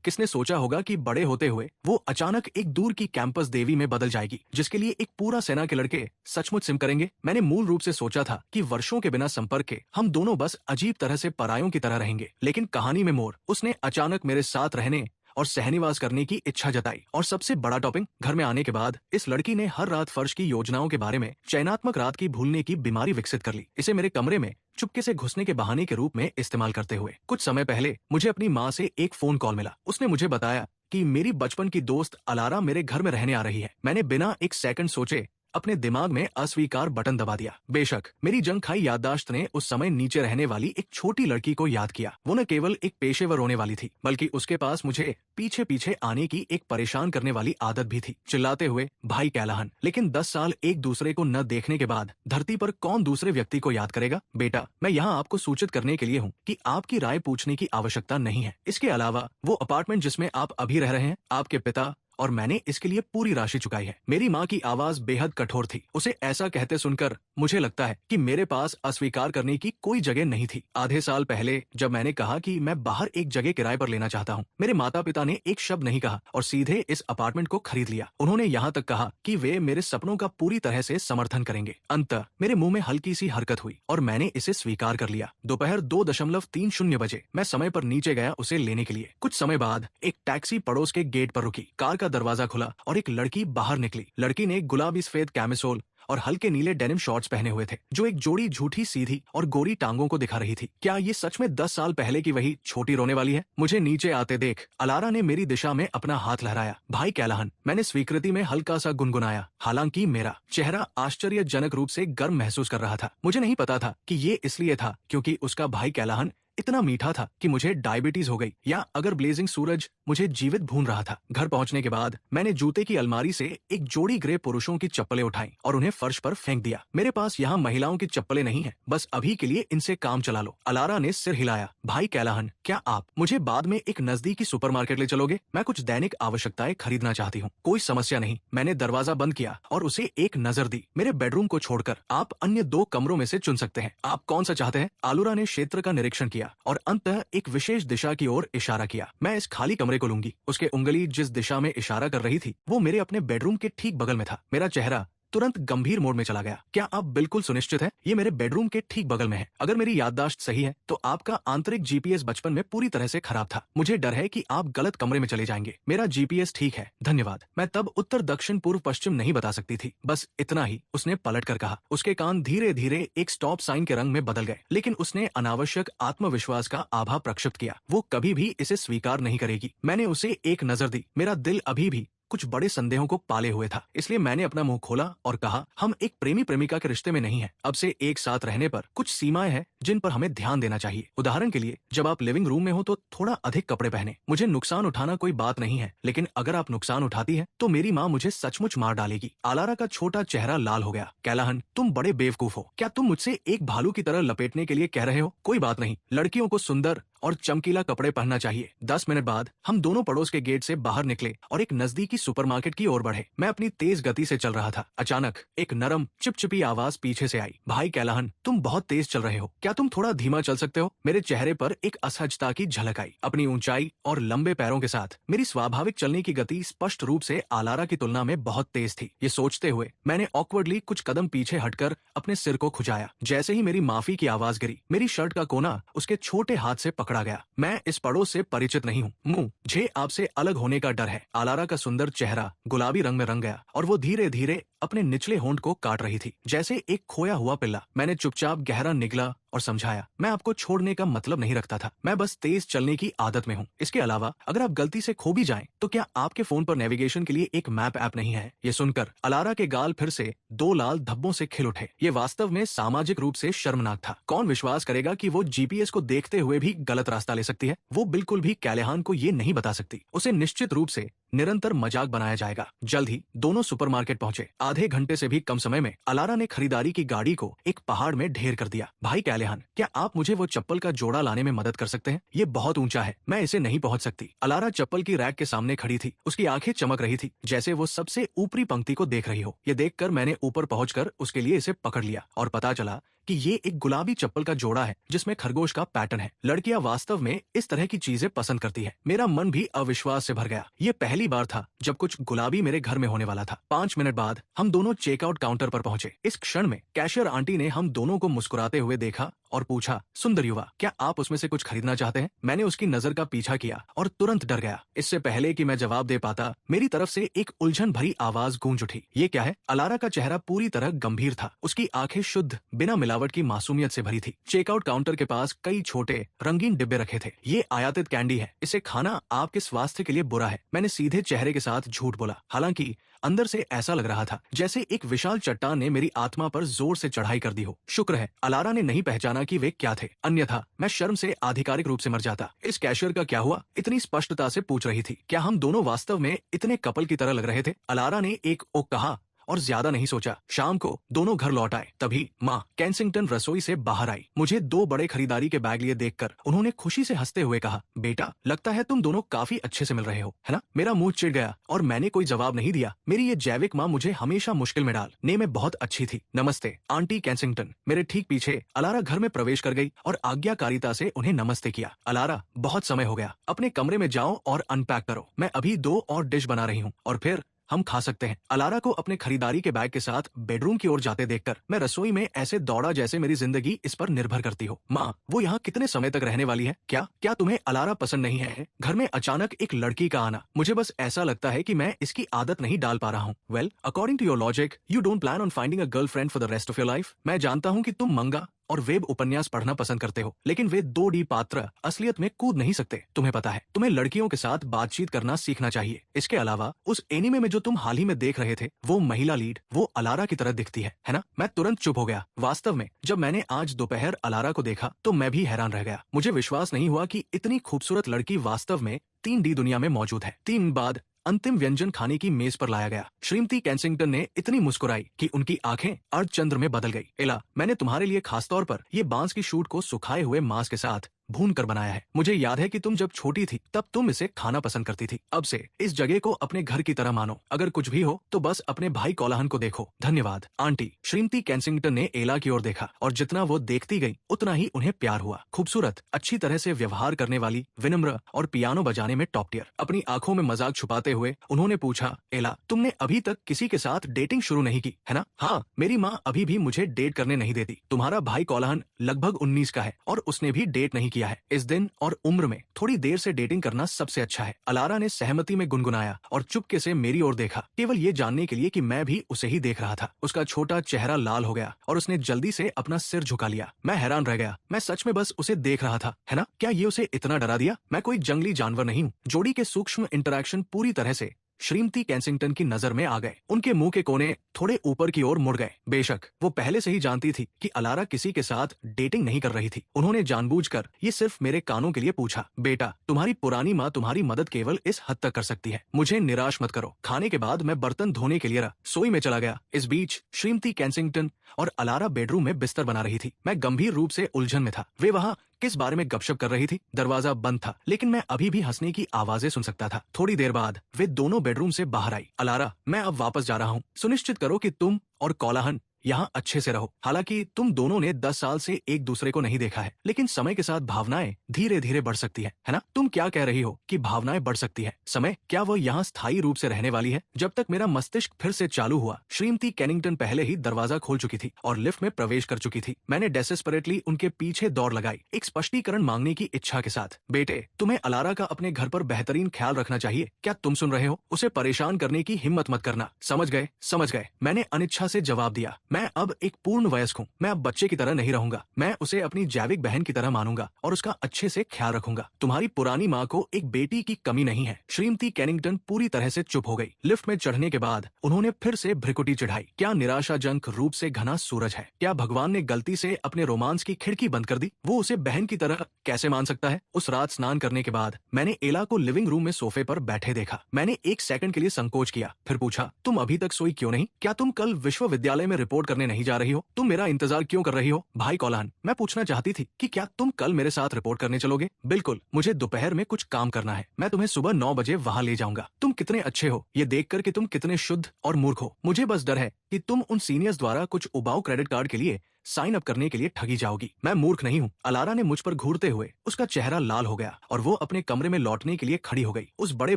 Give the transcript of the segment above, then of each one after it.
किसने सोचा होगा कि बड़े होते हुए वो अचानक एक दूर की कैंपस देवी में बदल जाएगी, जिसके लिए एक पूरा सेना के लड़के सचमुच सिम करेंगे। मैंने मूल रूप से सोचा था कि वर्षों के बिना संपर्क के हम दोनों बस अजीब तरह से परायों की तरह रहेंगे, लेकिन कहानी में मोड़ उसने अचानक मेरे साथ रहने और सहनिवास करने की इच्छा जताई। और सबसे बड़ा टॉपिंग, घर में आने के बाद इस लड़की ने हर रात फर्श की योजनाओं के बारे में चयनात्मक रात की भूलने की बीमारी विकसित कर ली, इसे मेरे कमरे में चुपके से घुसने के बहाने के रूप में इस्तेमाल करते हुए। कुछ समय पहले मुझे अपनी माँ से एक फोन कॉल मिला। उसने मुझे बताया कि मेरी बचपन की दोस्त अलारा मेरे घर में रहने आ रही है। मैंने बिना एक सेकंड सोचे अपने दिमाग में अस्वीकार बटन दबा दिया। बेशक मेरी जंग खाई याददाश्त ने उस समय नीचे रहने वाली एक छोटी लड़की को याद किया। वो न केवल एक पेशेवर होने वाली थी, बल्कि उसके पास मुझे पीछे पीछे आने की एक परेशान करने वाली आदत भी थी, चिल्लाते हुए भाई कैलाहन। लेकिन 10 साल एक दूसरे को न देखने के बाद धरती पर कौन दूसरे व्यक्ति को याद करेगा? बेटा, मैं यहाँ आपको सूचित करने के लिए हूँ कि आपकी राय पूछने की आवश्यकता नहीं है। इसके अलावा वो अपार्टमेंट जिसमें आप अभी रह रहे हैं, आपके पिता और मैंने इसके लिए पूरी राशि चुकाई है। मेरी माँ की आवाज बेहद कठोर थी। उसे ऐसा कहते सुनकर मुझे लगता है कि मेरे पास अस्वीकार करने की कोई जगह नहीं थी। आधे साल पहले जब मैंने कहा कि मैं बाहर एक जगह किराए पर लेना चाहता हूँ, मेरे माता पिता ने एक शब्द नहीं कहा और सीधे इस अपार्टमेंट को खरीद लिया। उन्होंने यहाँ तक कहा कि वे मेरे सपनों का पूरी तरह से समर्थन करेंगे। अंततः मेरे मुंह में हल्की सी हरकत हुई और मैंने इसे स्वीकार कर लिया। दोपहर 2:30 बजे मैं समय पर नीचे गया उसे लेने के लिए। कुछ समय बाद एक टैक्सी पड़ोस के गेट पर रुकी। कार का दरवाजा खुला और एक लड़की बाहर निकली। लड़की ने गुलाबी सफेद कैमिसोल और हल्के नीले डेनिम शॉर्ट्स पहने हुए थे, जो एक जोड़ी झूठी सीधी और गोरी टांगों को दिखा रही थी। क्या ये सच में 10 साल पहले की वही छोटी रोने वाली है? मुझे नीचे आते देख अलारा ने मेरी दिशा में अपना हाथ लहराया। भाई कैलाहन, मैंने स्वीकृति में हल्का सा गुनगुनाया, हालांकि मेरा चेहरा आश्चर्यजनक रूप से गर्म महसूस कर रहा था। मुझे नहीं पता था कि ये इसलिए था क्योंकि उसका भाई कैलाहन इतना मीठा था कि मुझे डायबिटीज हो गई, या अगर ब्लेजिंग सूरज मुझे जीवित भून रहा था। घर पहुंचने के बाद मैंने जूते की अलमारी से एक जोड़ी ग्रे पुरुषों की चप्पलें उठाई और उन्हें फर्श पर फेंक दिया। मेरे पास यहाँ महिलाओं की चप्पलें नहीं है, बस अभी के लिए इनसे काम चला लो। अलारा ने सिर हिलाया। भाई कैलाहन, क्या आप मुझे बाद में एक नजदीकी सुपरमार्केट ले चलोगे? मैं कुछ दैनिक आवश्यकताएं खरीदना चाहती हूँ। कोई समस्या नहीं। मैंने दरवाजा बंद किया और उसे एक नजर दी। मेरे बेडरूम को छोड़कर आप अन्य 2 कमरों में से चुन सकते हैं। आप कौन सा चाहते हैं? आलूरा ने क्षेत्र का निरीक्षण किया और अंततः एक विशेष दिशा की ओर इशारा किया। मैं इस खाली कमरे को लूंगी। उसके उंगली जिस दिशा में इशारा कर रही थी वो मेरे अपने बेडरूम के ठीक बगल में था। मेरा चेहरा तुरंत गंभीर मोड में चला गया। क्या आप बिल्कुल सुनिश्चित हैं? ये मेरे बेडरूम के ठीक बगल में है। अगर मेरी याददाश्त सही है तो आपका आंतरिक जीपीएस बचपन में पूरी तरह से खराब था। मुझे डर है कि आप गलत कमरे में चले जाएंगे। मेरा जीपीएस ठीक है, धन्यवाद। मैं तब उत्तर दक्षिण पूर्व पश्चिम नहीं बता सकती थी, बस इतना ही, उसने पलट कर कहा। उसके कान धीरे धीरे एक स्टॉप साइन के रंग में बदल गए, लेकिन उसने अनावश्यक आत्मविश्वास का आभा प्रक्षिप्त किया। वो कभी भी इसे स्वीकार नहीं करेगी। मैंने उसे एक नजर दी। मेरा दिल अभी भी कुछ बड़े संदेहों को पाले हुए था, इसलिए मैंने अपना मुंह खोला और कहा, हम एक प्रेमी प्रेमिका के रिश्ते में नहीं हैं। अब से एक साथ रहने पर कुछ सीमाएं हैं जिन पर हमें ध्यान देना चाहिए। उदाहरण के लिए, जब आप लिविंग रूम में हो तो थोड़ा अधिक कपड़े पहने। मुझे नुकसान उठाना कोई बात नहीं है, लेकिन अगर आप नुकसान उठाती है तो मेरी माँ मुझे सचमुच मार डालेगी। आलारा का छोटा चेहरा लाल हो गया। कैलाहन, तुम बड़े बेवकूफ हो। क्या तुम मुझसे एक भालू की तरह लपेटने के लिए कह रहे हो? कोई बात नहीं, लड़कियों को सुंदर और चमकीला कपड़े पहनना चाहिए। 10 मिनट बाद हम दोनों पड़ोस के गेट से बाहर निकले और एक नजदीकी सुपरमार्केट की ओर बढ़े। मैं अपनी तेज गति से चल रहा था। अचानक एक नरम चिपचिपी आवाज पीछे से आई। भाई कैलाहन, तुम बहुत तेज चल रहे हो, क्या तुम थोड़ा धीमा चल सकते हो? मेरे चेहरे पर एक असहजता की झलक आई। अपनी ऊंचाई और लंबे पैरों के साथ मेरी स्वाभाविक चलने की गति स्पष्ट रूप से आलारा की तुलना में बहुत तेज थी। ये सोचते हुए मैंने ऑकवर्डली कुछ कदम पीछे हटकर अपने सिर को खुजाया। जैसे ही मेरी माफी की आवाज गिरी, मेरी शर्ट का कोना उसके छोटे हाथ से पकड़ा गया। मैं इस पड़ोस से परिचित नहीं हूँ, मुझे आपसे अलग होने का डर है। आलारा का सुंदर चेहरा गुलाबी रंग में रंग गया और वो धीरे धीरे अपने निचले होंठ को काट रही थी, जैसे एक खोया हुआ पिल्ला। मैंने चुपचाप गहरा निगला और समझाया, मैं आपको छोड़ने का मतलब नहीं रखता था, मैं बस तेज चलने की आदत में हूँ। इसके अलावा अगर आप गलती से खो भी जाएं, तो क्या आपके फोन पर नेविगेशन के लिए एक मैप ऐप नहीं है? ये सुनकर अलारा के गाल फिर से 2 लाल धब्बों से खिल उठे। ये वास्तव में सामाजिक रूप से शर्मनाक था। कौन विश्वास करेगा कि वो जीपीएस को देखते हुए भी गलत रास्ता ले सकती है? वो बिल्कुल भी कैलाहन को ये नहीं बता सकती। उसे निश्चित रूप से निरंतर मजाक बनाया जाएगा। जल्द ही दोनों सुपरमार्केट पहुंचे। आधे घंटे से भी कम समय में अलारा ने खरीदारी की गाड़ी को एक पहाड़ में ढेर कर दिया। भाई कैलाहन, क्या आप मुझे वो चप्पल का जोड़ा लाने में मदद कर सकते हैं? ये बहुत ऊंचा है, मैं इसे नहीं पहुंच सकती। अलारा चप्पल की रैक के सामने खड़ी थी। उसकी आंखें चमक रही थी, जैसे वो सबसे ऊपरी पंक्ति को देख रही हो। ये देखकर मैंने ऊपर पहुंचकर उसके लिए इसे पकड़ लिया और पता चला कि ये एक गुलाबी चप्पल का जोड़ा है जिसमें खरगोश का पैटर्न है। लड़कियां वास्तव में इस तरह की चीजें पसंद करती है। मेरा मन भी अविश्वास से भर गया। ये पहली बार था जब कुछ गुलाबी मेरे घर में होने वाला था। 5 मिनट बाद हम दोनों चेकआउट काउंटर पर पहुंचे। इस क्षण में कैशियर आंटी ने हम दोनों को मुस्कुराते हुए देखा और पूछा, सुंदर युवा, क्या आप उसमें से कुछ खरीदना चाहते हैं? मैंने उसकी नजर का पीछा किया और तुरंत डर गया। इससे पहले कि मैं जवाब दे पाता, मेरी तरफ से एक उलझन भरी आवाज गूंज उठी, ये क्या है? अलारा का चेहरा पूरी तरह गंभीर था। उसकी आंखें शुद्ध, बिना मिलावट की मासूमियत से भरी थी। चेकआउट काउंटर के पास कई छोटे रंगीन डिब्बे रखे थे। ये आयातित कैंडी है, इसे खाना आपके स्वास्थ्य के लिए बुरा है। मैंने सीधे चेहरे के साथ झूठ बोला, हालांकि अंदर से ऐसा लग रहा था जैसे एक विशाल चट्टान ने मेरी आत्मा पर जोर से चढ़ाई कर दी हो। शुक्र है अलारा ने नहीं पहचाना कि वे क्या थे, अन्यथा मैं शर्म से आधिकारिक रूप से मर जाता। इस कैशियर का क्या हुआ? इतनी स्पष्टता से पूछ रही थी। क्या हम दोनों वास्तव में इतने कपल की तरह लग रहे थे? अलारा ने एक ओ कहा और ज्यादा नहीं सोचा। शाम को दोनों घर लौट आए। तभी माँ कैंसिंगटन रसोई से बाहर आई। मुझे 2 बड़े खरीदारी के बैग लिए देखकर उन्होंने खुशी से हंसते हुए कहा, बेटा, लगता है तुम दोनों काफी अच्छे से मिल रहे हो, है ना? मेरा मुंह चिढ़ गया और मैंने कोई जवाब नहीं दिया। मेरी ये जैविक माँ मुझे हमेशा मुश्किल में डालने में बहुत अच्छी थी। नमस्ते आंटी कैंसिंगटन। मेरे ठीक पीछे अलारा घर में प्रवेश कर गई और आज्ञाकारिता से उन्हें नमस्ते किया। अलारा, बहुत समय हो गया, अपने कमरे में जाओ और अनपैक करो। मैं अभी 2 और डिश बना रही हूँ और फिर हम खा सकते हैं। अलारा को अपने खरीदारी के बैग के साथ बेडरूम की ओर जाते देखकर मैं रसोई में ऐसे दौड़ा जैसे मेरी जिंदगी इस पर निर्भर करती हो। माँ, वो यहाँ कितने समय तक रहने वाली है? क्या तुम्हें अलारा पसंद नहीं है? घर में अचानक एक लड़की का आना, मुझे बस ऐसा लगता है कि मैं इसकी आदत नहीं डाल पा रहा हूँ। Well, according to your logic, you don't plan on finding a girlfriend for the rest of your life. मैं जानता हूँ कि तुम मंगा और वेब उपन्यास पढ़ना पसंद करते हो, लेकिन वे 2D पात्र असलियत में कूद नहीं सकते। तुम्हें पता है, तुम्हें लड़कियों के साथ बातचीत करना सीखना चाहिए। इसके अलावा उस एनीमे में जो तुम हाल ही में देख रहे थे, वो महिला लीड वो अलारा की तरह दिखती है ना? मैं तुरंत चुप हो गया। वास्तव में जब मैंने आज दोपहर अलारा को देखा तो मैं भी हैरान रह गया। मुझे विश्वास नहीं हुआ कि इतनी खूबसूरत लड़की वास्तव में 3D दुनिया में मौजूद है। 3 बाद अंतिम व्यंजन खाने की मेज पर लाया गया। श्रीमती कैंसिंगटन ने इतनी मुस्कुराई कि उनकी आंखें अर्धचंद्र में बदल गई। एला, मैंने तुम्हारे लिए खासतौर पर ये बांस की शूट को सुखाए हुए मांस के साथ भून कर बनाया है। मुझे याद है कि तुम जब छोटी थी तब तुम इसे खाना पसंद करती थी। अब से इस जगह को अपने घर की तरह मानो। अगर कुछ भी हो तो बस अपने भाई कोलाहन को देखो। धन्यवाद आंटी। श्रीमती कैंसिंगटन ने एला की ओर देखा और जितना वो देखती गई उतना ही उन्हें प्यार हुआ। खूबसूरत, अच्छी तरह से व्यवहार करने वाली, विनम्र और पियानो बजाने में टॉप टियर। अपनी आंखों में मजाक छुपाते हुए उन्होंने पूछा, एला, तुमने अभी तक किसी के साथ डेटिंग शुरू नहीं की, है ना? हाँ, मेरी माँ अभी भी मुझे डेट करने नहीं देती। तुम्हारा भाई कोलाहन लगभग 19 का है और उसने भी डेट नहीं किया है। इस दिन और उम्र में थोड़ी देर से डेटिंग करना सबसे अच्छा है। अलारा ने सहमति में गुनगुनाया और चुपके से मेरी ओर देखा, केवल ये जानने के लिए कि मैं भी उसे ही देख रहा था। उसका छोटा चेहरा लाल हो गया और उसने जल्दी से अपना सिर झुका लिया। मैं हैरान रह गया। मैं सच में बस उसे देख रहा था, है ना? क्या ये उसे इतना डरा दिया? मैं कोई जंगली जानवर नहीं हूँ। जोड़ी के सूक्ष्म इंटरैक्शन पूरी तरह से श्रीमती कैंसिंगटन की नजर में आ गए। उनके मुंह के कोने थोड़े ऊपर की ओर मुड़ गए। बेशक वो पहले से ही जानती थी कि अलारा किसी के साथ डेटिंग नहीं कर रही थी। उन्होंने जानबूझकर ये सिर्फ मेरे कानों के लिए पूछा, बेटा, तुम्हारी पुरानी माँ तुम्हारी मदद केवल इस हद तक कर सकती है। मुझे निराश मत करो। खाने के बाद मैं बर्तन धोने के लिए रसोई में चला गया। इस बीच श्रीमती कैंसिंगटन और अलारा बेडरूम में बिस्तर बना रही थी। मैं गंभीर रूप से उलझन में था। वे वहाँ किस बारे में गपशप कर रही थी? दरवाजा बंद था, लेकिन मैं अभी भी हंसने की आवाजें सुन सकता था। थोड़ी देर बाद वे दोनों बेडरूम से बाहर आई। अलारा, मैं अब वापस जा रहा हूँ। सुनिश्चित करो कि तुम और कोलाहन यहाँ अच्छे से रहो। हालांकि तुम दोनों ने 10 साल से एक दूसरे को नहीं देखा है, लेकिन समय के साथ भावनाएं धीरे धीरे बढ़ सकती है ना? तुम क्या कह रही हो कि भावनाएं बढ़ सकती है? समय, क्या वो यहाँ स्थायी रूप से रहने वाली है? जब तक मेरा मस्तिष्क फिर से चालू हुआ, श्रीमती कैनिंगटन पहले ही दरवाजा खोल चुकी थी और लिफ्ट में प्रवेश कर चुकी थी। मैंने डेस्परेटली उनके पीछे दौड़ लगाई, एक स्पष्टीकरण मांगने की इच्छा के साथ। बेटे, तुम्हें अलारा का अपने घर पर बेहतरीन ख्याल रखना चाहिए। क्या तुम सुन रहे हो? उसे परेशान करने की हिम्मत मत करना। समझ गए? समझ गए, मैंने अनिच्छा से जवाब दिया। मैं अब एक पूर्ण वयस्क हूँ। मैं अब बच्चे की तरह नहीं रहूंगा। मैं उसे अपनी जैविक बहन की तरह मानूंगा और उसका अच्छे से ख्याल रखूंगा। तुम्हारी पुरानी माँ को एक बेटी की कमी नहीं है। श्रीमती कैनिंगटन पूरी तरह से चुप हो गई। लिफ्ट में चढ़ने के बाद उन्होंने फिर से भ्रिकुटी चढ़ाई। क्या निराशाजनक रूप से घना सूरज है? क्या भगवान ने गलती से अपने रोमांस की खिड़की बंद कर दी? वो उसे बहन की तरह कैसे मान सकता है? उस रात स्नान करने के बाद मैंने एला को लिविंग रूम में सोफे पर बैठे देखा। मैंने एक सेकंड के लिए संकोच किया, फिर पूछा, तुम अभी तक सोई क्यों नहीं? क्या तुम कल विश्वविद्यालय में रिपोर्ट करने नहीं जा रही हो? तुम मेरा इंतजार क्यों कर रही हो? भाई कोलाहन, मैं पूछना चाहती थी कि क्या तुम कल मेरे साथ रिपोर्ट करने चलोगे? बिल्कुल, मुझे दोपहर में कुछ काम करना है। मैं तुम्हें सुबह 9 बजे वहाँ ले जाऊंगा। तुम कितने अच्छे हो ये देखकर कि तुम कितने शुद्ध और मूर्ख हो। मुझे बस डर है कि तुम उन सीनियर्स द्वारा कुछ उबाऊ क्रेडिट कार्ड के लिए साइन अप करने के लिए ठगी जाओगी। मैं मूर्ख नहीं हूँ। अलारा ने मुझ पर घूरते हुए उसका चेहरा लाल हो गया और वो अपने कमरे में लौटने के लिए खड़ी हो गई। उस बड़े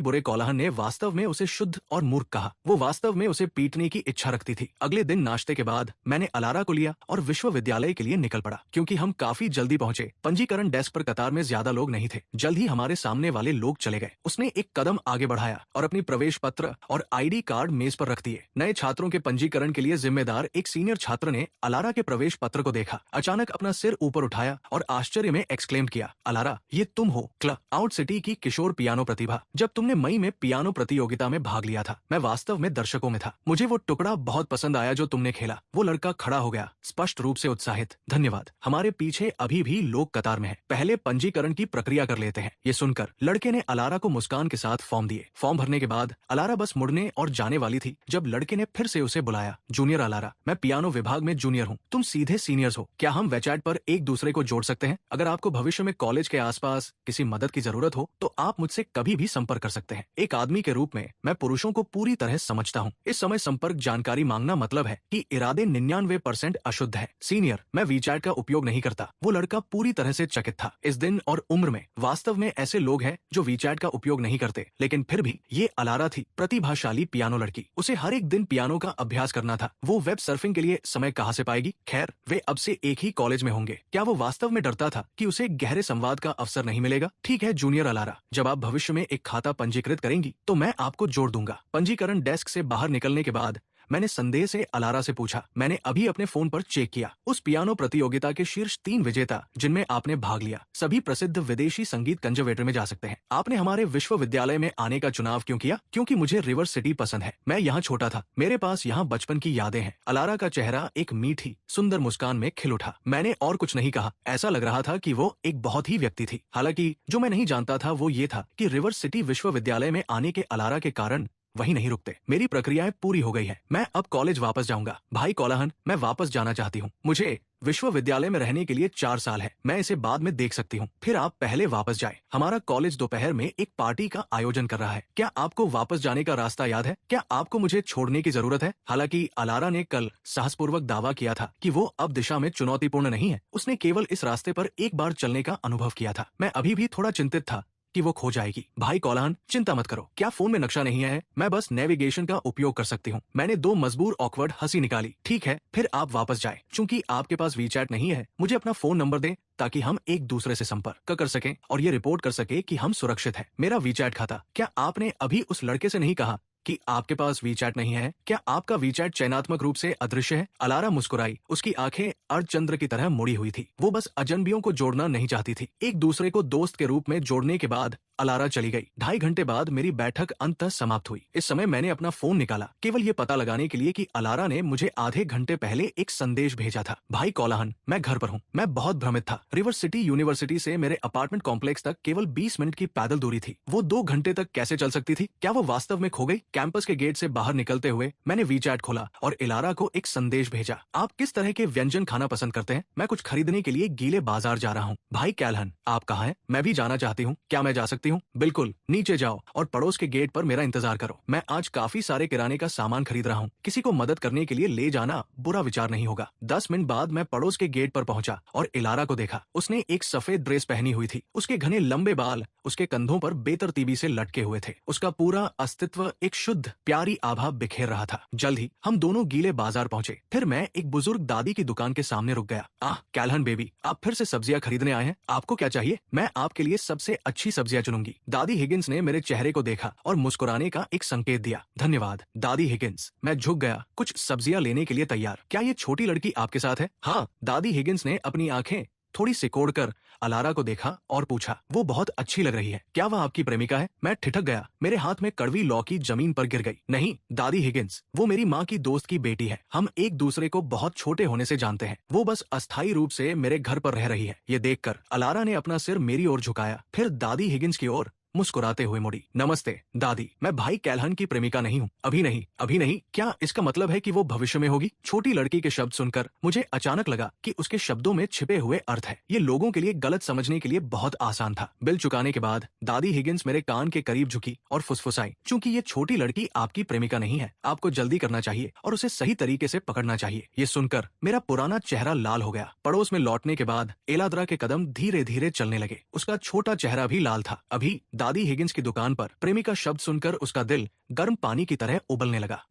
बुरे कोलाहल ने वास्तव में उसे शुद्ध और मूर्ख कहा। वो वास्तव में उसे पीटने की इच्छा रखती थी। अगले दिन नाश्ते के बाद मैंने अलारा को लिया और विश्वविद्यालय के लिए निकल पड़ा। क्योंकि हम काफी जल्दी पहुंचे, पंजीकरण डेस्क पर कतार में ज्यादा लोग नहीं थे। जल्द ही हमारे सामने वाले लोग चले गए। उसने एक कदम आगे बढ़ाया और अपनी प्रवेश पत्र और आईडी कार्ड मेज पर रख दिए। नए छात्रों के पंजीकरण के लिए जिम्मेदार एक सीनियर छात्र ने अलारा के प्रवेश पत्र को देखा, अचानक अपना सिर ऊपर उठाया और आश्चर्य में एक्सक्लेम किया, अलारा, ये तुम हो? क्लब आउट सिटी की किशोर पियानो प्रतिभा। जब तुमने मई में पियानो प्रतियोगिता में भाग लिया था, मैं वास्तव में दर्शकों में था। मुझे वो टुकड़ा बहुत पसंद आया जो तुमने खेला। वो लड़का खड़ा हो गया, स्पष्ट रूप से उत्साहित। धन्यवाद। हमारे पीछे अभी भी लोग कतार में हैं। पहले पंजीकरण की प्रक्रिया कर लेते हैं। ये सुनकर लड़के ने अलारा को मुस्कान के साथ फॉर्म दिए। फॉर्म भरने के बाद अलारा बस मुड़ने और जाने वाली थी जब लड़के ने फिर से उसे बुलाया। जूनियर अलारा, मैं पियानो विभाग में जूनियर हूँ, तुम सीधे सीनियर्स हो। क्या हम वेचैट पर एक दूसरे को जोड़ सकते हैं? अगर आपको भविष्य में कॉलेज के आसपास किसी मदद की जरूरत हो तो आप मुझसे कभी भी संपर्क कर सकते हैं। एक आदमी के रूप में मैं पुरुषों को पूरी तरह समझता हूँ। इस समय संपर्क जानकारी मांगना मतलब है कि इरादे 99% अशुद्ध है। सीनियर, मैं वीचैट का उपयोग नहीं करता। वो लड़का पूरी तरह से चकित था। इस दिन और उम्र में वास्तव में ऐसे लोग हैं जो वीचैट का उपयोग नहीं करते, लेकिन फिर भी ये अलारा थी, प्रतिभाशाली पियानो लड़की। उसे हर एक दिन पियानो का अभ्यास करना था। वो वेब सर्फिंग के लिए समय कहाँ से पाएगी? खैर, वे अब से एक ही कॉलेज में होंगे। क्या वो वास्तव में डरता था कि उसे गहरे संवाद का अवसर नहीं मिलेगा? ठीक है जूनियर अलारा, जब आप भविष्य में एक खाता पंजीकृत करेंगी तो मैं आपको जोड़ दूंगा। पंजीकरण डेस्क से बाहर निकलने के बाद मैंने संदेह से अलारा से पूछा, मैंने अभी अपने फोन पर चेक किया, उस पियानो प्रतियोगिता के शीर्ष 3 विजेता जिनमें आपने भाग लिया सभी प्रसिद्ध विदेशी संगीत कंजर्वेटर में जा सकते हैं। आपने हमारे विश्वविद्यालय में आने का चुनाव क्यों किया? क्योंकि मुझे रिवर सिटी पसंद है। मैं यहाँ छोटा था, मेरे पास यहाँ बचपन की यादें हैं। अलारा का चेहरा एक मीठी सुंदर मुस्कान में खिल उठा। मैंने और कुछ नहीं कहा। ऐसा लग रहा था कि वो एक बहुत ही व्यक्ति थी। हालांकि जो मैं नहीं जानता था वो ये था कि रिवर सिटी विश्वविद्यालय में आने के अलारा के कारण वही नहीं रुकते। मेरी प्रक्रियाएं पूरी हो गई है। मैं अब कॉलेज वापस जाऊंगा। भाई कोलाहल, मैं वापस जाना चाहती हूँ। मुझे विश्वविद्यालय में रहने के लिए 4 साल है। मैं इसे बाद में देख सकती हूँ। फिर आप पहले वापस जाएं। हमारा कॉलेज दोपहर में एक पार्टी का आयोजन कर रहा है। क्या आपको वापस जाने का रास्ता याद है? क्या आपको मुझे छोड़ने की जरूरत है? हालांकि अलारा ने कल साहसपूर्वक दावा किया था कि वो अब दिशा में चुनौतीपूर्ण नहीं है। उसने केवल इस रास्ते पर एक बार चलने का अनुभव किया था। मैं अभी भी थोड़ा चिंतित था कि वो खो जाएगी। भाई कोलाहल, चिंता मत करो। क्या फोन में नक्शा नहीं है? मैं बस नेविगेशन का उपयोग कर सकती हूँ। मैंने 2 मजबूर ऑकवर्ड हंसी निकाली। ठीक है, फिर आप वापस जाएं। चूंकि आपके पास वीचैट नहीं है, मुझे अपना फोन नंबर दें ताकि हम एक दूसरे से संपर्क कर सकें और ये रिपोर्ट कर सके कि हम सुरक्षित हैं। मेरा वीचैट खाता। क्या आपने अभी उस लड़के से नहीं कहा कि आपके पास वीचैट नहीं है? क्या आपका वीचैट चयनात्मक रूप से अदृश्य है? अलारा मुस्कुराई। उसकी आंखें अर्धचंद्र की तरह मुड़ी हुई थी। वो बस अजनबियों को जोड़ना नहीं चाहती थी। एक दूसरे को दोस्त के रूप में जोड़ने के बाद अलारा चली गई। 2.5 घंटे बाद मेरी बैठक अंततः समाप्त हुई। इस समय मैंने अपना फोन निकाला, केवल ये पता लगाने के लिए कि अलारा ने मुझे आधे घंटे पहले एक संदेश भेजा था। भाई कोलाहल, मैं घर पर हूँ। मैं बहुत भ्रमित था। रिवर सिटी यूनिवर्सिटी से मेरे अपार्टमेंट कॉम्प्लेक्स तक केवल 20 मिनट की पैदल दूरी थी। वो 2 घंटे तक कैसे चल सकती थी? क्या वो वास्तव में खो गई? कैंपस के गेट से बाहर निकलते हुए मैंने वीचैट खोला और इलारा को एक संदेश भेजा। आप किस तरह के व्यंजन खाना पसंद करते हैं? मैं कुछ खरीदने के लिए गीले बाजार जा रहा हूँ। भाई कैलहन, आप कहाँ हैं? मैं भी जाना चाहती हूँ। क्या मैं जा सकती हूँ? बिल्कुल, नीचे जाओ और पड़ोस के गेट पर मेरा इंतजार करो। मैं आज काफी सारे किराने का सामान खरीद रहा हूँ। किसी को मदद करने के लिए ले जाना बुरा विचार नहीं होगा। 10 मिनट बाद मैं पड़ोस के गेट पर पहुंचा और इलारा को देखा। उसने एक सफेद ड्रेस पहनी हुई थी। उसके घने लंबे बाल उसके कंधों पर बेतरतीबी से लटके हुए थे। उसका पूरा अस्तित्व एक शुद्ध प्यारी आभा बिखेर रहा था। जल्द ही हम दोनों गीले बाजार पहुंचे। फिर मैं एक बुजुर्ग दादी की दुकान के सामने रुक गया। आह कैलहन बेबी, आप फिर से सब्जियां खरीदने आए हैं? आपको क्या चाहिए? मैं आपके लिए सबसे अच्छी सब्जियां चुनूंगी। दादी हिगिंस ने मेरे चेहरे को देखा और मुस्कुराने का एक संकेत दिया। धन्यवाद दादी हिगिंस। मैं झुक गया, कुछ सब्जियां लेने के लिए तैयार। क्या ये छोटी लड़की आपके साथ है? हाँ। दादी हिगिंस ने अपनी आंखें थोड़ी सिकोड़कर अलारा को देखा और पूछा, वो बहुत अच्छी लग रही है। क्या वह आपकी प्रेमिका है? मैं ठिठक गया। मेरे हाथ में कड़वी लौकी जमीन पर गिर गई। नहीं दादी हिगिंस, वो मेरी माँ की दोस्त की बेटी है। हम एक दूसरे को बहुत छोटे होने से जानते हैं। वो बस अस्थायी रूप से मेरे घर पर रह रही है। ये देखकर अलारा ने अपना सिर मेरी ओर झुकाया, फिर दादी हिगिंस की ओर मुस्कुराते हुए मुड़ी। नमस्ते दादी, मैं भाई कैलहन की प्रेमिका नहीं हूँ। अभी नहीं, अभी नहीं। क्या इसका मतलब है कि वो भविष्य में होगी? छोटी लड़की के शब्द सुनकर मुझे अचानक लगा कि उसके शब्दों में छिपे हुए अर्थ है। ये लोगों के लिए गलत समझने के लिए बहुत आसान था। बिल चुकाने के बाद दादी हिगिंस मेरे कान के करीब झुकी और फुसफुसाई, चूंकि ये छोटी लड़की आपकी प्रेमिका नहीं है, आपको जल्दी करना चाहिए और उसे सही तरीके से पकड़ना चाहिए। ये सुनकर मेरा पुराना चेहरा लाल हो गया। पड़ोस में लौटने के बाद एलाद्रा के कदम धीरे धीरे चलने लगे। उसका छोटा चेहरा भी लाल था। अभी दादी हिगिंस की दुकान पर प्रेमिका शब्द सुनकर उसका दिल गर्म पानी की तरह उबलने लगा।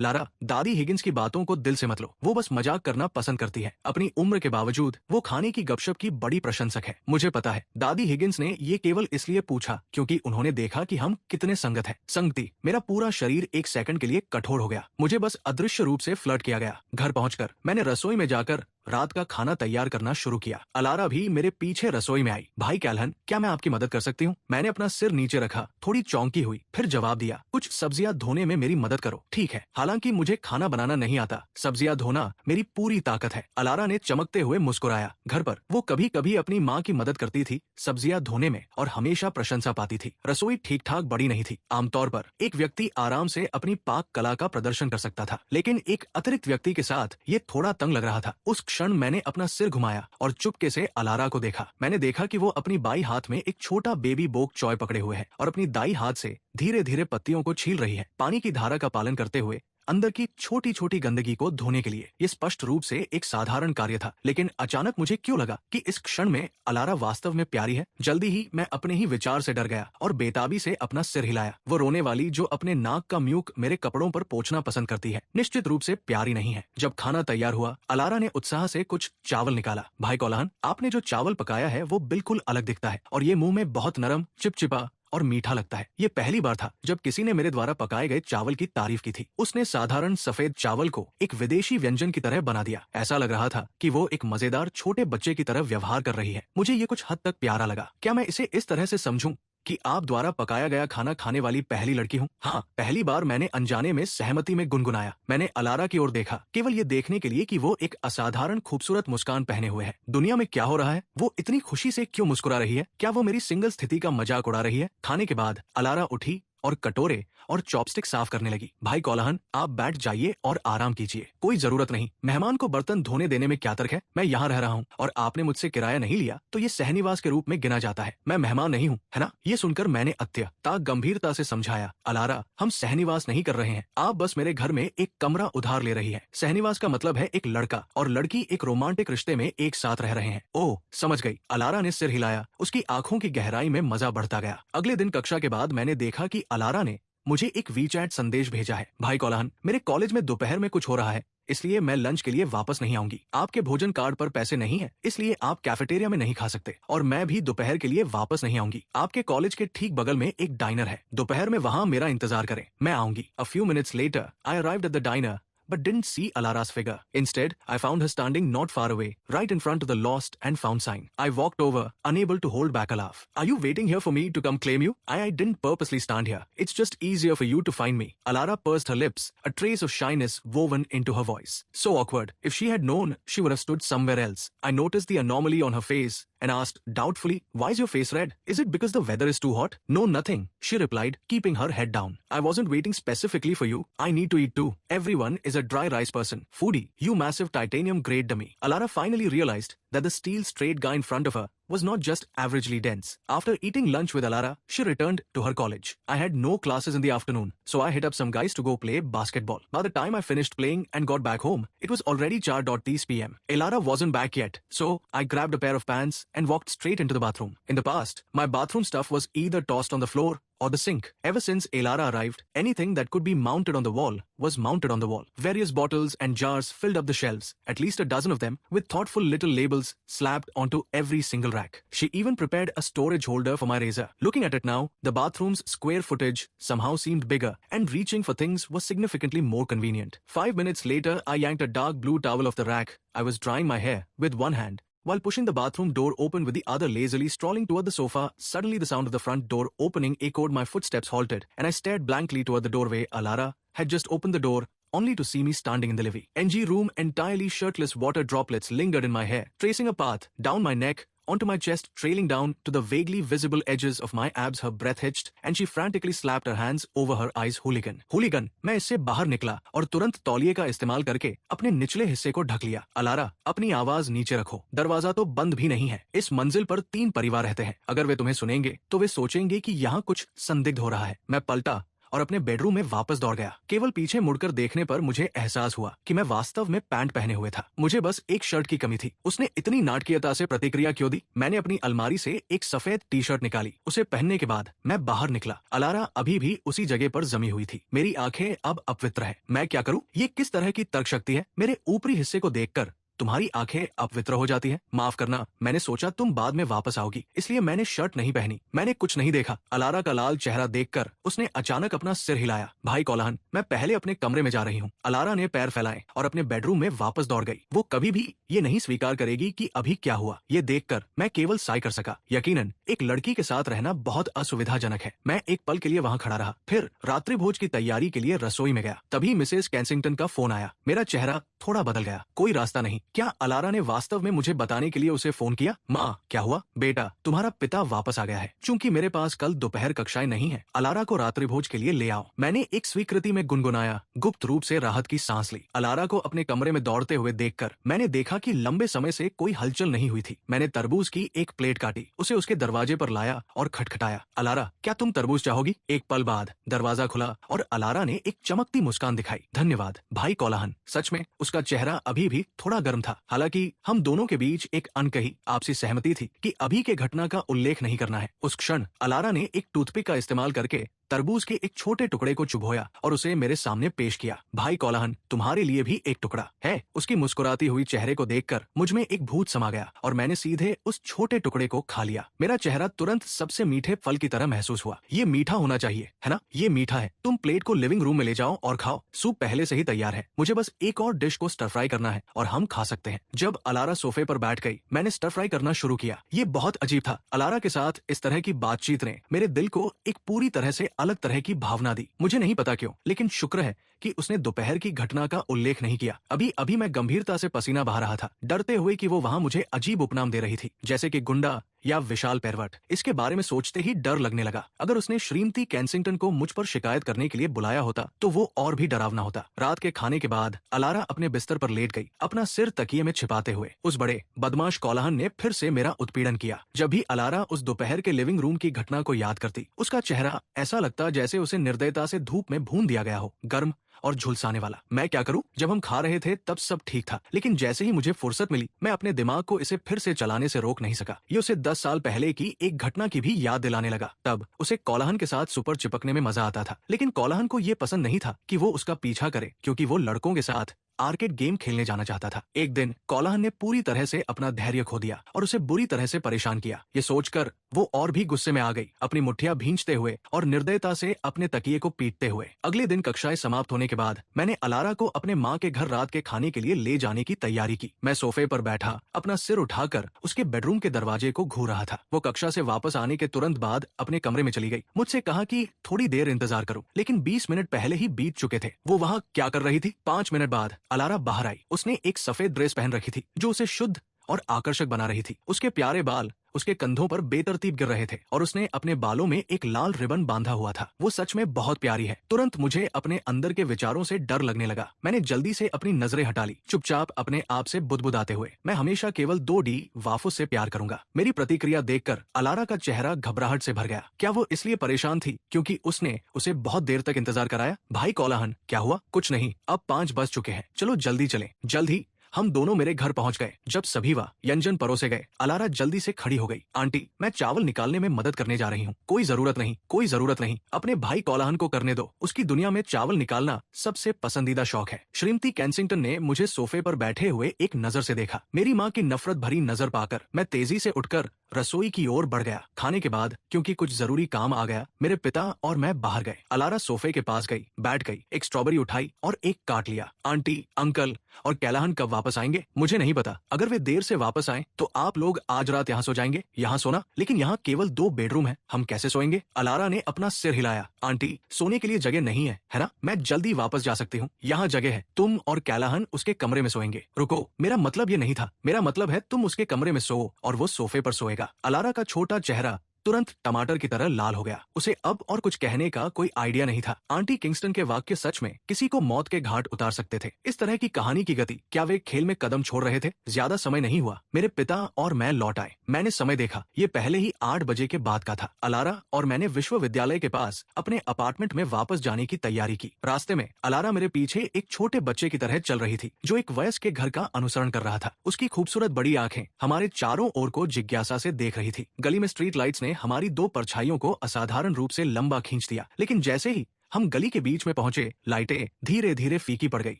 लारा, दादी हिगिंस की बातों को दिल से मत लो। वो बस मजाक करना पसंद करती है। अपनी उम्र के बावजूद वो खाने की गपशप की बड़ी प्रशंसक है। मुझे पता है दादी हिगिंस ने ये केवल इसलिए पूछा क्योंकि उन्होंने देखा कि हम कितने संगत हैं। संगति। मेरा पूरा शरीर एक सेकंड के लिए कठोर हो गया। मुझे बस अदृश्य रूप से फ्लर्ट किया गया। घर पहुंचकर मैंने रसोई में जाकर रात का खाना तैयार करना शुरू किया। अलारा भी मेरे पीछे रसोई में आई। भाई कैलहन, क्या मैं आपकी मदद कर सकती हूँ? मैंने अपना सिर नीचे रखा, थोड़ी चौंकी हुई, फिर जवाब दिया, कुछ सब्जियां धोने में मेरी मदद करो। ठीक है। हालांकि मुझे खाना बनाना नहीं आता, सब्जियां धोना मेरी पूरी ताकत है। अलारा ने चमकते हुए मुस्कुराया। घर पर वो कभी कभी अपनी माँ की मदद करती थी सब्जियां धोने में और हमेशा प्रशंसा पाती थी। रसोई ठीक ठाक बड़ी नहीं थी। आमतौर पर एक व्यक्ति आराम से अपनी पाक कला का प्रदर्शन कर सकता था, लेकिन एक अतिरिक्त व्यक्ति के साथ ये थोड़ा तंग लग रहा था। उस क्षण मैंने अपना सिर घुमाया और चुपके से अलारा को देखा। मैंने देखा कि वो अपनी बाई हाथ में एक छोटा बेबी बोक चॉय पकड़े हुए है और अपनी दाई हाथ से धीरे धीरे पत्तियों को छील रही है, पानी की धारा का पालन करते हुए अंदर की छोटी छोटी गंदगी को धोने के लिए। ये स्पष्ट रूप से एक साधारण कार्य था, लेकिन अचानक मुझे क्यों लगा कि इस क्षण में अलारा वास्तव में प्यारी है। जल्दी ही मैं अपने ही विचार से डर गया और बेताबी से अपना सिर हिलाया। वो रोने वाली जो अपने नाक का म्यूक मेरे कपड़ों पर पोंछना पसंद करती है, निश्चित रूप से प्यारी नहीं है। जब खाना तैयार हुआ, अलारा ने उत्साह से कुछ चावल निकाला। भाई कौलाहन, आपने जो चावल पकाया है वो बिल्कुल अलग दिखता है और ये मुंह में बहुत नरम, चिपचिपा और मीठा लगता है। ये पहली बार था जब किसी ने मेरे द्वारा पकाए गए चावल की तारीफ की थी। उसने साधारण सफेद चावल को एक विदेशी व्यंजन की तरह बना दिया। ऐसा लग रहा था कि वो एक मजेदार छोटे बच्चे की तरह व्यवहार कर रही है। मुझे ये कुछ हद तक प्यारा लगा। क्या मैं इसे इस तरह से समझूं कि आप द्वारा पकाया गया खाना खाने वाली पहली लड़की हूँ? हाँ, पहली बार मैंने अनजाने में सहमति में गुनगुनाया। मैंने अलारा की ओर देखा, केवल ये देखने के लिए कि वो एक असाधारण खूबसूरत मुस्कान पहने हुए है। दुनिया में क्या हो रहा है? वो इतनी खुशी से क्यों मुस्कुरा रही है? क्या वो मेरी सिंगल स्थिति का मजाक उड़ा रही है? खाने के बाद अलारा उठी और कटोरे और चॉपस्टिक साफ करने लगी। भाई कौलाहन, आप बैठ जाइए और आराम कीजिए। कोई जरूरत नहीं। मेहमान को बर्तन धोने देने में क्या तर्क है? मैं यहाँ रह रहा हूँ और आपने मुझसे किराया नहीं लिया तो ये सहनिवास के रूप में गिना जाता है। मैं मेहमान नहीं हूँ, है ना? ये सुनकर मैंने अत्यंत गंभीरता से समझाया, अलारा, हम सहनिवास नहीं कर रहे हैं। आप बस मेरे घर में एक कमरा उधार ले रही है। सहनिवास का मतलब है एक लड़का और लड़की एक रोमांटिक रिश्ते में एक साथ रह रहे हैं। ओह, समझ गई। अलारा ने सिर हिलाया। उसकी आंखों की गहराई में मजा बढ़ता गया। अगले दिन कक्षा के बाद मैंने देखा कि अलारा ने मुझे एक वीचैट संदेश भेजा है। भाई कौलाहन, मेरे कॉलेज में दोपहर में कुछ हो रहा है, इसलिए मैं लंच के लिए वापस नहीं आऊंगी। आपके भोजन कार्ड पर पैसे नहीं है, इसलिए आप कैफेटेरिया में नहीं खा सकते और मैं भी दोपहर के लिए वापस नहीं आऊंगी। आपके कॉलेज के ठीक बगल में एक डाइनर है, दोपहर में वहाँ मेरा इंतजार करें, मैं आऊंगी। A few minutes later, I arrived at the diner but didn't see Alara's figure. Instead, I found her standing not far away, right in front of the lost and found sign. I walked over, unable to hold back a laugh. Are you waiting here for me to come claim you? I didn't purposely stand here. It's just easier for you to find me. Alara pursed her lips, a trace of shyness woven into her voice. So awkward. If she had known, she would have stood somewhere else. I noticed the anomaly on her face and asked doubtfully, why is your face red? Is it because the weather is too hot? No, nothing, she replied, keeping her head down. I wasn't waiting specifically for you. I need to eat too. Everyone is a dry rice person. Foodie, you massive titanium grade dummy. Alara finally realized that the steel straight guy in front of her was not just averagely dense. After eating lunch with Alara, she returned to her college. I had no classes in the afternoon, so I hit up some guys to go play basketball. By the time I finished playing and got back home, it was already 4:30 p.m. Alara wasn't back yet, so I grabbed a pair of pants and walked straight into the bathroom. In the past, my bathroom stuff was either tossed on the floor or the sink. Ever since Alara arrived, anything that could be mounted on the wall was mounted on the wall. Various bottles and jars filled up the shelves, at least a dozen of them, with thoughtful little labels slapped onto every single rack. She even prepared a storage holder for my razor. Looking at it now, the bathroom's square footage somehow seemed bigger, and reaching for things was significantly more convenient. 5 minutes later, I yanked a dark blue towel off the rack. I was drying my hair with one hand, while pushing the bathroom door open with the other, lazily strolling toward the sofa. Suddenly the sound of the front door opening echoed. My footsteps halted, and I stared blankly toward the doorway. Alara had just opened the door, only to see me standing in the living room, entirely shirtless. Water droplets lingered in my hair, tracing a path down my neck onto my chest, trailing down to the vaguely visible edges of my abs. Her breath hitched, and she frantically slapped her hands over her eyes. Hooligan, hooligan! मैं इससे बाहर निकला और तुरंत तौलिए का इस्तेमाल करके अपने निचले हिस्से को ढक लिया। अलारा, अपनी आवाज नीचे रखो, दरवाजा तो बंद भी नहीं है। इस मंजिल पर 3 परिवार रहते हैं। अगर वे तुम्हें सुनेंगे तो वे सोचेंगे कि यहाँ कुछ संदिग्ध हो रहा है। मैं पलटा और अपने बेडरूम में वापस दौड़ गया। केवल पीछे मुड़कर देखने पर मुझे एहसास हुआ कि मैं वास्तव में पैंट पहने हुए था। मुझे बस एक शर्ट की कमी थी। उसने इतनी नाटकीयता से प्रतिक्रिया क्यों दी? मैंने अपनी अलमारी से एक सफेद टी शर्ट निकाली। उसे पहनने के बाद मैं बाहर निकला। अलारा अभी भी उसी जगह पर जमी हुई थी। मेरी आंखें अब अपवित्र है। मैं क्या करूं? ये किस तरह की तर्क शक्ति है? मेरे ऊपरी हिस्से को देखकर तुम्हारी आंखें अपवित्र हो जाती हैं? माफ करना, मैंने सोचा तुम बाद में वापस आओगी, इसलिए मैंने शर्ट नहीं पहनी। मैंने कुछ नहीं देखा। अलारा का लाल चेहरा देखकर उसने अचानक अपना सिर हिलाया। भाई कोलाहन, मैं पहले अपने कमरे में जा रही हूँ। अलारा ने पैर फैलाए और अपने बेडरूम में वापस दौड़ गई। वो कभी भी ये नहीं स्वीकार करेगी कि अभी क्या हुआ। ये देखकर मैं केवल साई कर सका। यकीनन एक लड़की के साथ रहना बहुत असुविधाजनक है। मैं एक पल के लिए वहाँ खड़ा रहा, फिर रात्रि भोज की तैयारी के लिए रसोई में गया। तभी मिसेस कैंसिंगटन का फोन आया। मेरा चेहरा थोड़ा बदल गया। कोई रास्ता नहीं। क्या अलारा ने वास्तव में मुझे बताने के लिए उसे फोन किया? माँ, क्या हुआ? बेटा, तुम्हारा पिता वापस आ गया है। चूंकि मेरे पास कल दोपहर कक्षाएं नहीं है, अलारा को रात्रि भोज के लिए ले आओ। मैंने एक स्वीकृति में गुनगुनाया। गुप्त रूप से राहत की सांस ली। अलारा को अपने कमरे में दौड़ते हुए देखकर मैंने देखा कि लंबे समय से कोई हलचल नहीं हुई थी। मैंने तरबूज की एक प्लेट काटी, उसे उसके दरवाजे पर लाया और खटखटाया। अलारा, क्या तुम तरबूज चाहोगी? एक पल बाद दरवाजा खुला और अलारा ने एक चमकती मुस्कान दिखाई। धन्यवाद भाई कोलाहन। सच में उसका चेहरा अभी भी थोड़ा गर्म था। हालांकि हम दोनों के बीच एक अनकही आपसी सहमति थी कि अभी के घटना का उल्लेख नहीं करना है। उस क्षण अलारा ने एक टूथपिक का इस्तेमाल करके तरबूज के एक छोटे टुकड़े को चुभोया और उसे मेरे सामने पेश किया। भाई कोलाहन, तुम्हारे लिए भी एक टुकड़ा है। उसकी मुस्कुराती हुई चेहरे को देखकर मुझ में एक भूत समा गया और मैंने सीधे उस छोटे टुकड़े को खा लिया। मेरा चेहरा तुरंत सबसे मीठे फल की तरह महसूस हुआ। ये मीठा होना चाहिए, है ना? ये मीठा है। तुम प्लेट को लिविंग रूम में ले जाओ और खाओ। सूप पहले से ही तैयार है। मुझे बस एक और डिश को स्टर फ्राई करना है और हम खा सकते हैं। जब अलारा सोफे पर बैठ गई, मैंने स्टर फ्राई करना शुरू किया। ये बहुत अजीब था। अलारा के साथ इस तरह की बातचीत ने मेरे दिल को एक पूरी तरह से अलग तरह की भावना दी। मुझे नहीं पता क्यों, लेकिन शुक्र है कि उसने दोपहर की घटना का उल्लेख नहीं किया। अभी अभी मैं गंभीरता से पसीना बहा रहा था, डरते हुए कि वो वहाँ मुझे अजीब उपनाम दे रही थी, जैसे कि गुंडा या विशाल पैरवट। इसके बारे में सोचते ही डर लगने लगा। अगर उसने श्रीमती कैंसिंगटन को मुझ पर शिकायत करने के लिए बुलाया होता तो वो और भी डरावना होता। रात के खाने के बाद अलारा अपने बिस्तर पर लेट गई, अपना सिर तकिए में छिपाते हुए। उस बड़े बदमाश कोलाहन ने फिर से मेरा उत्पीड़न किया। जब भी अलारा उस दोपहर के लिविंग रूम की घटना को याद करती, उसका चेहरा ऐसा लगता जैसे उसे निर्दयता से धूप में भून दिया गया हो, गर्म और झुलसाने वाला। मैं क्या करूं? जब हम खा रहे थे तब सब ठीक था, लेकिन जैसे ही मुझे फुर्सत मिली, मैं अपने दिमाग को इसे फिर से चलाने से रोक नहीं सका। ये उसे 10 साल पहले की एक घटना की भी याद दिलाने लगा। तब उसे कोलाहन के साथ सुपर चिपकने में मजा आता था, लेकिन कोलाहन को ये पसंद नहीं था कि वो उसका पीछा करे, क्योंकि वो लड़कों के साथ आर्केड गेम खेलने जाना चाहता था। एक दिन कोलाहन ने पूरी तरह से अपना धैर्य खो दिया और उसे बुरी तरह से परेशान किया। ये सोचकर वो और भी गुस्से में आ गई, अपनी मुट्ठियां भींचते हुए और निर्दयता से अपने तकिए को पीटते हुए। अगले दिन कक्षाएं समाप्त होने के बाद मैंने अलारा को अपने माँ के घर रात के खाने के लिए ले जाने की तैयारी की। मैं सोफे पर बैठा अपना सिर उठाकर उसके बेडरूम के दरवाजे को घूर रहा था। वो कक्षा से वापस आने के तुरंत बाद अपने कमरे में चली गई। मुझसे कहा कि थोड़ी देर इंतजार करो, लेकिन 20 मिनट पहले ही बीत चुके थे। वो वहाँ क्या कर रही थी? 5 मिनट बाद अलारा बाहर आई। उसने एक सफेद ड्रेस पहन रखी थी जो उसे शुद्ध और आकर्षक बना रही थी। उसके प्यारे बाल उसके कंधों पर बेतरतीब गिर रहे थे और उसने अपने बालों में एक लाल रिबन बांधा हुआ था। वो सच में बहुत प्यारी है। तुरंत मुझे अपने अंदर के विचारों से डर लगने लगा। मैंने जल्दी से अपनी नजरें हटा ली, चुपचाप अपने आप से बुदबुदाते हुए, मैं हमेशा केवल 2D वाफुस से प्यार करूंगा। मेरी प्रतिक्रिया देखकर अलारा का चेहरा घबराहट से भर गया। क्या वो इसलिए परेशान थी क्योंकि उसने उसे बहुत देर तक इंतजार कराया? भाई कोलाहन, क्या हुआ? कुछ नहीं, अब 5 बज चुके हैं, चलो जल्दी चलें। जल्द ही हम दोनों मेरे घर पहुंच गए। जब सभी व्यंजन परोसे गए, अलारा जल्दी से खड़ी हो गई। आंटी, मैं चावल निकालने में मदद करने जा रही हूँ। कोई जरूरत नहीं, कोई जरूरत नहीं, अपने भाई कोलाहन को करने दो। उसकी दुनिया में चावल निकालना सबसे पसंदीदा शौक है। श्रीमती कैंसिंगटन ने मुझे सोफे पर बैठे हुए एक नजर से देखा। मेरी माँ की नफरत भरी नजर पाकर मैं तेजी से उठकर रसोई की ओर बढ़ गया। खाने के बाद क्योंकि कुछ जरूरी काम आ गया, मेरे पिता और मैं बाहर गए। अलारा सोफे के पास गई, बैठ गई, एक स्ट्रॉबेरी उठाई और एक काट लिया। आंटी, अंकल और कैलाहन कब वापस आएंगे मुझे नहीं पता। अगर वे देर से वापस आए तो आप लोग आज रात यहाँ सो जाएंगे। यहाँ सोना? लेकिन यहाँ केवल 2 बेडरूम है, हम कैसे सोएंगे? अलारा ने अपना सिर हिलाया। आंटी, सोने के लिए जगह नहीं है ना? मैं जल्दी वापस जा सकती हूँ, यहाँ जगह है। तुम और कैलाहन उसके कमरे में सोएंगे। रुको, मेरा मतलब ये नहीं था। मेरा मतलब है तुम उसके कमरे में सो और वो सोफे पर सोएगा। अलारा का छोटा चेहरा तुरंत टमाटर की तरह लाल हो गया। उसे अब और कुछ कहने का कोई आइडिया नहीं था। आंटी किंगस्टन के वाक्य सच में किसी को मौत के घाट उतार सकते थे। इस तरह की कहानी की गति, क्या वे खेल में कदम छोड़ रहे थे? ज्यादा समय नहीं हुआ, मेरे पिता और मैं लौट आए। मैंने समय देखा, ये पहले ही 8 बजे के बाद का था। अलारा और मैंने विश्वविद्यालय के पास अपने अपार्टमेंट में वापस जाने की तैयारी की। रास्ते में अलारा मेरे पीछे एक छोटे बच्चे की तरह चल रही थी, जो एक वयस्क के घर का अनुसरण कर रहा था। उसकी खूबसूरत बड़ी आंखें हमारे चारों ओर को जिज्ञासा से देख रही थी। गली में स्ट्रीट लाइट्स ने हमारी 2 परछाइयों को असाधारण रूप से लंबा खींच दिया, लेकिन जैसे ही हम गली के बीच में पहुंचे, लाइटें धीरे धीरे फीकी पड़ गई।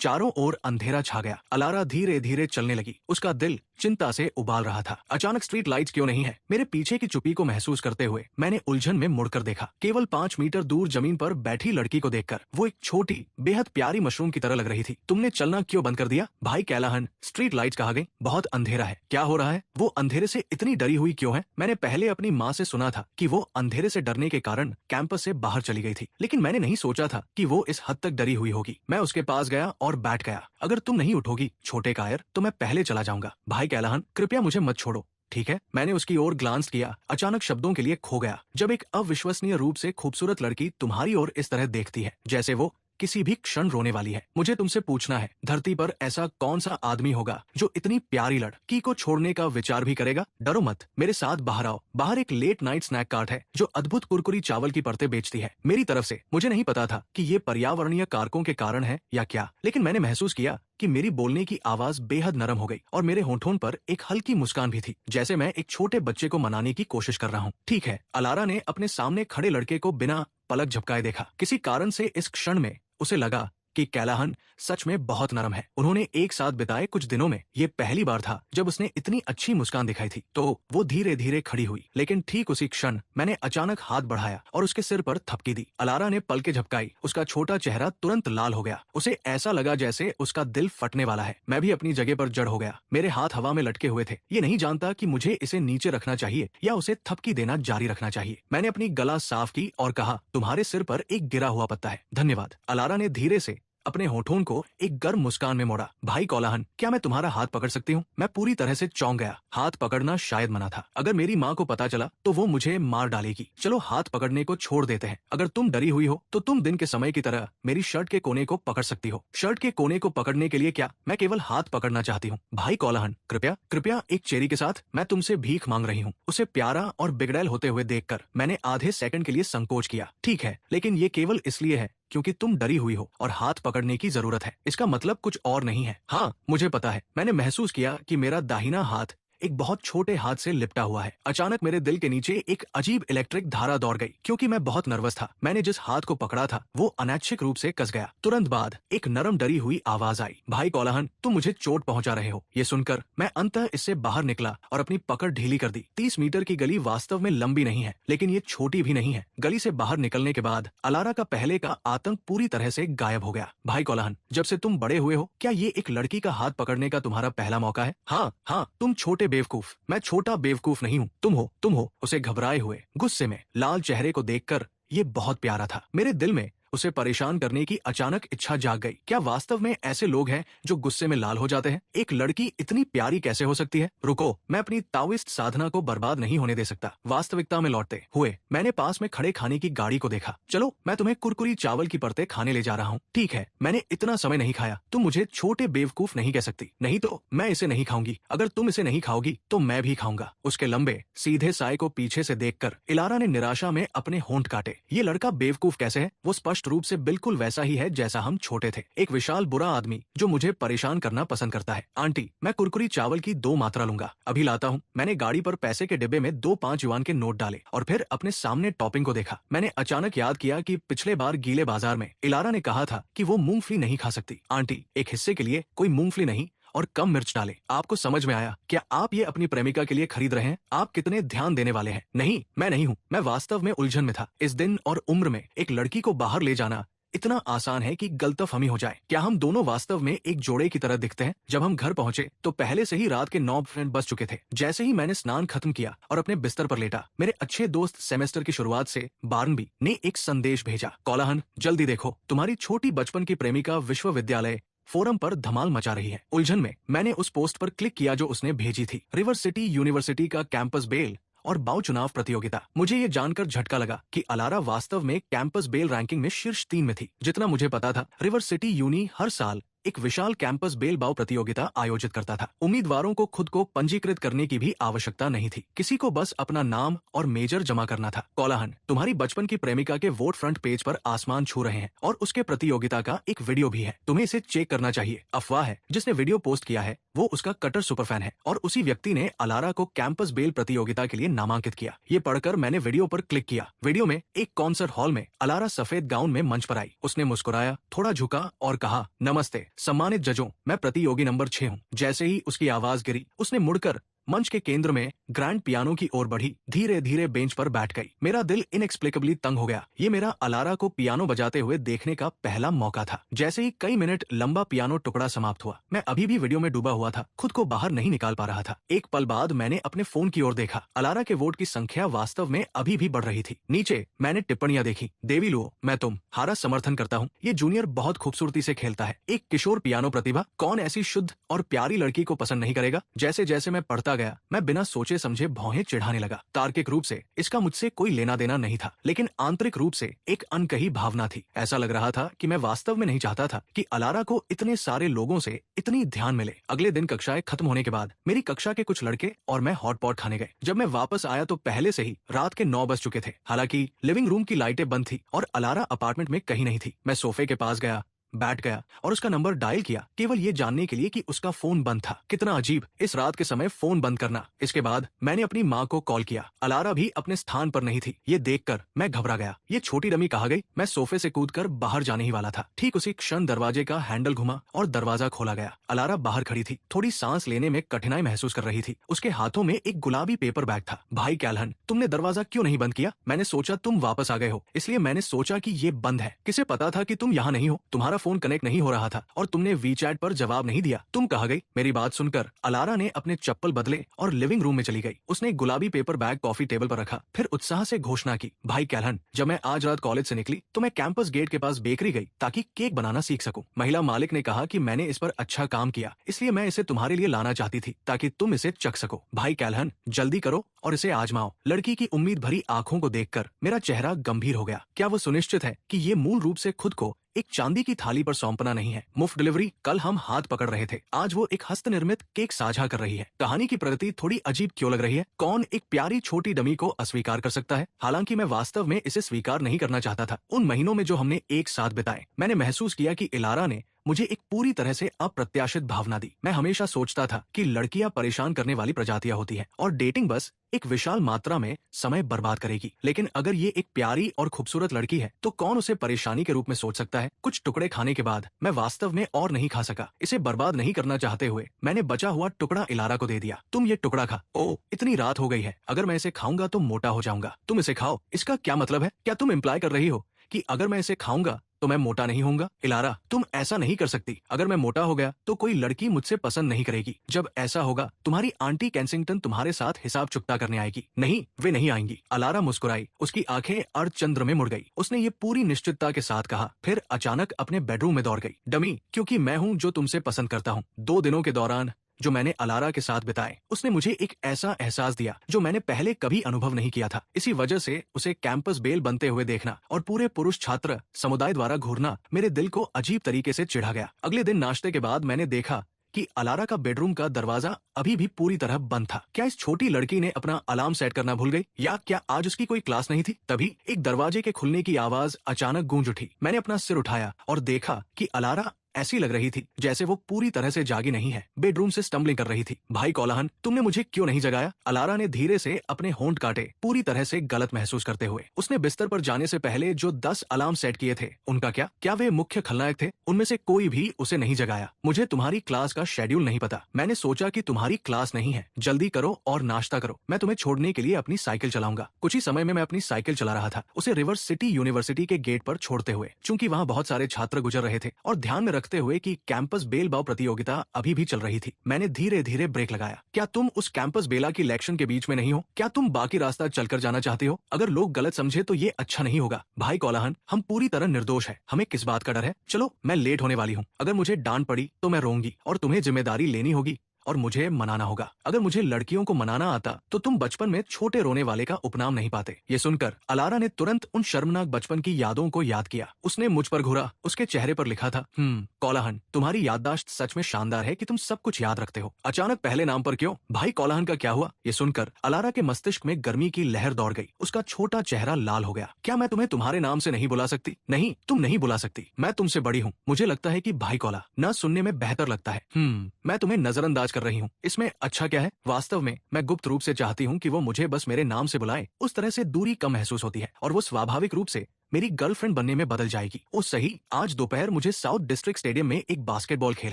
चारों ओर अंधेरा छा गया। अलारा धीरे धीरे चलने लगी। उसका दिल चिंता से उबाल रहा था। अचानक स्ट्रीट लाइट्स क्यों नहीं है? मेरे पीछे की चुप्पी को महसूस करते हुए मैंने उलझन में मुड़कर देखा। केवल 5 मीटर दूर जमीन पर बैठी लड़की को देखकर वो एक छोटी, बेहद प्यारी मशरूम की तरह लग रही थी। तुमने चलना क्यों बंद कर दिया? भाई कैलाहन, स्ट्रीट लाइट्स कहाँ गई? बहुत अंधेरा है। क्या हो रहा है? वो अंधेरे से इतनी डरी हुई क्यों है? मैंने पहले अपनी माँ से सुना था कि वो अंधेरे से डरने के कारण कैंपस से बाहर चली गई थी, लेकिन मैंने नहीं सोचा था कि वो इस हद तक डरी हुई होगी। मैं उसके पास गया और बैठ गया। अगर तुम नहीं उठोगी छोटे कायर, तो मैं पहले चला जाऊंगा। भाई कैलाहन, कृपया मुझे मत छोड़ो, ठीक है? मैंने उसकी ओर ग्लांस किया, अचानक शब्दों के लिए खो गया। जब एक अविश्वसनीय रूप से खूबसूरत लड़की तुम्हारी ओर इस तरह देखती है जैसे वो किसी भी क्षण रोने वाली है, मुझे तुमसे पूछना है, धरती पर ऐसा कौन सा आदमी होगा जो इतनी प्यारी लड़की को छोड़ने का विचार भी करेगा? डरो मत, मेरे साथ बाहर आओ। बाहर एक लेट नाइट स्नैक कार्ट है जो अद्भुत कुरकुरी चावल की परतें बेचती है। मेरी तरफ से मुझे नहीं पता था कि ये पर्यावरणीय कारकों के कारण है या क्या, लेकिन मैंने महसूस किया कि मेरी बोलने की आवाज बेहद नरम हो गई और मेरे होंठों पर एक हल्की मुस्कान भी थी, जैसे मैं एक छोटे बच्चे को मनाने की कोशिश कर रहा हूँ। ठीक है, अलारा ने अपने सामने खड़े लड़के को बिना पलक झपकाए देखा। किसी कारण से इस क्षण में उसे लगा कि कैलाहन सच में बहुत नरम है। उन्होंने एक साथ बिताए कुछ दिनों में ये पहली बार था जब उसने इतनी अच्छी मुस्कान दिखाई थी। तो वो धीरे धीरे खड़ी हुई, लेकिन ठीक उसी क्षण मैंने अचानक हाथ बढ़ाया और उसके सिर पर थपकी दी। अलारा ने पलकें झपकाई, उसका छोटा चेहरा तुरंत लाल हो गया। उसे ऐसा लगा जैसे उसका दिल फटने वाला है। मैं भी अपनी जगह पर जड़ हो गया। मेरे हाथ हवा में लटके हुए थे। ये नहीं जानता कि मुझे इसे नीचे रखना चाहिए या उसे थपकी देना जारी रखना चाहिए। मैंने अपनी गला साफ की और कहा, तुम्हारे सिर पर एक गिरा हुआ पत्ता है, धन्यवाद। अलारा ने धीरे से अपने होठों को एक गर्म मुस्कान में मोड़ा। भाई कैलाहन, क्या मैं तुम्हारा हाथ पकड़ सकती हूँ? मैं पूरी तरह से चौंक गया। हाथ पकड़ना शायद मना था। अगर मेरी माँ को पता चला तो वो मुझे मार डालेगी। चलो हाथ पकड़ने को छोड़ देते हैं। अगर तुम डरी हुई हो तो तुम दिन के समय की तरह मेरी शर्ट के कोने को पकड़ सकती हो। शर्ट के कोने को पकड़ने के लिए क्या? मैं केवल हाथ पकड़ना चाहती हूँ। भाई कैलाहन, कृपया कृपया एक चेरी के साथ मैं तुमसे भीख मांग रही हूँ। उसे प्यारा और बिगड़ैल होते हुए देखकर मैंने आधे सेकंड के लिए संकोच किया। ठीक है, लेकिन ये केवल इसलिए है क्योंकि तुम डरी हुई हो और हाथ पकड़ने की जरूरत है। इसका मतलब कुछ और नहीं है। हाँ, मुझे पता है। मैंने महसूस किया कि मेरा दाहिना हाथ एक बहुत छोटे हाथ से लिपटा हुआ है। अचानक मेरे दिल के नीचे एक अजीब इलेक्ट्रिक धारा दौड़ गई, क्योंकि मैं बहुत नर्वस था। मैंने जिस हाथ को पकड़ा था वो अनैच्छिक रूप से कस गया। तुरंत बाद एक नरम डरी हुई आवाज आई, भाई कैलाहन, तुम मुझे चोट पहुंचा रहे हो। ये सुनकर मैं अंततः इससे बाहर निकला और अपनी पकड़ ढीली कर दी। 30 मीटर की गली वास्तव में लंबी नहीं है, लेकिन ये छोटी भी नहीं है। गली से बाहर निकलने के बाद अलारा का पहले का आतंक पूरी तरह से गायब हो गया। भाई कैलाहन, जब से तुम बड़े हुए हो, क्या ये एक लड़की का हाथ पकड़ने का तुम्हारा पहला मौका है? हाँ, तुम छोटे बेवकूफ। मैं छोटा बेवकूफ नहीं हूँ, तुम हो। उसे घबराए हुए गुस्से में लाल चेहरे को देखकर ये बहुत प्यारा था। मेरे दिल में उसे परेशान करने की अचानक इच्छा जाग गई। क्या वास्तव में ऐसे लोग हैं जो गुस्से में लाल हो जाते हैं? एक लड़की इतनी प्यारी कैसे हो सकती है? रुको, मैं अपनी ताओइस्ट साधना को बर्बाद नहीं होने दे सकता। वास्तविकता में लौटते हुए मैंने पास में खड़े खाने की गाड़ी को देखा। चलो, मैं तुम्हें कुरकुरी चावल की परतें खाने ले जा रहा हूँ। ठीक है, मैंने इतना समय नहीं खाया। तुम मुझे छोटे बेवकूफ नहीं कह सकती। नहीं तो मैं इसे नहीं खाऊंगी। अगर तुम इसे नहीं खाओगी तो मैं भी खाऊंगा। उसके लंबे सीधे साए को पीछे से देखकर इलारा ने निराशा में अपने होंठ काटे। ये लड़का बेवकूफ कैसे है? वो स्पष्ट रूप से बिल्कुल वैसा ही है जैसा हम छोटे थे। एक विशाल बुरा आदमी जो मुझे परेशान करना पसंद करता है। आंटी, मैं कुरकुरी चावल की 2 मात्रा लूंगा। अभी लाता हूँ। मैंने गाड़ी पर पैसे के डिब्बे में 2 5 युआन के नोट डाले और फिर अपने सामने टॉपिंग को देखा। मैंने अचानक याद किया कि पिछले बार गीले बाजार में इलारा ने कहा था कि वो मूंगफली नहीं खा सकती। आंटी, एक हिस्से के लिए कोई मूंगफली नहीं और कम मिर्च डालें। आपको समझ में आया? क्या आप ये अपनी प्रेमिका के लिए खरीद रहे हैं? आप कितने ध्यान देने वाले हैं? नहीं, मैं नहीं हूँ। मैं वास्तव में उलझन में था। इस दिन और उम्र में एक लड़की को बाहर ले जाना इतना आसान है कि गलतफहमी हो जाए। क्या हम दोनों वास्तव में एक जोड़े की तरह दिखते हैं? जब हम घर पहुंचे तो पहले से ही रात के 9 बज चुके थे। जैसे ही मैंने स्नान खत्म किया और अपने बिस्तर पर लेटा, मेरे अच्छे दोस्त सेमेस्टर की शुरुआत से बार्नबी ने एक संदेश भेजा। कोलाहन, जल्दी देखो, तुम्हारी छोटी बचपन की प्रेमिका विश्वविद्यालय फोरम पर धमाल मचा रही है। उलझन में मैंने उस पोस्ट पर क्लिक किया जो उसने भेजी थी। रिवर सिटी यूनिवर्सिटी का कैंपस बेल और बाउ चुनाव प्रतियोगिता। मुझे ये जानकर झटका लगा कि अलारा वास्तव में कैंपस बेल रैंकिंग में शीर्ष 3 में थी। जितना मुझे पता था, रिवर सिटी यूनी हर साल एक विशाल कैंपस बेल बाउ प्रतियोगिता आयोजित करता था। उम्मीदवारों को खुद को पंजीकृत करने की भी आवश्यकता नहीं थी। किसी को बस अपना नाम और मेजर जमा करना था। कोलाहन, तुम्हारी बचपन की प्रेमिका के वोट फ्रंट पेज पर आसमान छू रहे हैं और उसके प्रतियोगिता का एक वीडियो भी है। तुम्हें इसे चेक करना चाहिए। अफवाह है, जिसने वीडियो पोस्ट किया है वो उसका कटर सुपर फैन है और उसी व्यक्ति ने अलारा को कैंपस बेल प्रतियोगिता के लिए नामांकित किया। ये पढ़कर मैंने वीडियो पर क्लिक किया। वीडियो में एक कॉन्सर्ट हॉल में अलारा सफेद गाउन में मंच पर आई। उसने मुस्कुराया, थोड़ा झुका और कहा, नमस्ते सम्मानित जजों, मैं प्रतियोगी नंबर 6 हूँ। जैसे ही उसकी आवाज गिरी, उसने मुड़कर मंच के केंद्र में ग्रैंड पियानो की ओर बढ़ी, धीरे धीरे बेंच पर बैठ गई। मेरा दिल इनएक्सप्लिकेबली तंग हो गया। ये मेरा अलारा को पियानो बजाते हुए देखने का पहला मौका था। जैसे ही कई मिनट लंबा पियानो टुकड़ा समाप्त हुआ, मैं अभी भी वीडियो में डूबा हुआ था, खुद को बाहर नहीं निकाल पा रहा था। एक पल बाद मैंने अपने फोन की ओर देखा। अलारा के वोट की संख्या वास्तव में अभी भी बढ़ रही थी। नीचे मैंने टिप्पणियां देखी। देवी लुओ, मैं तुम हारा समर्थन करता हूँ। ये जूनियर बहुत खूबसूरती से खेलता है। एक किशोर पियानो प्रतिभा। कौन ऐसी शुद्ध और प्यारी लड़की को पसंद नहीं करेगा? जैसे जैसे मैं पढ़ता गया, मैं बिना सोचे समझे भौहें चिढ़ाने लगा। तार्किक रूप से इसका मुझसे कोई लेना देना नहीं था, लेकिन आंतरिक रूप से एक अनकही भावना थी। ऐसा लग रहा था कि मैं वास्तव में नहीं चाहता था कि अलारा को इतने सारे लोगों से इतनी ध्यान मिले। अगले दिन कक्षाएं खत्म होने के बाद मेरी कक्षा के कुछ लड़के और मैं हॉटपॉट खाने गए। जब मैं वापस आया तो पहले से ही रात के 9 बज चुके थे। हालांकि लिविंग रूम की लाइटें बंद थी और अलारा अपार्टमेंट में कहीं नहीं थी। मैं सोफे के पास गया, बैठ गया और उसका नंबर डायल किया, केवल ये जानने के लिए कि उसका फोन बंद था। कितना अजीब, इस रात के समय फोन बंद करना। इसके बाद मैंने अपनी माँ को कॉल किया। अलारा भी अपने स्थान पर नहीं थी। ये देखकर मैं घबरा गया। ये छोटी डमी कहाँ गई? मैं सोफे से कूदकर बाहर जाने ही वाला था। ठीक उसी क्षण दरवाजे का हैंडल घुमा और दरवाजा खोला गया। अलारा बाहर खड़ी थी, थोड़ी सांस लेने में कठिनाई महसूस कर रही थी। उसके हाथों में एक गुलाबी पेपर बैग था। भाई कैलहन, तुमने दरवाजा क्यों नहीं बंद किया? मैंने सोचा तुम वापस आ गए हो, इसलिए मैंने सोचा कि ये बंद है। किसे पता था कि तुम यहाँ नहीं हो? तुम्हारा फोन कनेक्ट नहीं हो रहा था और तुमने वीचैट पर जवाब नहीं दिया। तुम कहाँ गई? मेरी बात सुनकर अलारा ने अपने चप्पल बदले और लिविंग रूम में चली गई। उसने एक गुलाबी पेपर बैग कॉफी टेबल पर रखा, फिर उत्साह से घोषणा की, भाई कैलहन, जब मैं आज रात कॉलेज से निकली तो मैं कैंपस गेट के पास बेकरी गई ताकि केक बनाना सीख सकूं। महिला मालिक ने कहा कि मैंने इस पर अच्छा काम किया, इसलिए मैं इसे तुम्हारे लिए लाना चाहती थी ताकि तुम इसे चख सको। भाई कैलहन, जल्दी करो और इसे आजमाओ। लड़की की उम्मीद भरी आंखों को देखकर मेरा चेहरा गंभीर हो गया। क्या वो सुनिश्चित है कि ये मूल रूप से खुद को एक चांदी की थाली पर सौंपना नहीं है? मुफ्त डिलीवरी। कल हम हाथ पकड़ रहे थे, आज वो एक हस्त निर्मित केक साझा कर रही है। कहानी की प्रगति थोड़ी अजीब क्यों लग रही है? कौन एक प्यारी छोटी डमी को अस्वीकार कर सकता है? हालांकि मैं वास्तव में इसे स्वीकार नहीं करना चाहता था। उन महीनों में जो हमने एक साथ बिताए, मैंने महसूस किया कि इलारा ने मुझे एक पूरी तरह से अप्रत्याशित भावना दी। मैं हमेशा सोचता था कि लड़कियां परेशान करने वाली प्रजातियां होती हैं और डेटिंग बस एक विशाल मात्रा में समय बर्बाद करेगी। लेकिन अगर ये एक प्यारी और खूबसूरत लड़की है तो कौन उसे परेशानी के रूप में सोच सकता है? कुछ टुकड़े खाने के बाद मैं वास्तव में और नहीं खा सका। इसे बर्बाद नहीं करना चाहते हुए मैंने बचा हुआ टुकड़ा इलारा को दे दिया। तुम ये टुकड़ा खा। ओह, इतनी रात हो गई है, अगर मैं इसे खाऊंगा तो मोटा हो जाऊंगा। तुम इसे खाओ। इसका क्या मतलब है? क्या तुम इम्प्लाई कर रही हो कि अगर मैं इसे खाऊंगा तो मैं मोटा नहीं होऊंगा? इलारा, तुम ऐसा नहीं कर सकती। अगर मैं मोटा हो गया तो कोई लड़की मुझसे पसंद नहीं करेगी। जब ऐसा होगा तुम्हारी आंटी कैंसिंगटन तुम्हारे साथ हिसाब चुकता करने आएगी। नहीं, वे नहीं आएंगी। अलारा मुस्कुराई, उसकी आंखें अर्धचंद्र में मुड़ गई। उसने ये पूरी निश्चितता के साथ कहा, फिर अचानक अपने बेडरूम में दौड़ गई। डमी, क्योंकि मैं हूँ जो तुमसे पसंद करता हूँ। 2 दिनों के दौरान जो मैंने अलारा के साथ बिताए, उसने मुझे एक ऐसा एहसास दिया जो मैंने पहले कभी अनुभव नहीं किया था। इसी वजह से उसे कैंपस बेल बनते हुए देखना और पूरे पुरुष छात्र समुदाय द्वारा घूरना मेरे दिल को अजीब तरीके से चिढ़ा गया। अगले दिन नाश्ते के बाद मैंने देखा कि अलारा का बेडरूम का दरवाजा अभी भी पूरी तरह बंद था। क्या इस छोटी लड़की ने अपना अलार्म सेट करना भूल गई, या क्या आज उसकी कोई क्लास नहीं थी? तभी एक दरवाजे के खुलने की आवाज अचानक गूंज उठी। मैंने अपना सिर उठाया और देखा कि अलारा ऐसी लग रही थी जैसे वो पूरी तरह से जागी नहीं है, बेडरूम से स्टम्बलिंग कर रही थी। भाई कोलाहन, तुमने मुझे क्यों नहीं जगाया? अलारा ने धीरे से अपने होंठ काटे, पूरी तरह से गलत महसूस करते हुए। उसने बिस्तर पर जाने से पहले जो 10 अलार्म सेट किए थे, उनका क्या वे मुख्य खलनायक थे? उनमें से कोई भी उसे नहीं जगाया। मुझे तुम्हारी क्लास का शेड्यूल नहीं पता। मैंने सोचा कि तुम्हारी क्लास नहीं है, जल्दी करो और नाश्ता करो। मैं तुम्हें छोड़ने के लिए अपनी साइकिल चलाऊंगा। कुछ ही समय में मैं अपनी साइकिल चला रहा था, उसे रिवर सिटी यूनिवर्सिटी के गेट पर छोड़ते हुए, चूंकि वहाँ बहुत सारे छात्र गुजर रहे थे और ध्यान में रखते हुए कि कैंपस बेल बाव प्रतियोगिता अभी भी चल रही थी, मैंने धीरे धीरे ब्रेक लगाया। क्या तुम उस कैंपस बेला की इलेक्शन के बीच में नहीं हो? क्या तुम बाकी रास्ता चलकर जाना चाहते हो? अगर लोग गलत समझे तो ये अच्छा नहीं होगा। भाई कोलाहन, हम पूरी तरह निर्दोष है, हमें किस बात का डर है? चलो, मैं लेट होने वाली हूँ। अगर मुझे डांट पड़ी तो मैं रोऊंगी और तुम्हें जिम्मेदारी लेनी होगी और मुझे मनाना होगा। अगर मुझे लड़कियों को मनाना आता तो तुम बचपन में छोटे रोने वाले का उपनाम नहीं पाते। ये सुनकर अलारा ने तुरंत उन शर्मनाक बचपन की यादों को याद किया। उसने मुझ पर घूरा, उसके चेहरे पर लिखा था, कोलाहन, तुम्हारी याददाश्त सच में शानदार है कि तुम सब कुछ याद रखते हो। अचानक पहले नाम पर क्यों? भाई कोलाहन का क्या हुआ? ये सुनकर अलारा के मस्तिष्क में गर्मी की लहर दौड़ गई। उसका छोटा चेहरा लाल हो गया। क्या मैं तुम्हें तुम्हारे नाम से नहीं बुला सकती? नहीं, तुम नहीं बुला सकती। मैं तुमसे बड़ी हूँ। मुझे लगता है कि भाई कोला न सुनने में बेहतर लगता है। मैं तुम्हें नजरअंदाज कर रही हूँ, इसमें अच्छा क्या है? वास्तव में मैं गुप्त रूप से चाहती हूँ कि वो मुझे बस मेरे नाम से बुलाए। उस तरह से दूरी कम महसूस होती है और वो स्वाभाविक रूप से मेरी गर्लफ्रेंड बनने में बदल जाएगी। ओ सही, आज दोपहर मुझे साउथ डिस्ट्रिक्ट स्टेडियम में एक बास्केटबॉल खेल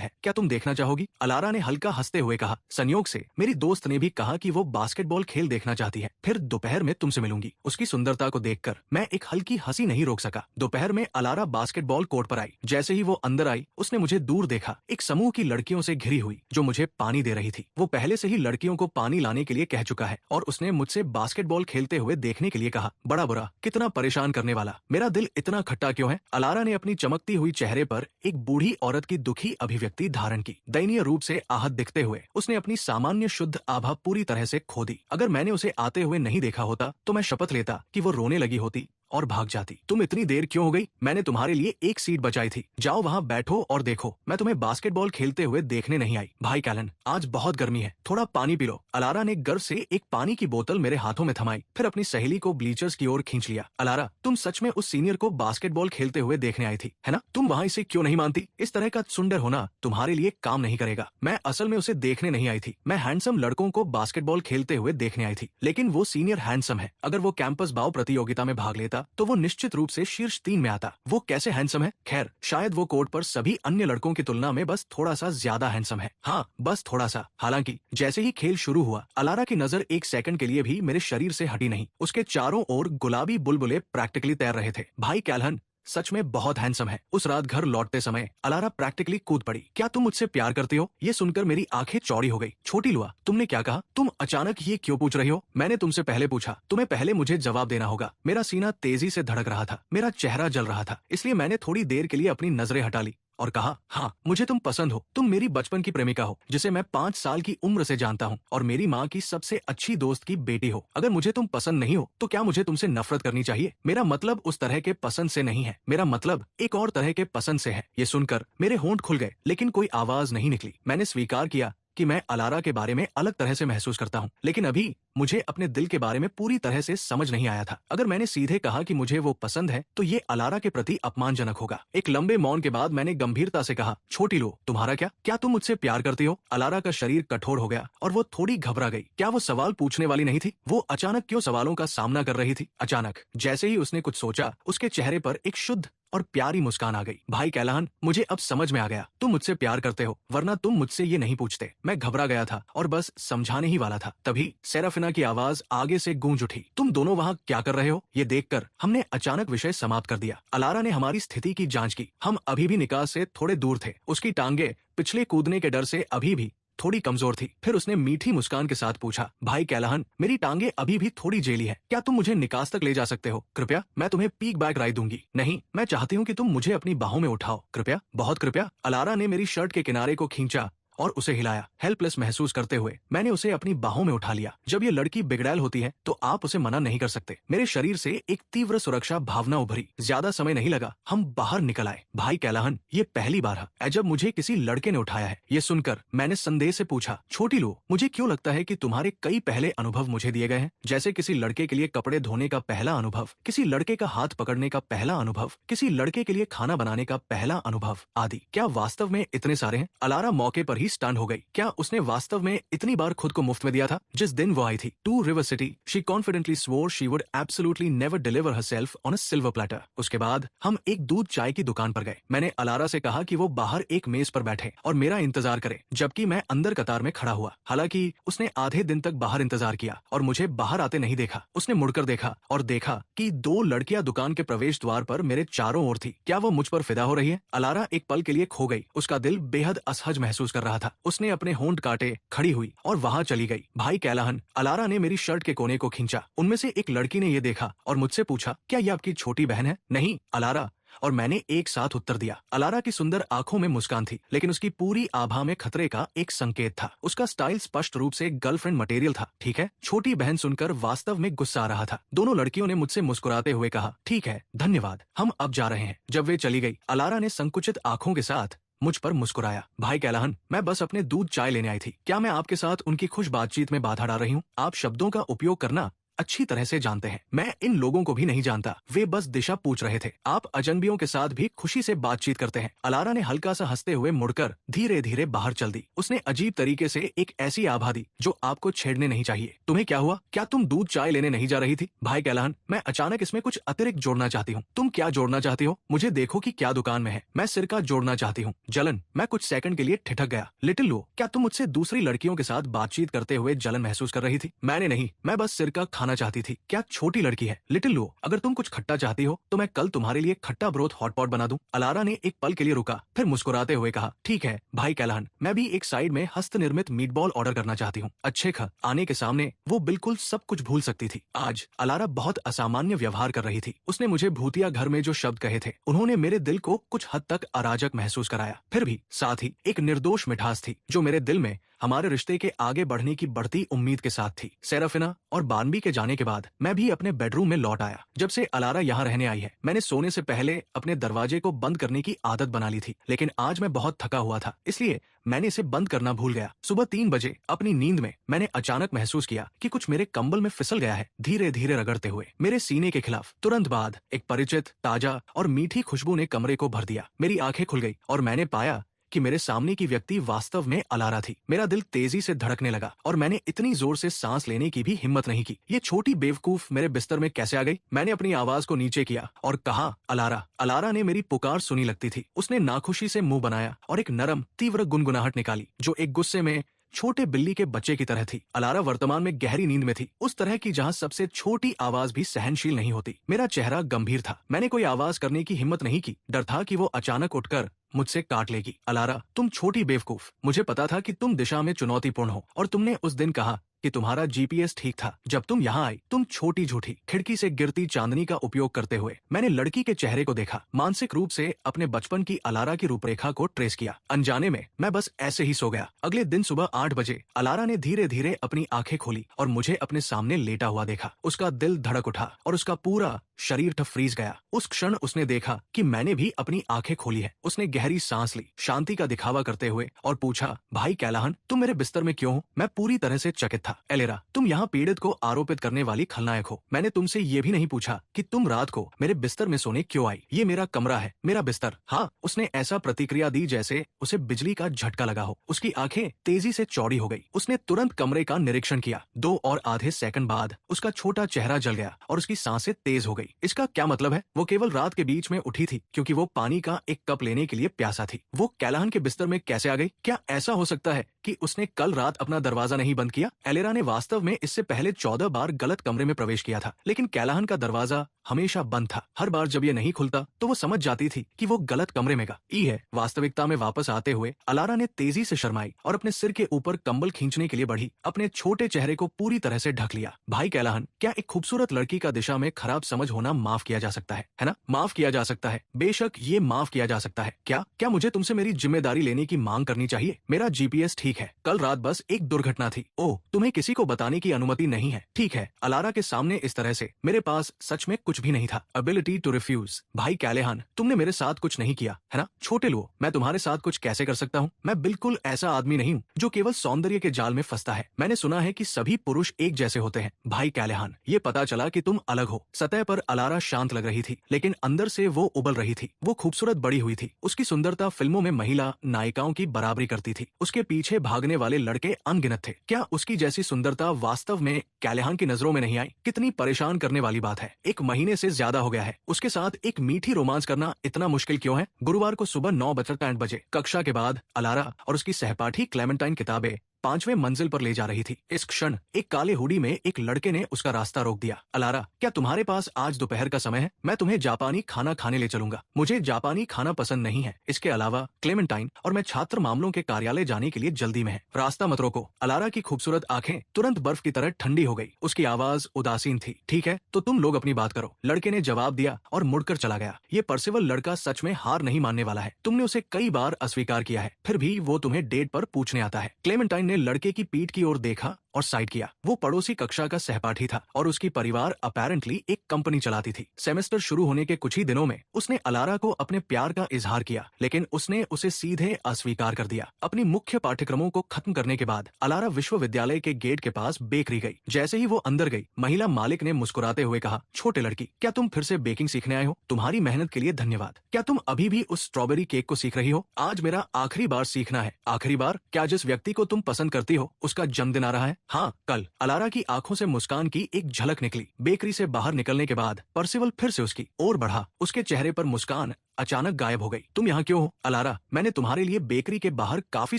है, क्या तुम देखना चाहोगी? अलारा ने हल्का हंसते हुए कहा। संयोग से मेरी दोस्त ने भी कहा कि वो बास्केटबॉल खेल देखना चाहती है। फिर दोपहर में तुमसे मिलूंगी। उसकी सुंदरता को देखकर मैं एक हल्की हंसी नहीं रोक सका। दोपहर में अलारा बास्केटबॉल कोर्ट पर आई। जैसे ही वो अंदर आई, उसने मुझे दूर देखा, एक समूह की लड़कियों से घिरी हुई जो मुझे पानी दे रही थी। वो पहले से ही लड़कियों को पानी लाने के लिए कह चुका है और उसने मुझसे बास्केटबॉल खेलते हुए देखने के लिए कहा। बड़ा बुरा, कितना परेशान करने वाला। मेरा दिल इतना खट्टा क्यों है? अलारा ने अपनी चमकती हुई चेहरे पर एक बूढ़ी औरत की दुखी अभिव्यक्ति धारण की। दयनीय रूप से आहत दिखते हुए उसने अपनी सामान्य शुद्ध आभा पूरी तरह से खो दी। अगर मैंने उसे आते हुए नहीं देखा होता तो मैं शपथ लेता कि वो रोने लगी होती और भाग जाती। तुम इतनी देर क्यों हो गई? मैंने तुम्हारे लिए एक सीट बचाई थी, जाओ वहाँ बैठो और देखो। मैं तुम्हें बास्केटबॉल खेलते हुए देखने नहीं आई। भाई कैलन, आज बहुत गर्मी है, थोड़ा पानी पी लो। अलारा ने गर्व से एक पानी की बोतल मेरे हाथों में थमाई, फिर अपनी सहेली को ब्लीचर्स की ओर खींच लिया। अलारा, तुम सच में उस सीनियर को बास्केटबॉल खेलते हुए देखने आई थी, है ना? तुम वहाँ इसे क्यों नहीं मानती? इस तरह का सुंदर होना तुम्हारे लिए काम नहीं करेगा। मैं असल में उसे देखने नहीं आई थी, मैं हैंडसम लड़कों को बास्केटबॉल खेलते हुए देखने आई थी। लेकिन वो सीनियर हैंडसम है। अगर वो कैंपस बाव प्रतियोगिता में भाग लेता तो वो निश्चित रूप से शीर्ष 3 में आता। वो कैसे हैंडसम है? खैर, शायद वो कोर्ट पर सभी अन्य लड़कों की तुलना में बस थोड़ा सा ज्यादा हैंडसम है। हाँ, बस थोड़ा सा। हालांकि जैसे ही खेल शुरू हुआ, अलारा की नजर एक सेकंड के लिए भी मेरे शरीर से हटी नहीं। उसके चारों ओर गुलाबी बुलबुले प्रैक्टिकली तैर रहे थे। भाई कैल्हन सच में बहुत हैंडसम है। उस रात घर लौटते समय अलारा प्रैक्टिकली कूद पड़ी। क्या तुम मुझसे प्यार करते हो? ये सुनकर मेरी आंखें चौड़ी हो गई। छोटी लुआ, तुमने क्या कहा? तुम अचानक ये क्यों पूछ रही हो? मैंने तुमसे पहले पूछा, तुम्हें पहले मुझे जवाब देना होगा। मेरा सीना तेजी से धड़क रहा था, मेरा चेहरा जल रहा था, इसलिए मैंने थोड़ी देर के लिए अपनी नजरें हटा ली और कहा, हाँ, मुझे तुम पसंद हो। तुम मेरी बचपन की प्रेमिका हो, जिसे मैं 5 साल की उम्र से जानता हूँ और मेरी माँ की सबसे अच्छी दोस्त की बेटी हो। अगर मुझे तुम पसंद नहीं हो तो क्या मुझे तुमसे नफरत करनी चाहिए? मेरा मतलब उस तरह के पसंद से नहीं है, मेरा मतलब एक और तरह के पसंद से है। ये सुनकर मेरे होंठ खुल गए, लेकिन कोई आवाज नहीं निकली। मैंने स्वीकार किया कि मैं अलारा के बारे में अलग तरह से महसूस करता हूँ, लेकिन अभी मुझे अपने दिल के बारे में पूरी तरह से समझ नहीं आया था। अगर मैंने सीधे कहा कि मुझे वो पसंद है तो ये अलारा के प्रति अपमानजनक होगा। एक लंबे मौन के बाद मैंने गंभीरता से कहा, छोटी लो, तुम्हारा क्या तुम मुझसे प्यार करती हो? अलारा का शरीर कठोर हो गया और वो थोड़ी घबरा गई। क्या वो सवाल पूछने वाली नहीं थी? वो अचानक क्यों सवालों का सामना कर रही थी? अचानक जैसे ही उसने कुछ सोचा, उसके चेहरे पर एक शुद्ध और प्यारी मुस्कान आ गई। भाई कैलान, मुझे अब समझ में आ गया, तुम मुझसे प्यार करते हो, वरना तुम मुझसे ये नहीं पूछते। मैं घबरा गया था और बस समझाने ही वाला था, तभी सेराफिना की आवाज आगे से गूंज उठी, तुम दोनों वहाँ क्या कर रहे हो? ये देखकर हमने अचानक विषय समाप्त कर दिया। अलारा ने हमारी स्थिति की जांच की। हम अभी भी निकाह से थोड़े दूर थे। उसकी टांगे पिछले कूदने के डर से अभी भी थोड़ी कमजोर थी। फिर उसने मीठी मुस्कान के साथ पूछा, भाई कैलाहन, मेरी टांगे अभी भी थोड़ी जेली है, क्या तुम मुझे निकास तक ले जा सकते हो? कृपया, मैं तुम्हें पीक बैक राइड दूंगी। नहीं, मैं चाहती हूँ कि तुम मुझे अपनी बाहों में उठाओ, कृपया, बहुत कृपया। अलारा ने मेरी शर्ट के किनारे को खींचा और उसे हिलाया। हेल्पलेस महसूस करते हुए मैंने उसे अपनी बाहों में उठा लिया। जब ये लड़की बिगड़ैल होती है तो आप उसे मना नहीं कर सकते। मेरे शरीर से एक तीव्र सुरक्षा भावना उभरी। ज्यादा समय नहीं लगा, हम बाहर निकल आए। भाई कैलाहन, ये पहली बार है जब मुझे किसी लड़के ने उठाया है। ये सुनकर मैंने संदेह से पूछा, छोटी लो, मुझे क्यों लगता है कि तुम्हारे कई पहले अनुभव मुझे दिए गए हैं, जैसे किसी लड़के के लिए कपड़े धोने का पहला अनुभव, किसी लड़के का हाथ पकड़ने का पहला अनुभव, किसी लड़के के लिए खाना बनाने का पहला अनुभव आदि। क्या वास्तव में इतने सारे हैं? अलारा मौके पर ही स्टन हो गई। क्या उसने वास्तव में इतनी बार खुद को मुफ्त में दिया था? जिस दिन वो आई थी to River City, she confidently swore she would absolutely never deliver herself on a silver platter. उसके बाद हम एक दूध चाय की दुकान पर गए। मैंने अलारा से कहा कि वो बाहर एक मेज पर बैठे और मेरा इंतजार करे, जबकि मैं अंदर कतार में खड़ा हुआ। हालांकि उसने आधे दिन तक बाहर इंतजार किया और मुझे बाहर आते नहीं देखा। उसने मुड़कर देखा और देखा कि दो लड़कियां दुकान के प्रवेश द्वार पर मेरे चारों ओर थी। क्या वो मुझ पर फिदा हो रही है? अलारा एक पल के लिए खो गई। उसका दिल बेहद असहज महसूस कर रहा था। उसने अपने होंठ काटे, खड़ी हुई और वहां चली गई। भाई कैलाहन, अलारा ने मेरी शर्ट के कोने को खींचा। उनमें से एक लड़की ने ये देखा और मुझसे पूछा, क्या ये आपकी छोटी बहन है? नहीं, अलारा, और मैंने एक साथ उत्तर दिया। अलारा की सुंदर आंखों में मुस्कान थी, लेकिन उसकी पूरी आभा में खतरे का एक संकेत था। उसका स्टाइल स्पष्ट रूप से गर्लफ्रेंड मटेरियल था। ठीक है, छोटी बहन सुनकर वास्तव में गुस्सा आ रहा था। दोनों लड़कियों ने मुझसे मुस्कुराते हुए कहा, ठीक है, धन्यवाद, हम अब जा रहे हैं। जब वे चली गई, अलारा ने संकुचित आंखों के साथ मुझ पर मुस्कुराया। भाई कैलाहन, मैं बस अपने दूध चाय लेने आई थी। क्या मैं आपके साथ उनकी खुश बातचीत में बाधा डाल रही हूँ? आप शब्दों का उपयोग करना अच्छी तरह से जानते हैं। मैं इन लोगों को भी नहीं जानता, वे बस दिशा पूछ रहे थे। आप अजनबियों के साथ भी खुशी से बातचीत करते हैं। अलारा ने हल्का सा हंसते हुए मुड़कर धीरे धीरे बाहर चल दी। उसने अजीब तरीके से एक ऐसी आभा दी जो आपको छेड़ने नहीं चाहिए। तुम्हें क्या हुआ? क्या तुम दूध चाय लेने नहीं जा रही थी? भाई कैलाहन, मैं अचानक इसमें कुछ अतिरिक्त जोड़ना चाहती हूँ। तुम क्या जोड़ना चाहती हो? मुझे देखो कि क्या दुकान में है। मैं सिरका जोड़ना चाहती हूँ। जलन। मैं कुछ सेकंड के लिए ठिठक गया। लिटिल लो, क्या तुम मुझसे दूसरी लड़कियों के साथ बातचीत करते हुए जलन महसूस कर रही थी? मैंने नहीं, मैं बस सिरका खाना चाहती थी। क्या छोटी लड़की है? लिटिल लो, अगर तुम कुछ खट्टा चाहती हो तो मैं कल तुम्हारे लिए खट्टा ब्रोथ हॉटपॉट बना दूं। अलारा ने एक पल के लिए रुका, फिर मुस्कुराते हुए कहा, ठीक है भाई कैलाहन, मैं भी एक साइड में हस्त निर्मित मीटबॉल ऑर्डर करना चाहती हूँ। अच्छे ख आने के सामने वो बिल्कुल सब कुछ भूल सकती थी। आज अलारा बहुत असामान्य व्यवहार कर रही थी। उसने मुझे भूतिया घर में जो शब्द कहे थे, उन्होंने मेरे दिल को कुछ हद तक अराजक महसूस कराया। फिर भी साथ ही एक निर्दोष मिठास थी जो मेरे दिल में हमारे रिश्ते के आगे बढ़ने की बढ़ती उम्मीद के साथ थी। सेराफिना और बानबी के जाने के बाद मैं भी अपने बेडरूम में लौट आया। जब से अलारा यहाँ रहने आई है, मैंने सोने से पहले अपने दरवाजे को बंद करने की आदत बना ली थी, लेकिन आज मैं बहुत थका हुआ था, इसलिए मैंने इसे बंद करना भूल गया। सुबह 3 बजे अपनी नींद में मैंने अचानक महसूस किया कि कुछ मेरे कंबल में फिसल गया है, धीरे धीरे रगड़ते हुए मेरे सीने के खिलाफ। तुरंत बाद एक परिचित, ताजा और मीठी खुशबू ने कमरे को भर दिया। मेरी आंखें खुल गई और मैंने पाया कि मेरे सामने की व्यक्ति वास्तव में अलारा थी। मेरा दिल तेजी से धड़कने लगा और मैंने इतनी जोर से सांस लेने की भी हिम्मत नहीं की। ये छोटी बेवकूफ मेरे बिस्तर में कैसे आ गई? मैंने अपनी आवाज को नीचे किया और कहा, अलारा। अलारा ने मेरी पुकार सुनी लगती थी। उसने नाखुशी से मुंह बनाया और एक नरम तीव्र गुनगुनाहट निकाली जो एक गुस्से में छोटे बिल्ली के बच्चे की तरह थी। अलारा वर्तमान में गहरी नींद में थी, उस तरह की जहां सबसे छोटी आवाज भी सहनशील नहीं होती। मेरा चेहरा गंभीर था। मैंने कोई आवाज करने की हिम्मत नहीं की। डर था कि वो अचानक उठकर मुझसे काट लेगी। अलारा, तुम छोटी बेवकूफ, मुझे पता था कि तुम दिशा में चुनौतीपूर्ण हो और तुमने उस दिन कहा कि तुम्हारा जीपीएस ठीक था। जब तुम यहाँ आई, तुम छोटी झूठी खिड़की से गिरती चांदनी का उपयोग करते हुए मैंने लड़की के चेहरे को देखा, मानसिक रूप से अपने बचपन की अलारा की रूपरेखा को ट्रेस किया। अनजाने में मैं बस ऐसे ही सो गया। अगले दिन सुबह 8 बजे अलारा ने धीरे धीरे अपनी आंखें खोली और मुझे अपने सामने लेटा हुआ देखा। उसका दिल धड़क उठा और उसका पूरा शरीर फ्रीज गया। उस क्षण उसने देखा कि मैंने भी अपनी आंखें खोली है। उसने गहरी सांस ली, शांति का दिखावा करते हुए, और पूछा, भाई कैलाहन, तुम मेरे बिस्तर में क्यों हो? मैं पूरी तरह से चकित था। एलेरा, तुम यहाँ पीड़ित को आरोपित करने वाली खलनायक हो। मैंने तुमसे ये भी नहीं पूछा कि तुम रात को मेरे बिस्तर में सोने क्यों आई। ये मेरा कमरा है, मेरा बिस्तर। हाँ, उसने ऐसा प्रतिक्रिया दी जैसे उसे बिजली का झटका लगा हो। उसकी आंखें तेजी से चौड़ी हो गई। उसने तुरंत कमरे का निरीक्षण किया। 2 और आधे सेकंड बाद उसका छोटा चेहरा जल गया और उसकी सांसें तेज हो गई। इसका क्या मतलब है? वो केवल रात के बीच में उठी थी क्योंकि वो पानी का एक कप लेने के लिए प्यासा थी। वो कैलाहन के बिस्तर में कैसे आ गई? क्या ऐसा हो सकता है कि उसने कल रात अपना दरवाजा नहीं बंद किया? एलेरा अलेरा ने वास्तव में इससे पहले 14 बार गलत कमरे में प्रवेश किया था, लेकिन कैलाहन का दरवाजा हमेशा बंद था। हर बार जब ये नहीं खुलता तो वो समझ जाती थी कि वो गलत कमरे में है। वास्तविकता में वापस आते हुए अलारा ने तेजी से शर्माई और अपने सिर के ऊपर कंबल खींचने के लिए बढ़ी। अपने छोटे चेहरे को पूरी तरह से ढक लिया। भाई कैलाहन, क्या एक खूबसूरत लड़की का दिशा में खराब समझ होना माफ किया जा सकता है ना? माफ किया जा सकता है, बेशक ये माफ किया जा सकता है। क्या मुझे तुमसे मेरी जिम्मेदारी लेने की मांग करनी चाहिए? मेरा जीपीएस ठीक है, कल रात बस एक दुर्घटना थी। ओह, तुम्हें किसी को बताने की अनुमति नहीं है? ठीक है। अलारा के सामने इस तरह से मेरे पास सच में कुछ भी नहीं था। Ability to refuse. भाई कैलाहन, तुमने मेरे साथ कुछ नहीं किया है ना? छोटे लो, मैं तुम्हारे साथ कुछ कैसे कर सकता हूँ? मैं बिल्कुल ऐसा आदमी नहीं हूँ जो केवल सौंदर्य के जाल में फंसता है। मैंने सुना है कि सभी पुरुष एक जैसे होते हैं। भाई कैलाहन, ये पता चला कि तुम अलग हो। सतह पर अलारा शांत लग रही थी, लेकिन अंदर से वो उबल रही थी। वो खूबसूरत बड़ी हुई थी। उसकी सुंदरता फिल्मों में महिला नायिकाओं की बराबरी करती थी। उसके पीछे भागने वाले लड़के अनगिनत थे। क्या उसकी जैसी सुंदरता वास्तव में कैलाहन की नजरों में नहीं आई? कितनी परेशान करने वाली बात है। 1 महीने से ज्यादा हो गया है उसके साथ एक मीठी रोमांस करना इतना मुश्किल क्यों है? गुरुवार को सुबह 9:08 कक्षा के बाद अलारा और उसकी सहपाठी क्लेमेंटाइन किताबें 5वें मंजिल पर ले जा रही थी। इस क्षण एक काले हुडी में एक लड़के ने उसका रास्ता रोक दिया। अलारा, क्या तुम्हारे पास आज दोपहर का समय है? मैं तुम्हें जापानी खाना खाने ले चलूंगा। मुझे जापानी खाना पसंद नहीं है। इसके अलावा क्लेमेंटाइन और मैं छात्र मामलों के कार्यालय जाने के लिए जल्दी में है। रास्ता मत रोको। अलारा की खूबसूरत आंखें तुरंत बर्फ की तरह ठंडी हो गई। उसकी आवाज उदासीन थी। ठीक है, तो तुम लोग अपनी बात करो। लड़के ने जवाब दिया और मुड़कर चला गया। ये पर्सिवल लड़का सच में हार नहीं मानने वाला है। तुमने उसे कई बार अस्वीकार किया है, फिर भी वो तुम्हें डेट पर पूछने आता है। क्लेमेंटाइन ने लड़के की पीठ की ओर देखा और साइड किया। वो पड़ोसी कक्षा का सहपाठी था और उसकी परिवार अपैरेंटली एक कंपनी चलाती थी। सेमेस्टर शुरू होने के कुछ ही दिनों में उसने अलारा को अपने प्यार का इजहार किया, लेकिन उसने उसे सीधे अस्वीकार कर दिया। अपनी मुख्य पाठ्यक्रमों को खत्म करने के बाद अलारा विश्वविद्यालय के गेट के पास बेकरी गई। जैसे ही वो अंदर गई, महिला मालिक ने मुस्कुराते हुए कहा, छोटे लड़की, क्या तुम फिर से बेकिंग सीखने आए हो? तुम्हारी मेहनत के लिए धन्यवाद। क्या तुम अभी भी उस स्ट्रॉबेरी केक को सीख रही हो? आज मेरा आखिरी बार सीखना है। आखिरी बार? क्या जिस व्यक्ति को तुम पसंद करती हो उसका जन्मदिन आ रहा है? हाँ, कल। अलारा की आंखों से मुस्कान की एक झलक निकली। बेकरी से बाहर निकलने के बाद पर्सिवल फिर से उसकी ओर बढ़ा। उसके चेहरे पर मुस्कान अचानक गायब हो गई। तुम यहाँ क्यों हो? अलारा, मैंने तुम्हारे लिए बेकरी के बाहर काफी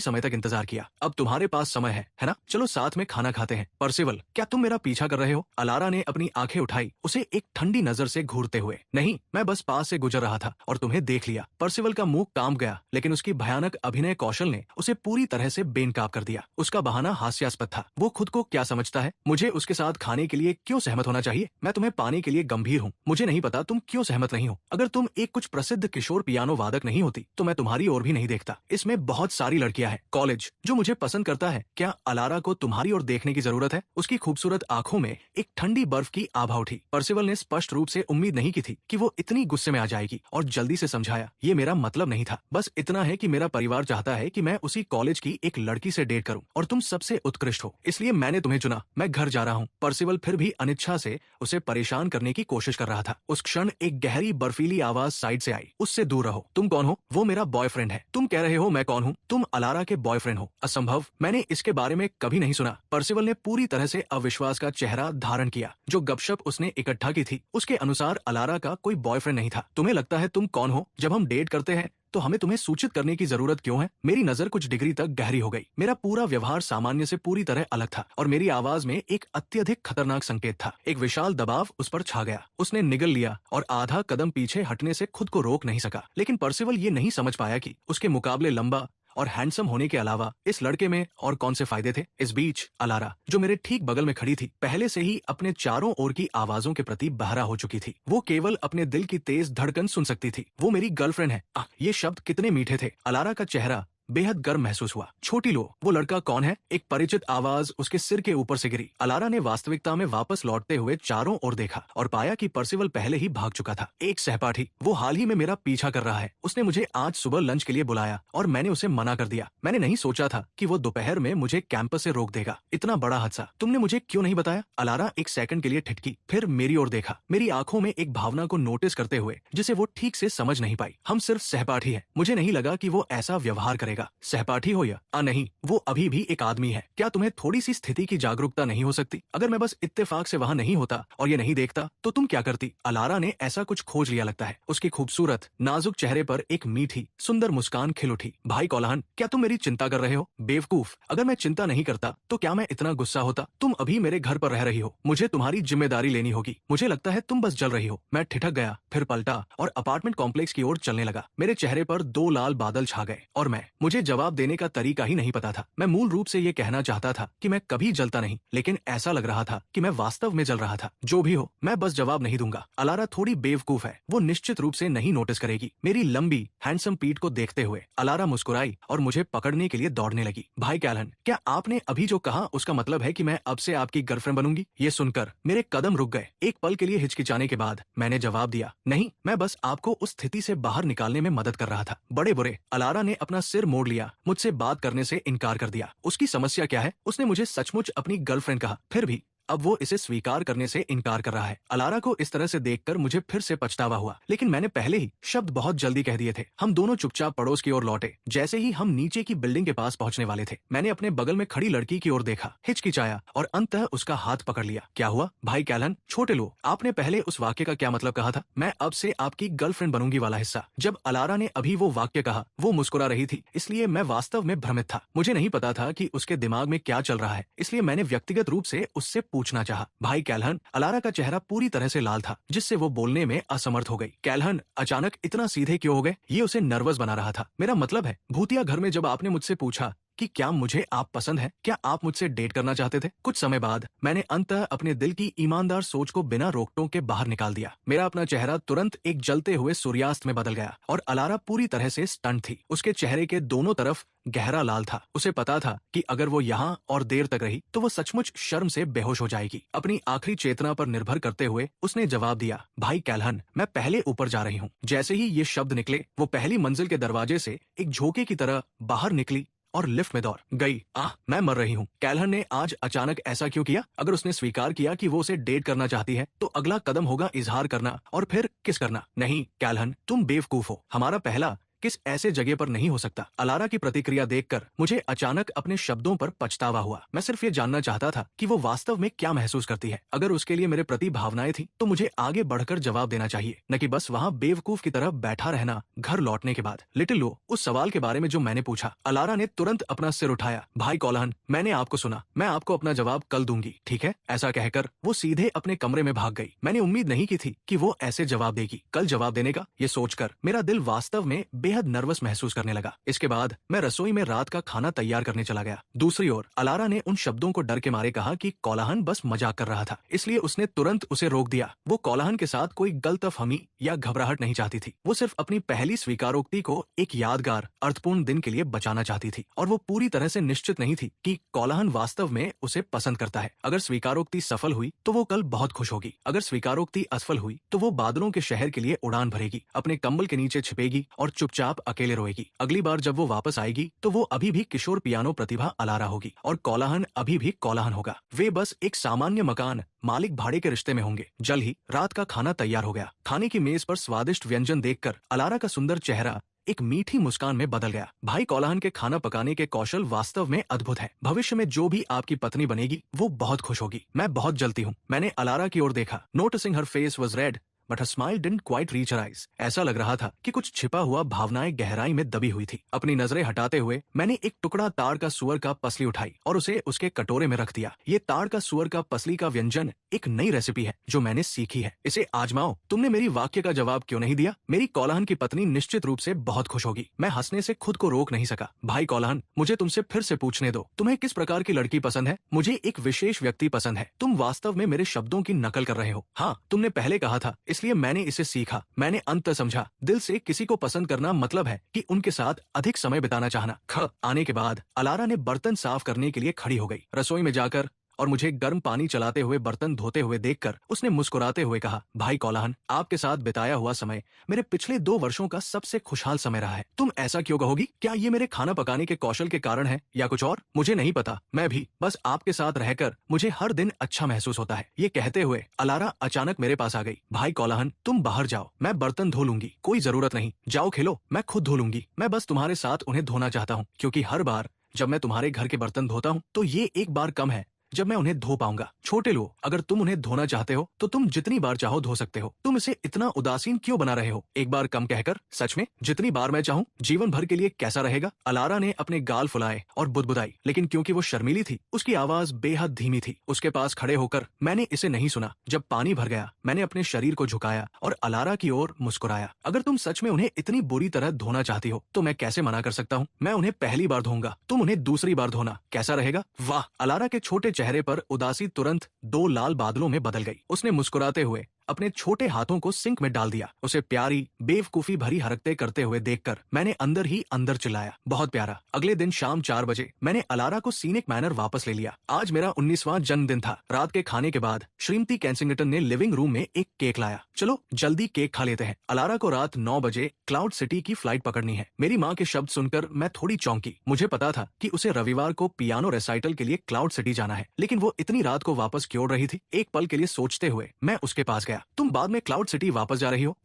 समय तक इंतजार किया। अब तुम्हारे पास समय है ना? चलो साथ में खाना खाते हैं। पर्सिवल, क्या तुम मेरा पीछा कर रहे हो? अलारा ने अपनी आंखें उठाई, उसे एक ठंडी नजर से घूरते हुए। नहीं, मैं बस पास से गुजर रहा था और तुम्हें देख लिया। पर्सिवल का मुंह काम गया, लेकिन उसकी भयानक अभिनय कौशल ने उसे पूरी तरह से बेनकाब कर दिया। उसका बहाना हास्यास्पद था। वो खुद को क्या समझता है? मुझे उसके साथ खाने के लिए क्यों सहमत होना चाहिए? मैं तुम्हें पाने के लिए गंभीर हूँ। मुझे नहीं पता तुम क्यों सहमत नहीं हो। अगर तुम एक कुछ प्रसिद्ध किशोर पियानो वादक नहीं होती तो मैं तुम्हारी ओर भी नहीं देखता। इसमें बहुत सारी लड़कियां हैं, कॉलेज, जो मुझे पसंद करता है। क्या अलारा को तुम्हारी ओर देखने की जरूरत है? उसकी खूबसूरत आंखों में एक ठंडी बर्फ की आभा उठी। पर्सिवल ने स्पष्ट रूप से उम्मीद नहीं की थी कि वो इतनी गुस्से में आ जाएगी और जल्दी से समझाया, ये मेरा मतलब नहीं था। बस इतना है कि मेरा परिवार चाहता है कि मैं उसी कॉलेज की एक लड़की से डेट करूं और तुम सबसे उत्कृष्ट हो, इसलिए मैंने तुम्हें चुना। मैं घर जा रहा हूँ। पर्सिवल फिर भी अनिच्छा से उसे परेशान करने की कोशिश कर रहा था। उस क्षण एक गहरी बर्फीली आवाज साइड से आई, उससे दूर रहो। तुम कौन हो? वो मेरा बॉयफ्रेंड है। तुम कह रहे हो मैं कौन हूँ? तुम अलारा के बॉयफ्रेंड हो। असंभव, मैंने इसके बारे में कभी नहीं सुना। पर्सिवल ने पूरी तरह से अविश्वास का चेहरा धारण किया। जो गपशप उसने इकट्ठा की थी उसके अनुसार अलारा का कोई बॉयफ्रेंड नहीं था। तुम्हें लगता है तुम कौन हो? जब हम डेट करते हैं तो हमें तुम्हें सूचित करने की जरूरत क्यों है? मेरी नजर कुछ डिग्री तक गहरी हो गई। मेरा पूरा व्यवहार सामान्य से पूरी तरह अलग था और मेरी आवाज में एक अत्यधिक खतरनाक संकेत था। एक विशाल दबाव उस पर छा गया। उसने निगल लिया और आधा कदम पीछे हटने से खुद को रोक नहीं सका। लेकिन पर्सिवल ये नहीं समझ पाया कि उसके मुकाबले लंबा और हैंडसम होने के अलावा इस लड़के में और कौन से फायदे थे। इस बीच अलारा, जो मेरे ठीक बगल में खड़ी थी, पहले से ही अपने चारों ओर की आवाजों के प्रति बहरा हो चुकी थी। वो केवल अपने दिल की तेज धड़कन सुन सकती थी। वो मेरी गर्लफ्रेंड है। ये शब्द कितने मीठे थे। अलारा का चेहरा बेहद गर्म महसूस हुआ। छोटी लो, वो लड़का कौन है? एक परिचित आवाज उसके सिर के ऊपर से गिरी। अलारा ने वास्तविकता में वापस लौटते हुए चारों ओर देखा और पाया कि पर्सिवल पहले ही भाग चुका था। एक सहपाठी, वो हाल ही में मेरा पीछा कर रहा है। उसने मुझे आज सुबह लंच के लिए बुलाया और मैंने उसे मना कर दिया। मैंने नहीं सोचा था कि वो दोपहर में मुझे कैंपस से रोक देगा। इतना बड़ा हादसा तुमने मुझे क्यों नहीं बताया? अलारा एक सेकंड के लिए ठिठकी, फिर मेरी ओर देखा, मेरी आंखों में एक भावना को नोटिस करते हुए जिसे वो ठीक से समझ नहीं पाई। हम सिर्फ सहपाठी हैं। मुझे नहीं लगा कि वो ऐसा व्यवहार करेगा। जाएगा। सहपाठी हो या नहीं, वो अभी भी एक आदमी है। क्या तुम्हें थोड़ी सी स्थिति की जागरूकता नहीं हो सकती? अगर मैं बस इत्तेफाक से वहां नहीं होता और ये नहीं देखता तो तुम क्या करती? अलारा ने ऐसा कुछ खोज लिया लगता है। उसकी खूबसूरत नाजुक चेहरे पर एक मीठी सुंदर मुस्कान खिल उठी। भाई कोलाहन, क्या तुम मेरी चिंता कर रहे हो? बेवकूफ, अगर मैं चिंता नहीं करता तो क्या मैं इतना गुस्सा होता? तुम अभी मेरे घर पर रह रही हो, मुझे तुम्हारी जिम्मेदारी लेनी होगी। मुझे लगता है तुम बस जल रही हो। मैं ठिठक गया, फिर पलटा और अपार्टमेंट कॉम्प्लेक्स की ओर चलने लगा। मेरे चेहरे पर दो लाल बादल छा गए और मुझे जवाब देने का तरीका ही नहीं पता था। मैं मूल रूप से ये कहना चाहता था कि मैं कभी जलता नहीं, लेकिन ऐसा लग रहा था कि मैं वास्तव में जल रहा था। जो भी हो, मैं बस जवाब नहीं दूंगा। अलारा थोड़ी बेवकूफ है, वो निश्चित रूप से नहीं नोटिस करेगी। मेरी लंबी हैंडसम पीठ को देखते हुए अलारा मुस्कुराई और मुझे पकड़ने के लिए दौड़ने लगी। भाई कैल्हन, क्या आपने अभी जो कहा उसका मतलब है कि मैं अब से आपकी गर्लफ्रेंड बनूंगी? ये सुनकर मेरे कदम रुक गए। एक पल के लिए हिचकिचाने के बाद मैंने जवाब दिया, नहीं, मैं बस आपको उस स्थिति से बाहर निकालने में मदद कर रहा था। बड़े बुरे। अलारा ने अपना सिर मोड़ लिया, मुझसे बात करने से इनकार कर दिया। उसकी समस्या क्या है? उसने मुझे सचमुच अपनी गर्लफ्रेंड कहा, फिर भी अब वो इसे स्वीकार करने से इनकार कर रहा है। अलारा को इस तरह से देखकर मुझे फिर से पछतावा हुआ, लेकिन मैंने पहले ही शब्द बहुत जल्दी कह दिए थे। हम दोनों चुपचाप पड़ोस की ओर लौटे। जैसे ही हम नीचे की बिल्डिंग के पास पहुंचने वाले थे, मैंने अपने बगल में खड़ी लड़की की ओर देखा, हिचकिचाया और अंततः उसका हाथ पकड़ लिया। क्या हुआ भाई कैल्हन? छोटे लो, आपने पहले उस वाक्य का क्या मतलब कहा था? मैं अब से आपकी गर्लफ्रेंड बनूंगी वाला हिस्सा। जब अलारा ने अभी वो वाक्य कहा, वो मुस्कुरा रही थी, इसलिए मैं वास्तव में भ्रमित था। मुझे नहीं पता था कि उसके दिमाग में क्या चल रहा है, इसलिए मैंने व्यक्तिगत रूप से उससे पूछना चाहा। भाई कैल्हन, अलारा का चेहरा पूरी तरह से लाल था, जिससे वो बोलने में असमर्थ हो गई। कैल्हन अचानक इतना सीधे क्यों हो गए? ये उसे नर्वस बना रहा था। मेरा मतलब है, भूतिया घर में जब आपने मुझसे पूछा कि क्या मुझे आप पसंद है, क्या आप मुझसे डेट करना चाहते थे? कुछ समय बाद मैंने अंततः अपने दिल की ईमानदार सोच को बिना रोक-टोक के बाहर निकाल दिया। मेरा अपना चेहरा तुरंत एक जलते हुए सूर्यास्त में बदल गया और अलारा पूरी तरह से स्टंट थी। उसके चेहरे के दोनों तरफ गहरा लाल था। उसे पता था कि अगर वो यहाँ और देर तक रही तो वो सचमुच शर्म से बेहोश हो जाएगी। अपनी आखिरी चेतना पर निर्भर करते हुए उसने जवाब दिया, भाई कैल्हन, मैं पहले ऊपर जा रही हूँ। जैसे ही ये शब्द निकले, वो पहली मंजिल के दरवाजे से एक झोंके की तरह बाहर निकली और लिफ्ट में दौड़ गई। मैं मर रही हूँ। कैल्हन ने आज अचानक ऐसा क्यों किया? अगर उसने स्वीकार किया कि वो उसे डेट करना चाहती है, तो अगला कदम होगा इजहार करना और फिर किस करना। नहीं कैल्हन, तुम बेवकूफ हो। हमारा पहला किस ऐसे जगह पर नहीं हो सकता। अलारा की प्रतिक्रिया देखकर मुझे अचानक अपने शब्दों पर पछतावा हुआ। मैं सिर्फ ये जानना चाहता था कि वो वास्तव में क्या महसूस करती है। अगर उसके लिए मेरे प्रति भावनाएं थी तो मुझे आगे बढ़कर जवाब देना चाहिए, न कि बस वहाँ बेवकूफ की तरह बैठा रहना घर लौटने के बाद। लिटिल लो, उस सवाल के बारे में जो मैंने पूछा। अलारा ने तुरंत अपना सिर उठाया। भाई कोलाहन, मैंने आपको सुना, मैं आपको अपना जवाब कल दूंगी, ठीक है? ऐसा कहकर वो सीधे अपने कमरे में भाग गई। मैंने उम्मीद नहीं की थी कि वो ऐसे जवाब देगी। कल जवाब देने का ये सोचकर मेरा दिल वास्तव में बेहद नर्वस महसूस करने लगा। इसके बाद मैं रसोई में रात का खाना तैयार करने चला गया। दूसरी ओर अलारा ने उन शब्दों को डर के मारे कहा कि कोलाहन बस मजाक कर रहा था, इसलिए उसने तुरंत उसे रोक दिया। वो कोलाहन के साथ कोई गलतफहमी या घबराहट नहीं चाहती थी। वो सिर्फ अपनी पहली स्वीकारोक्ति को एक यादगार अर्थपूर्ण दिन के लिए बचाना चाहती थी और वो पूरी तरह से निश्चित नहीं थी कि कोलाहन वास्तव में उसे पसंद करता है। अगर स्वीकारोक्ति सफल हुई तो वो कल बहुत खुश होगी। अगर स्वीकारोक्ति असफल हुई तो वो बादलों के शहर के लिए उड़ान भरेगी, अपने कंबल के नीचे छिपेगी और चुपचाप अकेले रोएगी। अगली बार जब वो वापस आएगी तो वो अभी भी किशोर पियानो प्रतिभा अलारा होगी और कोलाहन अभी भी कोलाहन होगा। वे बस एक सामान्य मकान मालिक भाड़े के रिश्ते में होंगे। जल्द ही रात का खाना तैयार हो गया। खाने की मेज पर स्वादिष्ट व्यंजन देखकर अलारा का सुंदर चेहरा एक मीठी मुस्कान में बदल गया। भाई कोलाहन के खाना पकाने के कौशल वास्तव में अद्भुत है। भविष्य में जो भी आपकी पत्नी बनेगी वो बहुत खुश होगी। मैं बहुत जलती हूँ। मैंने अलारा की ओर देखा। Noticing her face was red but her smile didn't quite reach her eyes. ऐसा लग रहा था कि कुछ छिपा हुआ भावनाएं गहराई में दबी हुई थी। अपनी नजरें हटाते हुए मैंने एक टुकड़ा ताड़ का सुअर का पसली उठाई और उसे उसके कटोरे में रख दिया। ये ताड़ का सुअर का पसली का व्यंजन एक नई रेसिपी है जो मैंने सीखी है। इसे आजमाओ। तुमने मेरी वाक्य का जवाब क्यों नहीं दिया? मेरी कोलाहन की पत्नी निश्चित रूप से बहुत खुश होगी। मैं हंसने से खुद को रोक नहीं सका। भाई कोलाहन, मुझे तुमसे फिर से पूछने दो, तुम्हें किस प्रकार की लड़की पसंद है? मुझे एक विशेष व्यक्ति पसंद है। तुम वास्तव में मेरे शब्दों की नकल कर रहे हो। हाँ, तुमने पहले कहा था, इसलिए मैंने इसे सीखा। मैंने अंत समझा। दिल से किसी को पसंद करना मतलब है कि उनके साथ अधिक समय बिताना चाहना। आने के बाद अलारा ने बर्तन साफ करने के लिए खड़ी हो गई। रसोई में जाकर और मुझे गर्म पानी चलाते हुए बर्तन धोते हुए देखकर उसने मुस्कुराते हुए कहा, भाई कौलाहन, आपके साथ बिताया हुआ समय मेरे पिछले 2 वर्षों का सबसे खुशहाल समय रहा है। तुम ऐसा क्यों कहोगी? क्या ये मेरे खाना पकाने के कौशल के कारण है या कुछ और? मुझे नहीं पता, मैं भी बस आपके साथ रहकर मुझे हर दिन अच्छा महसूस होता है। ये कहते हुए अलारा अचानक मेरे पास आ गई। भाई कौलाहन, तुम बाहर जाओ, मैं बर्तन धो लूंगी, कोई जरूरत नहीं। जाओ खेलो, मैं खुद धो लूंगी। मैं बस तुम्हारे साथ उन्हें धोना चाहता हूँ, क्योंकि हर बार जब मैं तुम्हारे घर के बर्तन धोता हूँ तो ये एक बार कम है जब मैं उन्हें धो पाऊंगा। छोटे लो, अगर तुम उन्हें धोना चाहते हो तो तुम जितनी बार चाहो धो सकते हो। तुम इसे इतना उदासीन क्यों बना रहे हो? एक बार कम कहकर सच में जितनी बार मैं चाहूँ, जीवन भर के लिए कैसा रहेगा? अलारा ने अपने गाल फुलाए और बुदबुदाई, लेकिन क्योंकि वो शर्मीली थी उसकी आवाज बेहद धीमी थी। उसके पास खड़े होकर मैंने इसे नहीं सुना। जब पानी भर गया मैंने अपने शरीर को झुकाया और अलारा की ओर मुस्कुराया। अगर तुम सच में उन्हें इतनी बुरी तरह धोना चाहती हो तो मैं कैसे मना कर सकता हूँ? मैं उन्हें पहली बार धोऊंगा, तुम उन्हें दूसरी बार धोना, कैसा रहेगा? वाह! अलारा के छोटे चेहरे पर उदासी तुरंत 2 लाल बादलों में बदल गई। उसने मुस्कुराते हुए अपने छोटे हाथों को सिंक में डाल दिया। उसे प्यारी बेवकूफी भरी हरकतें करते हुए देखकर मैंने अंदर ही अंदर चिल्लाया, बहुत प्यारा। अगले दिन शाम 4 बजे मैंने अलारा को सीनिक मैनर वापस ले लिया। आज मेरा 19वां जन्मदिन था। रात के खाने के बाद श्रीमती केंसिंगटन ने लिविंग रूम में एक केक लाया। चलो जल्दी केक खा लेते हैं। अलारा को रात 9 बजे क्लाउड सिटी की फ्लाइट पकड़नी है। मेरी माँ के शब्द सुनकर मैं थोड़ी चौंकी। मुझे पता था कि उसे रविवार को पियानो रेसाइटल के लिए क्लाउड सिटी जाना है, लेकिन वो इतनी रात को वापस क्यों रही थी? एक पल के लिए सोचते हुए मैं उसके पास गया। तुम बाद में क्लाउड सिटी वापस जा रही हो?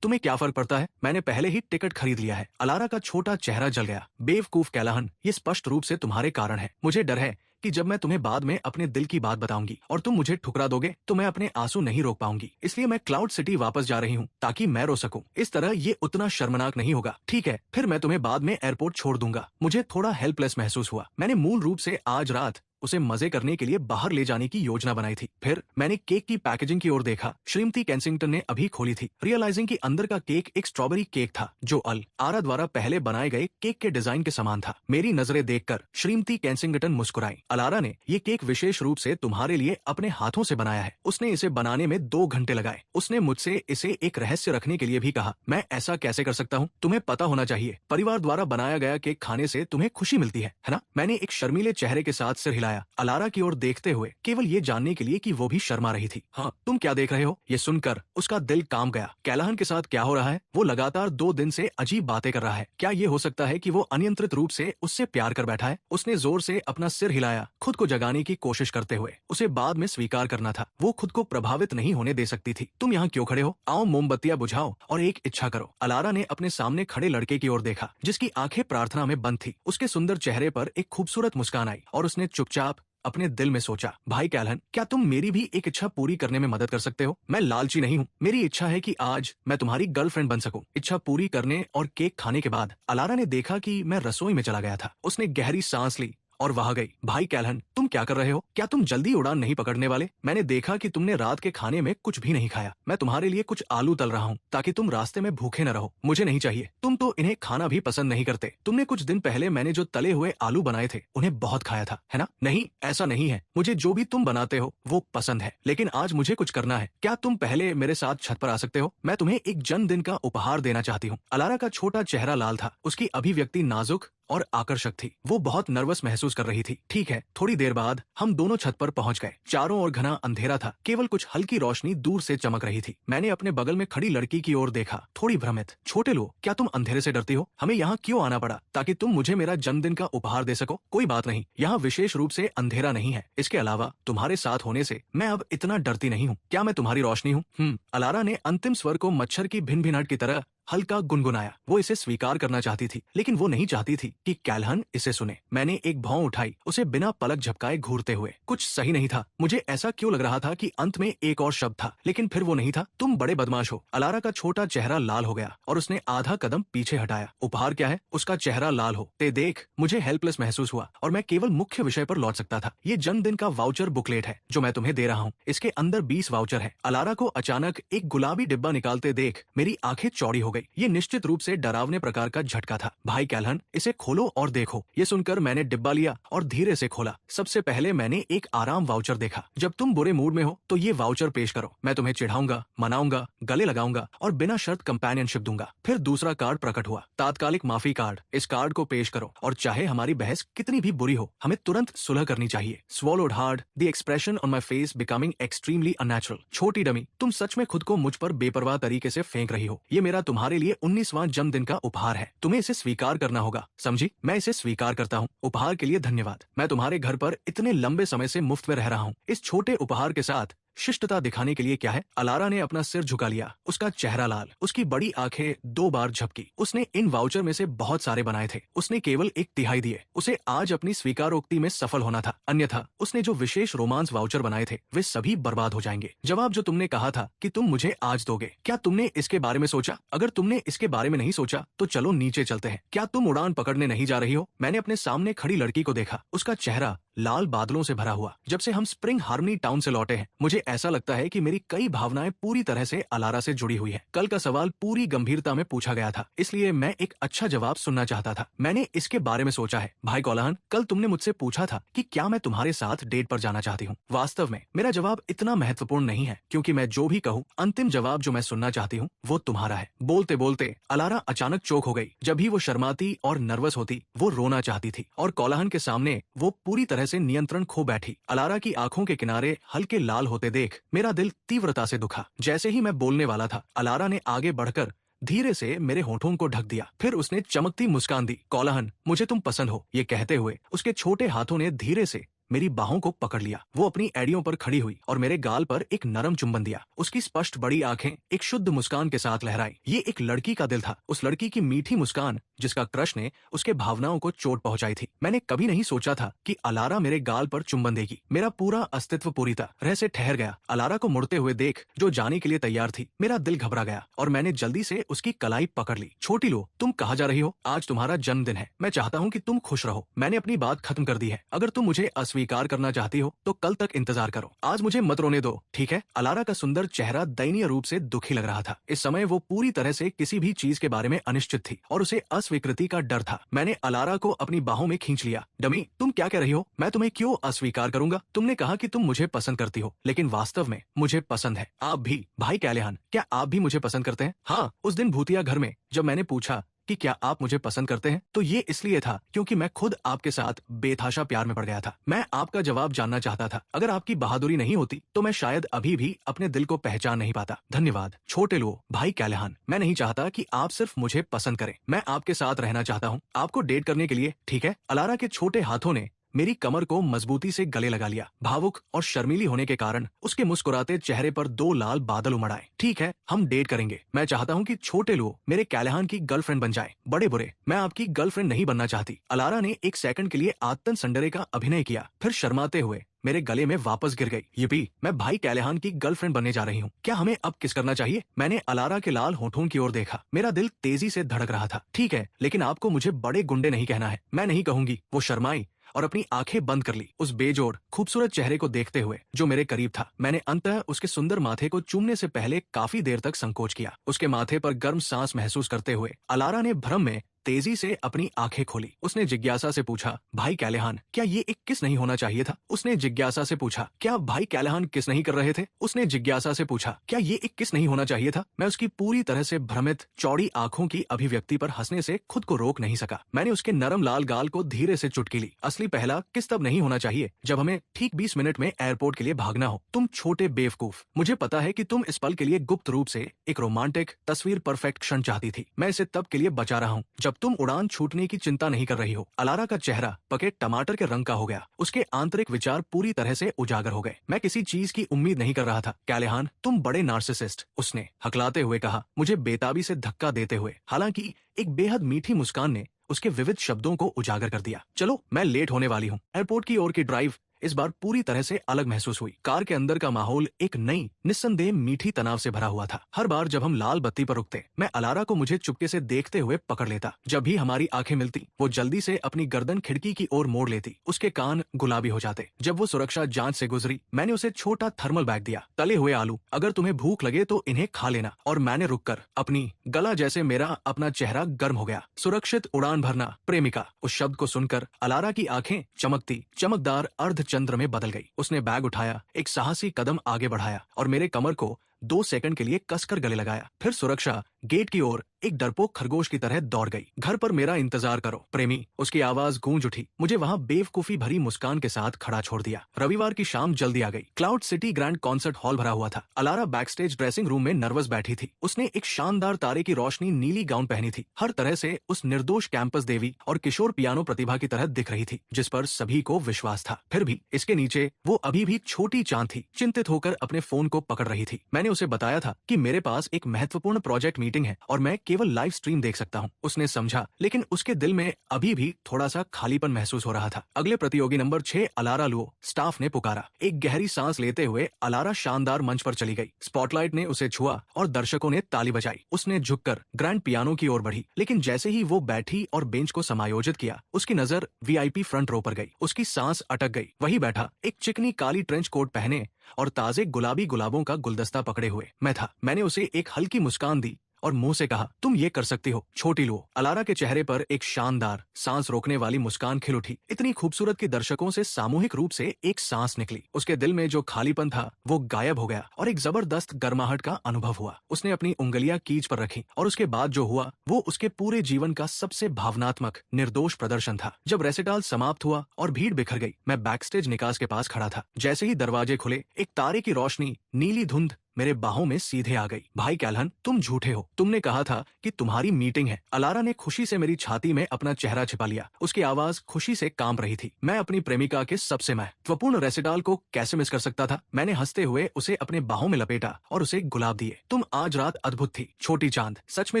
तुम्हें क्या फर्क पड़ता है? मैंने पहले ही टिकट खरीद लिया है। अलारा का छोटा चेहरा जल गया। बेवकूफ कैलाहन, ये स्पष्ट रूप से तुम्हारे कारण है। मुझे डर है कि जब मैं तुम्हें बाद में अपने दिल की बात बताऊंगी और तुम मुझे ठुकरा दोगे तो मैं अपने आंसू नहीं रोक पाऊंगी। इसलिए मैं क्लाउड सिटी वापस जा रही हूँ ताकि मैं रो सकूं। इस तरह ये उतना शर्मनाक नहीं होगा, ठीक है? फिर मैं तुम्हें बाद में एयरपोर्ट छोड़ दूंगा। मुझे थोड़ा हेल्पलेस महसूस हुआ। मैंने मूल रूप से आज रात उसे मजे करने के लिए बाहर ले जाने की योजना बनाई थी। फिर मैंने केक की पैकेजिंग की ओर देखा। श्रीमती केंसिंगटन ने अभी खोली थी। रियलाइजिंग कि अंदर का केक एक स्ट्रॉबेरी केक था जो आरा द्वारा पहले बनाए गए केक के डिजाइन के समान था। मेरी नजरें देखकर श्रीमती केंसिंगटन मुस्कुराई। अलारा ने ये केक विशेष रूप से तुम्हारे लिए अपने हाथों से बनाया है। उसने इसे बनाने में 2 घंटे लगाए। उसने मुझसे इसे एक रहस्य रखने के लिए भी कहा। मैं ऐसा कैसे कर सकता हूँ? तुम्हें पता होना चाहिए, परिवार द्वारा बनाया गया केक खाने से तुम्हें खुशी मिलती है ना? मैंने एक शर्मीले चेहरे के साथ सिर हिलाया, अलारा की ओर देखते हुए, केवल ये जानने के लिए कि वो भी शर्मा रही थी। हाँ, तुम क्या देख रहे हो? ये सुनकर उसका दिल कांप गया। कैलाहन के साथ क्या हो रहा है? वो लगातार 2 दिन से अजीब बातें कर रहा है। क्या ये हो सकता है कि वो अनियंत्रित रूप से उससे प्यार कर बैठा है? उसने जोर से अपना सिर हिलाया, खुद को जगाने की कोशिश करते हुए। उसे बाद में स्वीकार करना था, वो खुद को प्रभावित नहीं होने दे सकती थी। तुम यहाँ क्यों खड़े हो? आओ मोमबत्तियां बुझाओ और एक इच्छा करो। अलारा ने अपने सामने खड़े लड़के की ओर देखा जिसकी आंखें प्रार्थना में बंद थी। उसके सुंदर चेहरे पर एक खूबसूरत मुस्कान आई और उसने चुपचाप अपने दिल में सोचा, भाई कैलाहन, क्या तुम मेरी भी एक इच्छा पूरी करने में मदद कर सकते हो? मैं लालची नहीं हूँ। मेरी इच्छा है कि आज मैं तुम्हारी गर्लफ्रेंड बन सकूं। इच्छा पूरी करने और केक खाने के बाद अलारा ने देखा कि मैं रसोई में चला गया था। उसने गहरी सांस ली और वहां गई। भाई कैलाहन, तुम क्या कर रहे हो? क्या तुम जल्दी उड़ान नहीं पकड़ने वाले? मैंने देखा कि तुमने रात के खाने में कुछ भी नहीं खाया। मैं तुम्हारे लिए कुछ आलू तल रहा हूँ ताकि तुम रास्ते में भूखे न रहो। मुझे नहीं चाहिए। तुम तो इन्हें खाना भी पसंद नहीं करते। तुमने कुछ दिन पहले मैंने जो तले हुए आलू बनाए थे उन्हें बहुत खाया था, है ना? नहीं, ऐसा नहीं है। मुझे जो भी तुम बनाते हो वो पसंद है, लेकिन आज मुझे कुछ करना है। क्या तुम पहले मेरे साथ छत पर आ सकते हो? मैं तुम्हें एक जन्मदिन का उपहार देना चाहती हूँ। अलारा का छोटा चेहरा लाल था। उसकी अभिव्यक्ति नाजुक और आकर्षक थी। वो बहुत नर्वस महसूस कर रही थी। ठीक है। थोड़ी देर बाद हम दोनों छत पर पहुंच गए। चारों ओर घना अंधेरा था, केवल कुछ हल्की रोशनी दूर से चमक रही थी। मैंने अपने बगल में खड़ी लड़की की ओर देखा, थोड़ी भ्रमित। छोटे लो, क्या तुम अंधेरे से डरती हो? हमें यहाँ क्यों आना पड़ा? ताकि तुम मुझे मेरा जन्मदिन का उपहार दे सको? कोई बात नहीं, यहाँ विशेष रूप से अंधेरा नहीं है। इसके अलावा तुम्हारे साथ होने से मैं अब इतना डरती नहीं हूँ। क्या मैं तुम्हारी रोशनी हूँ? अलारा ने अंतिम स्वर को मच्छर की भिनभिनाहट की तरह हल्का गुनगुनाया। वो इसे स्वीकार करना चाहती थी, लेकिन वो नहीं चाहती थी कि कैलाहन इसे सुने। मैंने एक भौं उठाई, उसे बिना पलक झपकाए घूरते हुए। कुछ सही नहीं था। मुझे ऐसा क्यों लग रहा था कि अंत में एक और शब्द था, लेकिन फिर वो नहीं था। तुम बड़े बदमाश हो। अलारा का छोटा चेहरा लाल हो गया और उसने आधा कदम पीछे हटाया। उपहार क्या है? उसका चेहरा लाल हो ते देख मुझे हेल्पलेस महसूस हुआ और मैं केवल मुख्य विषय पर लौट सकता था। ये जन्मदिन का वाउचर बुकलेट है जो मैं तुम्हें दे रहा हूँ। इसके अंदर 20 वाउचर है। अलारा को अचानक एक गुलाबी डिब्बा निकालते देख मेरी आंखें चौड़ी हो गई। गई। ये निश्चित रूप से डरावने प्रकार का झटका था। भाई कैलहन, इसे खोलो और देखो। ये सुनकर मैंने डिब्बा लिया और धीरे से खोला। सबसे पहले मैंने एक आराम वाउचर देखा। जब तुम बुरे मूड में हो तो ये वाउचर पेश करो, मैं तुम्हें चिढ़ाऊंगा, मनाऊंगा, गले लगाऊंगा और बिना शर्त कंपेनियनशिप दूंगा। फिर दूसरा कार्ड प्रकट हुआ, तात्कालिक माफी कार्ड। इस कार्ड को पेश करो और चाहे हमारी बहस कितनी भी बुरी हो, हमें तुरंत सुलह करनी चाहिए। Swallowed hard, the expression on my face becoming extremely unnatural. छोटी डमी, तुम सच में खुद को मुझ पर बेपरवाह तरीके से फेंक रही हो। ये मेरा तुम्हारे लिए 19वां जन्मदिन का उपहार है। तुम्हें इसे स्वीकार करना होगा, समझी? मैं इसे स्वीकार करता हूँ। उपहार के लिए धन्यवाद। मैं तुम्हारे घर पर इतने लंबे समय से मुफ्त में रह रहा हूँ। इस छोटे उपहार के साथ शिष्टता दिखाने के लिए क्या है? अलारा ने अपना सिर झुका लिया। उसका चेहरा लाल, उसकी बड़ी आंखें 2 बार झपकी। उसने इन वाउचर में से बहुत सारे बनाए थे, उसने केवल 1/3 दिए। उसे आज अपनी स्वीकारोक्ति में सफल होना था, अन्यथा उसने जो विशेष रोमांस वाउचर बनाए थे वे सभी बर्बाद हो जाएंगे। जवाब जो तुमने कहा था कि तुम मुझे आज दोगे, क्या तुमने इसके बारे में सोचा? अगर तुमने इसके बारे में नहीं सोचा तो चलो नीचे चलते हैं। क्या तुम उड़ान पकड़ने नहीं जा रही हो? मैंने अपने सामने खड़ी लड़की को देखा। उसका चेहरा लाल बादलों से भरा हुआ। जब से हम स्प्रिंग हार्मनी टाउन से लौटे हैं, मुझे ऐसा लगता है कि मेरी कई भावनाएं पूरी तरह से अलारा से जुड़ी हुई है। कल का सवाल पूरी गंभीरता में पूछा गया था, इसलिए मैं एक अच्छा जवाब सुनना चाहता था। मैंने इसके बारे में सोचा है। भाई कौलाहन, कल तुमने मुझसे पूछा था कि क्या मैं तुम्हारे साथ डेट पर जाना चाहती हूँ। वास्तव में मेरा जवाब इतना महत्वपूर्ण नहीं है, क्योंकि मैं जो भी कहूँ, अंतिम जवाब जो मैं सुनना चाहती हूँ वो तुम्हारा है। बोलते बोलते अलारा अचानक चौक हो गई। जब भी वो शर्माती और नर्वस होती, वो रोना चाहती थी और कौलाहन के सामने वो पूरी तरह से नियंत्रण खो बैठी। अलारा की आंखों के किनारे हल्के लाल होते देख मेरा दिल तीव्रता से दुखा। जैसे ही मैं बोलने वाला था, अलारा ने आगे बढ़कर धीरे से मेरे होठों को ढक दिया। फिर उसने चमकती मुस्कान दी। कौलाहन, मुझे तुम पसंद हो। ये कहते हुए उसके छोटे हाथों ने धीरे से मेरी बाहों को पकड़ लिया। वो अपनी एड़ियों पर खड़ी हुई और मेरे गाल पर एक नरम चुंबन दिया। उसकी स्पष्ट बड़ी आंखें एक शुद्ध मुस्कान के साथ लहराई। ये एक लड़की का दिल था, उस लड़की की मीठी मुस्कान जिसका क्रश ने उसके भावनाओं को चोट पहुंचाई थी। मैंने कभी नहीं सोचा था कि अलारा मेरे गाल पर चुंबन देगी। मेरा पूरा अस्तित्व पूरी तरह से ठहर गया। अलारा को मुड़ते हुए देख, जो जाने के लिए तैयार थी, मेरा दिल घबरा गया और मैंने जल्दी से उसकी कलाई पकड़ ली। छोटी लो, तुम कहाँ जा रही हो? आज तुम्हारा जन्मदिन है। मैं चाहता हूँ कि तुम खुश रहो। मैंने अपनी बात खत्म कर दी है। अगर तुम मुझे स्वीकार करना चाहती हो तो कल तक इंतजार करो। आज मुझे मत रोने दो, ठीक है? अलारा का सुंदर चेहरा दयनीय रूप से दुखी लग रहा था। इस समय वो पूरी तरह से किसी भी चीज के बारे में अनिश्चित थी और उसे अस्वीकृति का डर था। मैंने अलारा को अपनी बाहों में खींच लिया। डमी, तुम क्या कह रही हो? मैं तुम्हें क्यों अस्वीकार करूंगा? तुमने कहा कि तुम मुझे पसंद करती हो, लेकिन वास्तव में मुझे पसंद है। आप भी। भाई कैलेहन, क्या आप भी मुझे पसंद करते हैं? हाँ, उस दिन भूतिया घर में जब मैंने पूछा कि क्या आप मुझे पसंद करते हैं, तो ये इसलिए था क्योंकि मैं खुद आपके साथ बेतहाशा प्यार में पड़ गया था। मैं आपका जवाब जानना चाहता था। अगर आपकी बहादुरी नहीं होती तो मैं शायद अभी भी अपने दिल को पहचान नहीं पाता। धन्यवाद। छोटे लो, भाई कैलेहन, मैं नहीं चाहता कि आप सिर्फ मुझे पसंद करें, मैं आपके साथ रहना चाहता हूँ, आपको डेट करने के लिए, ठीक है? अलारा के छोटे हाथों ने मेरी कमर को मजबूती से गले लगा लिया। भावुक और शर्मीली होने के कारण उसके मुस्कुराते चेहरे पर 2 लाल बादल उमड़ आए। ठीक है, हम डेट करेंगे। मैं चाहता हूँ कि छोटे लो मेरे कैलेहन की गर्लफ्रेंड बन जाए। बड़े बुरे, मैं आपकी गर्लफ्रेंड नहीं बनना चाहती। अलारा ने एक सेकंड के लिए आत्तन संडरे का अभिनय किया, फिर शर्माते हुए मेरे गले में वापस गिर गई। yippee, मैं भाई कैलेहन की गर्लफ्रेंड बनने जा रही हूँ। क्या हमें अब किस करना चाहिए? मैंने अलारा के लाल होठों की ओर देखा। मेरा दिल तेजी से धड़क रहा था। ठीक है, लेकिन आपको मुझे बड़े गुंडे नहीं कहना है। मैं नहीं कहूंगी। वो शर्माई और अपनी आंखें बंद कर ली, उस बेजोड़ खूबसूरत चेहरे को देखते हुए जो मेरे करीब था। मैंने अंततः उसके सुंदर माथे को चूमने से पहले काफी देर तक संकोच किया। उसके माथे पर गर्म सांस महसूस करते हुए अलारा ने भ्रम में तेजी से अपनी आंखें खोली। उसने जिज्ञासा से पूछा, भाई कैलेहन, क्या ये एक किस नहीं होना चाहिए था? उसने जिज्ञासा से पूछा, क्या भाई कैलेहन किस नहीं कर रहे थे? उसने जिज्ञासा से पूछा, क्या ये एक किस नहीं होना चाहिए था? मैं उसकी पूरी तरह से भ्रमित चौड़ी आंखों की अभिव्यक्ति पर हंसने से खुद को रोक नहीं सका। मैंने उसके नरम लाल गाल को धीरे से चुटकी ली। असली पहला किस तब नहीं होना चाहिए जब हमें ठीक 20 मिनट में एयरपोर्ट के लिए भागना हो। तुम छोटे बेवकूफ, मुझे पता है कि तुम इस पल के लिए गुप्त रूप से एक रोमांटिक तस्वीर परफेक्ट क्षण चाहती थी। मैं इसे तब के लिए बचा रहा हूँ जब तुम उड़ान छूटने की चिंता नहीं कर रही हो। अलारा का चेहरा पके टमाटर के रंग का हो गया। उसके आंतरिक विचार पूरी तरह से उजागर हो गए। मैं किसी चीज की उम्मीद नहीं कर रहा था। कैलेहन, तुम बड़े नार्सिसिस्ट, उसने हकलाते हुए कहा, मुझे बेताबी से धक्का देते हुए। हालांकि एक बेहद मीठी मुस्कान ने उसके विविध शब्दों को उजागर कर दिया। चलो, मैं लेट होने वाली हूँ। एयरपोर्ट की ओर की ड्राइव इस बार पूरी तरह से अलग महसूस हुई। कार के अंदर का माहौल एक नई, निस्संदेह मीठी तनाव से भरा हुआ था। हर बार जब हम लाल बत्ती पर रुकते, मैं अलारा को मुझे चुपके से देखते हुए पकड़ लेता। जब भी हमारी आंखें मिलती, वो जल्दी से अपनी गर्दन खिड़की की ओर मोड़ लेती। उसके कान गुलाबी हो जाते। जब वो सुरक्षा जांच से गुजरी, मैंने उसे छोटा थर्मल बैग दिया। तले हुए आलू, अगर तुम्हें भूख लगे तो इन्हें खा लेना। और मैंने रुककर अपनी गला जैसे मेरा अपना चेहरा गर्म हो गया। सुरक्षित उड़ान भरना, प्रेमिका। उस शब्द को सुनकर अलारा की आंखें चमकती चमकदार अर्धचंद्र में बदल गई। उसने बैग उठाया, एक साहसी कदम आगे बढ़ाया और मेरे कमर को 2 सेकंड के लिए कसकर गले लगाया। फिर सुरक्षा गेट की ओर एक डरपोक खरगोश की तरह दौड़ गई। घर पर मेरा इंतजार करो, प्रेमी। उसकी आवाज गूंज उठी। मुझे वहां बेवकूफी भरी मुस्कान के साथ खड़ा छोड़ दिया। रविवार की शाम जल्दी आ गई। Cloud city grand concert hall भरा हुआ था। ALARA back stage dressing room में नर्वस बैठी थी। उसने एक शानदार तारे की रोशनी नीली गाउन पहनी थी। हर तरह से उस निर्दोष कैंपस देवी और किशोर पियानो प्रतिभा की तरह दिख रही थी, जिस पर सभी को विश्वास था। फिर भी इसके नीचे वो अभी भी छोटी चांद थी, चिंतित होकर अपने फोन को पकड़ रही थी। मैंने उसे बताया था कि मेरे पास एक महत्वपूर्ण प्रोजेक्ट मीटिंग है और मैं केवल लाइव स्ट्रीम देख सकता हूँ। उसने समझा, लेकिन उसके दिल में अभी भी थोड़ा सा खालीपन महसूस हो रहा था। अगले प्रतियोगी नंबर 6 अलारा लुओ, स्टाफ ने पुकारा। एक गहरी सांस लेते हुए अलारा शानदार मंच पर चली गई। स्पॉटलाइट ने उसे छुआ और दर्शकों ने ताली बजाई। उसने झुककर ग्रैंड पियानो की ओर बढ़ी, लेकिन जैसे ही वो बैठी और बेंच को समायोजित किया, उसकी नजर वीआईपी फ्रंट रो पर गई। उसकी सांस अटक गई। वही बैठा, एक चिकनी काली ट्रेंच कोट पहने और ताजे गुलाबी गुलाबों का गुलदस्ता पकड़े हुए मैं था। मैंने उसे एक हल्की मुस्कान दी और मुंह से कहा, तुम ये कर सकती हो, छोटी लुओ। अलारा के चेहरे पर एक शानदार सांस रोकने वाली मुस्कान खिल उठी। इतनी खूबसूरत कि दर्शकों से सामूहिक रूप से एक सांस निकली। उसके दिल में जो खालीपन था वो गायब हो गया और एक जबरदस्त गर्माहट का अनुभव हुआ। उसने अपनी उंगलियां कीज पर रखी और उसके बाद जो हुआ वो उसके पूरे जीवन का सबसे भावनात्मक, निर्दोष प्रदर्शन था। जब रेसिटाल समाप्त हुआ और भीड़ बिखर गई, मैं बैकस्टेज निकास के पास खड़ा था। जैसे ही दरवाजे खुले, एक तारे की रोशनी, नीली धुंध मेरे बाहों में सीधे आ गई। भाई कैल्हन, तुम झूठे हो। तुमने कहा था कि तुम्हारी मीटिंग है। अलारा ने खुशी से मेरी छाती में अपना चेहरा छिपा लिया। उसकी आवाज खुशी से कांप रही थी। मैं अपनी प्रेमिका के सबसे महत्वपूर्ण रेसिटाल को कैसे मिस कर सकता था। मैंने हंसते हुए उसे अपने बाहों में लपेटा और उसे गुलाब दिए। तुम आज रात अद्भुत थी, छोटी चांद, सच में